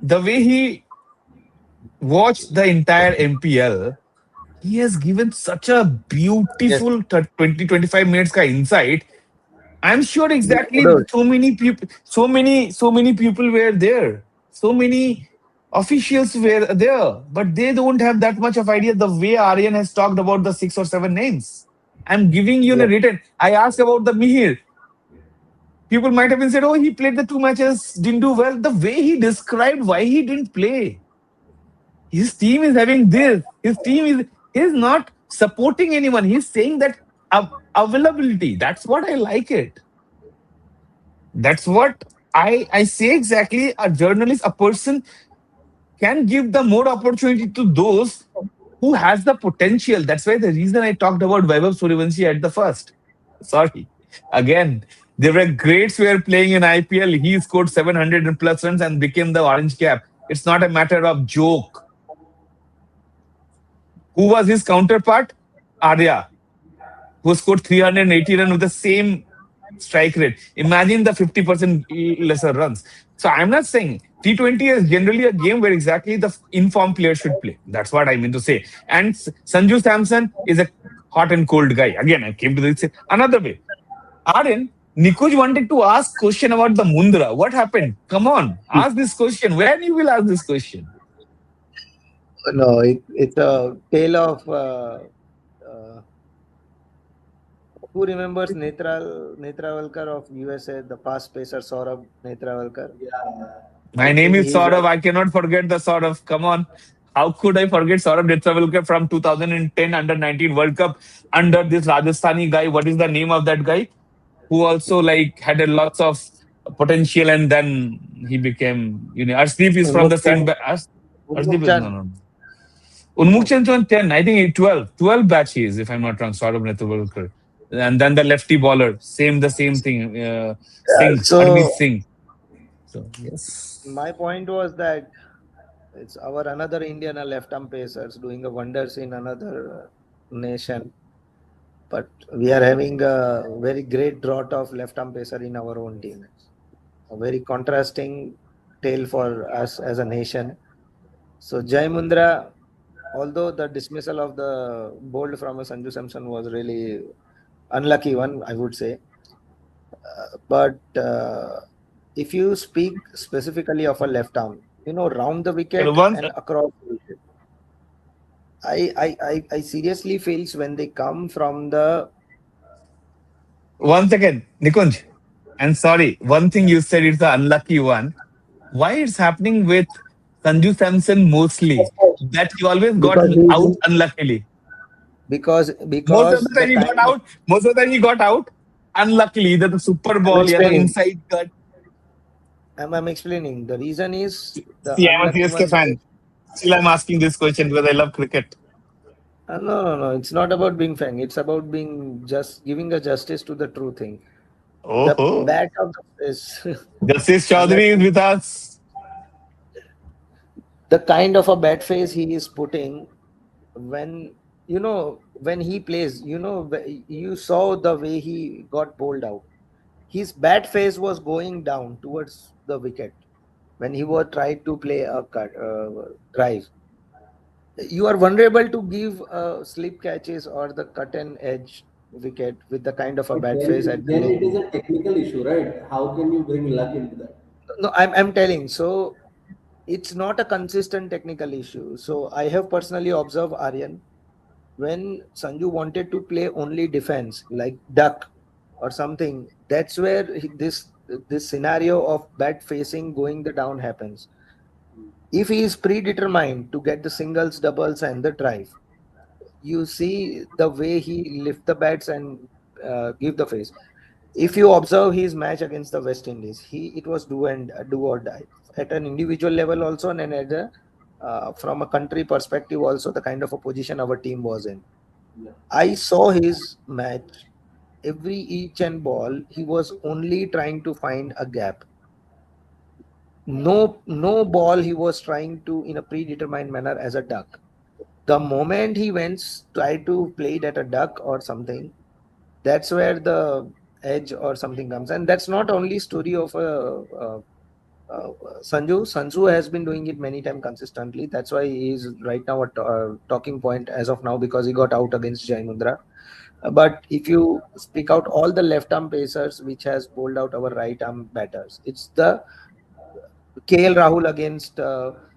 the way he watched the entire MPL, he has given such a yes, beautiful 20-25 minutes ka insight. I'm sure exactly kudos. so many people were there. So many officials were there, but they don't have that much of idea the way Aryan has talked about the 6 or 7 names. I'm giving you in a Yes, written. I asked about the Mihir. People might have been said, "Oh, he played the 2 matches, didn't do well." The way he described why he didn't play, his team is having this. His team is he's not supporting anyone. He's saying that availability. That's what I like it. That's what I say exactly. A journalist, a person can give the more opportunity to those who has the potential. That's why the reason I talked about Vaibhav Suryavanshi at the first. Sorry. Again, there were greats who were playing in IPL. He scored 700 and plus runs and became the orange cap. It's not a matter of joke. Who was his counterpart? Arya, who scored 380 runs with the same strike rate. Imagine the 50% lesser runs. So I'm not saying T20 is generally a game where exactly the informed player should play. That's what I mean to say. And Sanju Samson is a hot and cold guy. Again, I came to this another way. Aryan, Nikuj wanted to ask question about the Mundra. What happened? Come on, ask this question. When you will ask this question? no, it's a tale of uh, who remembers Netravalkar of USA, the fast pacer Saurabh Netravalkar. Yeah. My name Actually, is he's Saurav. I cannot forget the Saurav. Come on. How could I forget Saurav Netravalkar from 2010 Under 19 World Cup under this Rajasthani guy? What is the name of that guy? Who also like had a lots of potential and then he became, Arshdeep is from Unmukt the same Chand. Arshdeep Unmukt is no, Chand. no, no. Unmukh Chand on 10, I think 12 batch he is, if I'm not wrong, Saurav Netravalkar. And then the lefty bowler, the same thing, Singh, Harmeet So Singh. So, yes. my point was that it's our another Indian left arm pacers doing a wonders in another nation, but we are having a very great drought of left arm pacer in our own team. A very contrasting tale for us as a nation. So Jai Mundra, although the dismissal of the bold from a Sanju Samson was really unlucky one, I would say. But if you speak specifically of a left arm, round the wicket Once, and across the wicket, I seriously feels when they come from the Once again, Nikunj, and sorry, one thing you said is the unlucky one. Why it's happening with Sanju Samson mostly? That he always got because out unluckily. because Most of because the the time he got time out. Most of the time he got out. Unluckily, either the super I'm ball, yeah, the explaining. inside cut. I'm explaining. The reason is the See, I'm a unlucky CSK one. fan. Still, I'm asking this question because I love cricket. No, no, no. It's not about being fan. It's about being just giving a justice to the true thing. Oh, The ho. bat of the face. Justice Chaudhary is Unlucky. with us. The kind of a bat face he is putting when when he plays. You saw the way he got bowled out. His bat face was going down towards the wicket when he was trying to play a drive. You are vulnerable to give slip catches or the cut and edge wicket with the kind of a But bad face then, at the then leg. it is a technical issue, right? How can you bring luck into that? No, I'm telling. So it's not a consistent technical issue. So I have personally observed Aryan when Sanju wanted to play only defense like duck or something. That's where this scenario of bat facing going the down happens. If he is predetermined to get the singles, doubles, and the drive, you see the way he lift the bats and give the face. If you observe his match against the West Indies, it was do or die at an individual level also, and at a from a country perspective also, the kind of a position our team was in. Yeah. I saw his match. Every each and ball, he was only trying to find a gap. No ball he was trying to in a predetermined manner as a duck. The moment he went try to play it at a duck or something, that's where the edge or something comes. And that's not only story of uh, Sanju has been doing it many times consistently. That's why he is right now a talking point as of now, because he got out against Jai Mundra. But if you speak out all the left arm pacers which has bowled out our right arm batters, it's the KL Rahul against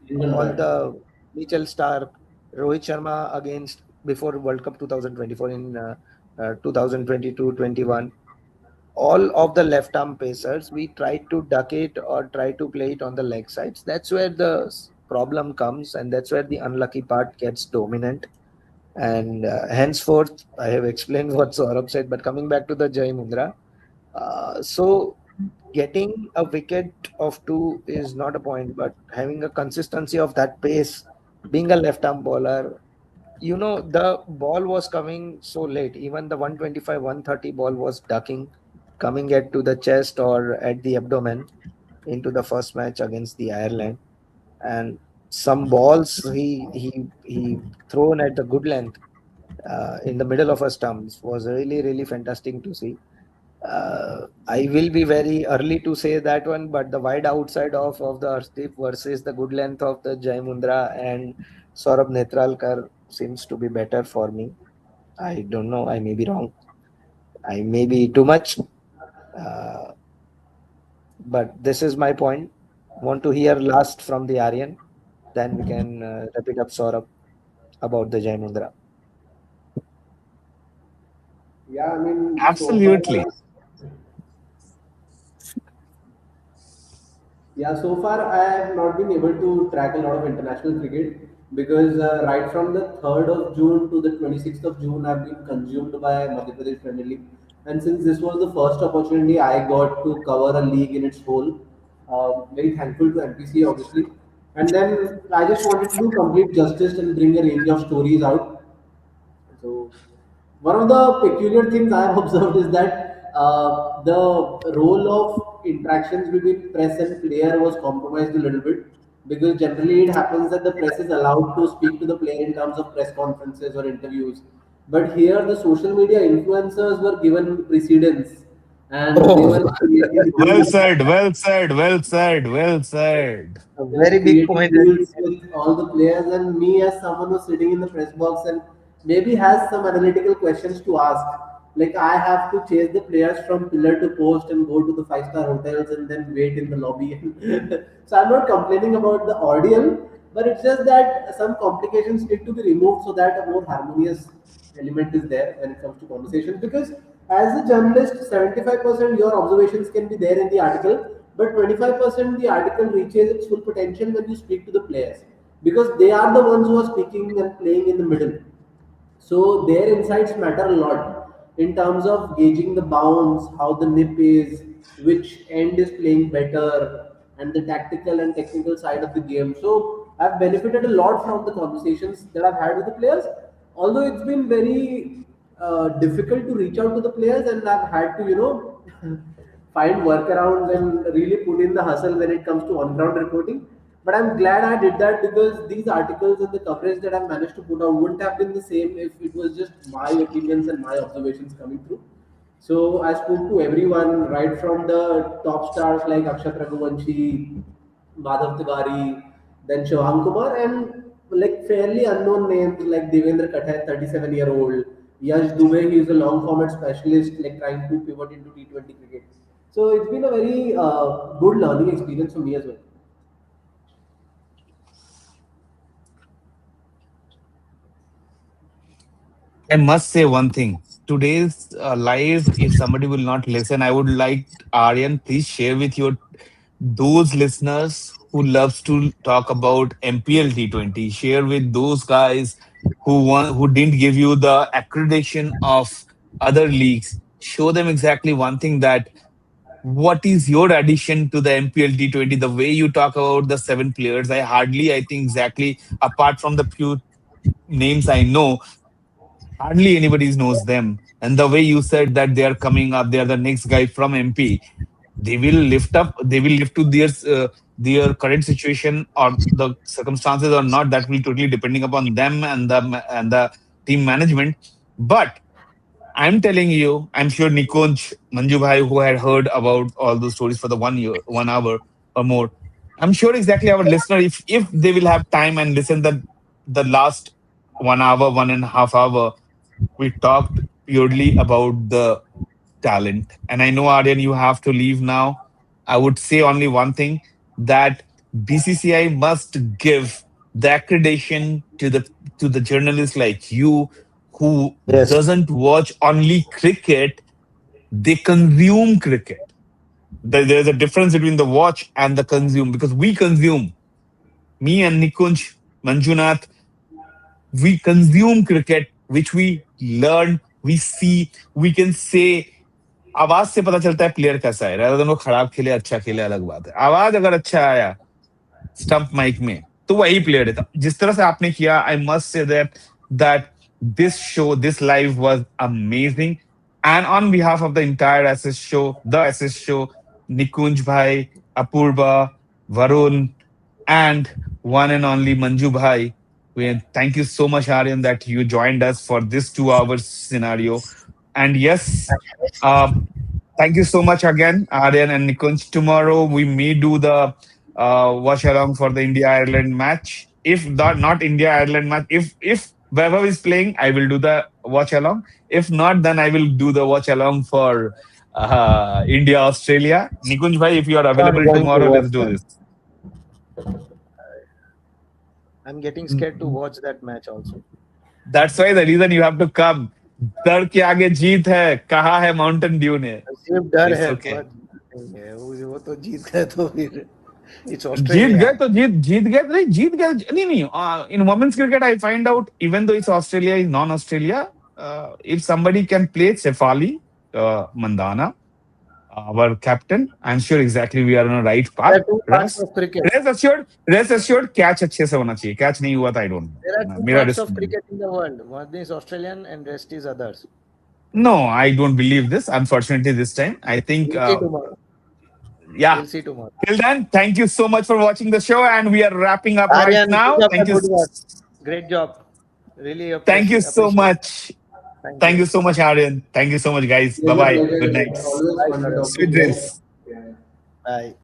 Indian all bat. the Mitchell Stark, Rohit Sharma against before World Cup 2024 in 2022-21. All of the left arm pacers, we try to duck it or try to play it on the leg sides. That's where the problem comes, and that's where the unlucky part gets dominant. And henceforth, I have explained what Saurabh said, but coming back to the Jai Mundra, so getting a wicket of two is not a point, but having a consistency of that pace, being a left arm bowler, the ball was coming so late. Even the 125, 130 ball was ducking, coming at to the chest or at the abdomen into the first match against the Ireland. And some balls he thrown at the good length in the middle of a stumps was really, really fantastic to see. I will be very early to say that one, but the wide outside of the Arshdeep versus the good length of the Jai Mundra and Saurabh Netralkar seems to be better for me. I don't know. I may be wrong. I may be too much. Uh, but this is my point. Want to hear last from the Aryan? Then we can wrap it up, Saurabh, about the Jai Mundra. Yeah, I mean, so far, Absolutely. yeah, so far I have not been able to track a lot of international cricket because right from the 3rd of June to the 26th of June, I've been consumed by Madhya Pradesh Premier League. And since this was the first opportunity I got to cover a league in its whole, very thankful to NPC obviously. And then I just wanted to do complete justice and bring a range of stories out. So one of the peculiar things I have observed is that the role of interactions between press and player was compromised a little bit because generally it happens that the press is allowed to speak to the player in terms of press conferences or interviews. But here the social media influencers were given precedence and they Oh, were creating Well rules. said, well said, well said, well said. a They were very big creating point. rules with all the players, and me as someone who's sitting in the press box and maybe has some analytical questions to ask. Like I have to chase the players from pillar to post and go to the five-star hotels and then wait in the lobby. So I'm not complaining about the ordeal, but it's just that some complications need to be removed so that a more harmonious element is there when it comes to conversations. Because as a journalist, 75% your observations can be there in the article, but 25% the article reaches its full potential when you speak to the players because they are the ones who are speaking and playing in the middle, so their insights matter a lot. in terms of gauging the bounce, how the nip is, which end is playing better, and the tactical and technical side of the game. So I've benefited a lot from the conversations that I've had with the players. Although it's been very difficult to reach out to the players, and I've had to, find workarounds and really put in the hustle when it comes to on-ground reporting. But I'm glad I did that because these articles and the coverage that I've managed to put out wouldn't have been the same if it was just my opinions and my observations coming through. So I spoke to everyone, right from the top stars like Akshat Raghuvanshi, Madhav Tiwari, then Shoham Kumar, and like fairly unknown names like Devendra Kathai, 37-year-old, Yash Dubey, he is a long format specialist, like trying to pivot into T20 cricket. So it's been a very good learning experience for me as well. I must say one thing. Today's live, if somebody will not listen, I would like Aryan, please share with your those listeners who loves to talk about MPL T20. Share with those guys who didn't give you the accreditation of other leagues. Show them exactly one thing, that what is your addition to the MPL T20? The way you talk about the seven players, I think exactly, apart from the few names I know, hardly anybody knows them. And the way you said that they are coming up, they are the next guy from MP. They will lift up. They will lift to their current situation or the circumstances or not. That will totally depending upon them and the team management. But I'm telling you, I'm sure Nikonj, Manju Bhai, who had heard about all those stories for the 1 year, 1 hour or more, I'm sure exactly our listener, if they will have time and listen the last 1 hour, 1.5 hour, we talked purely about the talent. And I know, Aryan, you have to leave now. I would say only one thing, that BCCI must give the accreditation to the journalists like you, who Yes. doesn't watch only cricket, they consume cricket. There's a difference between the watch and the consume, because we consume. Me and Nikunj, Manjunath, we consume cricket, which we learn, we see, we can say. आवाज से पता चलता है player कैसा है, rather than वो खराब खेले अच्छा खेले अलग बात है। आवाज अगर अच्छा आया स्टंप माइक में, तो वही प्लेयर है। जिस तरह से आपने किया, I must say that this show, this live was amazing. And on behalf of the entire SS show, the SS show, Nikunj भाई, Apurva, Varun, and one and only Manju Bhai. Thank you so much, Aryan, that you joined us for this 2 hours scenario. And yes, uh, thank you so much again, Aryan and Nikunj. Tomorrow we may do the watch along for the India Ireland match. If not India Ireland match, if Vaibhav is playing, I will do the watch along. If not, then I will do the watch along for India Australia. Nikunj bhai, if you are Not available going to tomorrow, watch let's do that. this. I'm getting scared to watch that match also. That's why the reason you have to come. डर के आगे जीत है, कहा है Mountain Dew ने। सिर्फ डर It's है, okay. बहुत नहीं है। वो तो जीत गए तो फिर it's जीत Australia. गए तो जीत गए नहीं, जीत गए नहीं। In women's cricket I find out, even though it's Australia is non Australia, if somebody can play Sefali Mandana, our captain, I'm sure exactly we are on a right There are path. two parts of cricket. Rest assured catch अच्छे से होना चाहिए। catch नहीं हुआ तो I don't There are know, two मेरा parts risk of नहीं। cricket in the world. One is Australian and rest is others. No, I don't believe this, unfortunately, this time. I think, We'll see tomorrow. yeah. We'll see tomorrow. Till then, thank you so much for watching the show, and we are wrapping up right Aryan, now. keep up Thank the you. good work. Great job. Really Thank you so appreciate. much. Thank you so much, Aryan. Thank you so much, guys. Bye Pleasure, bye. pleasure. Good night. It's always Bye, fun to brother. talk to Sweet you guys. dreams. Yeah. Bye.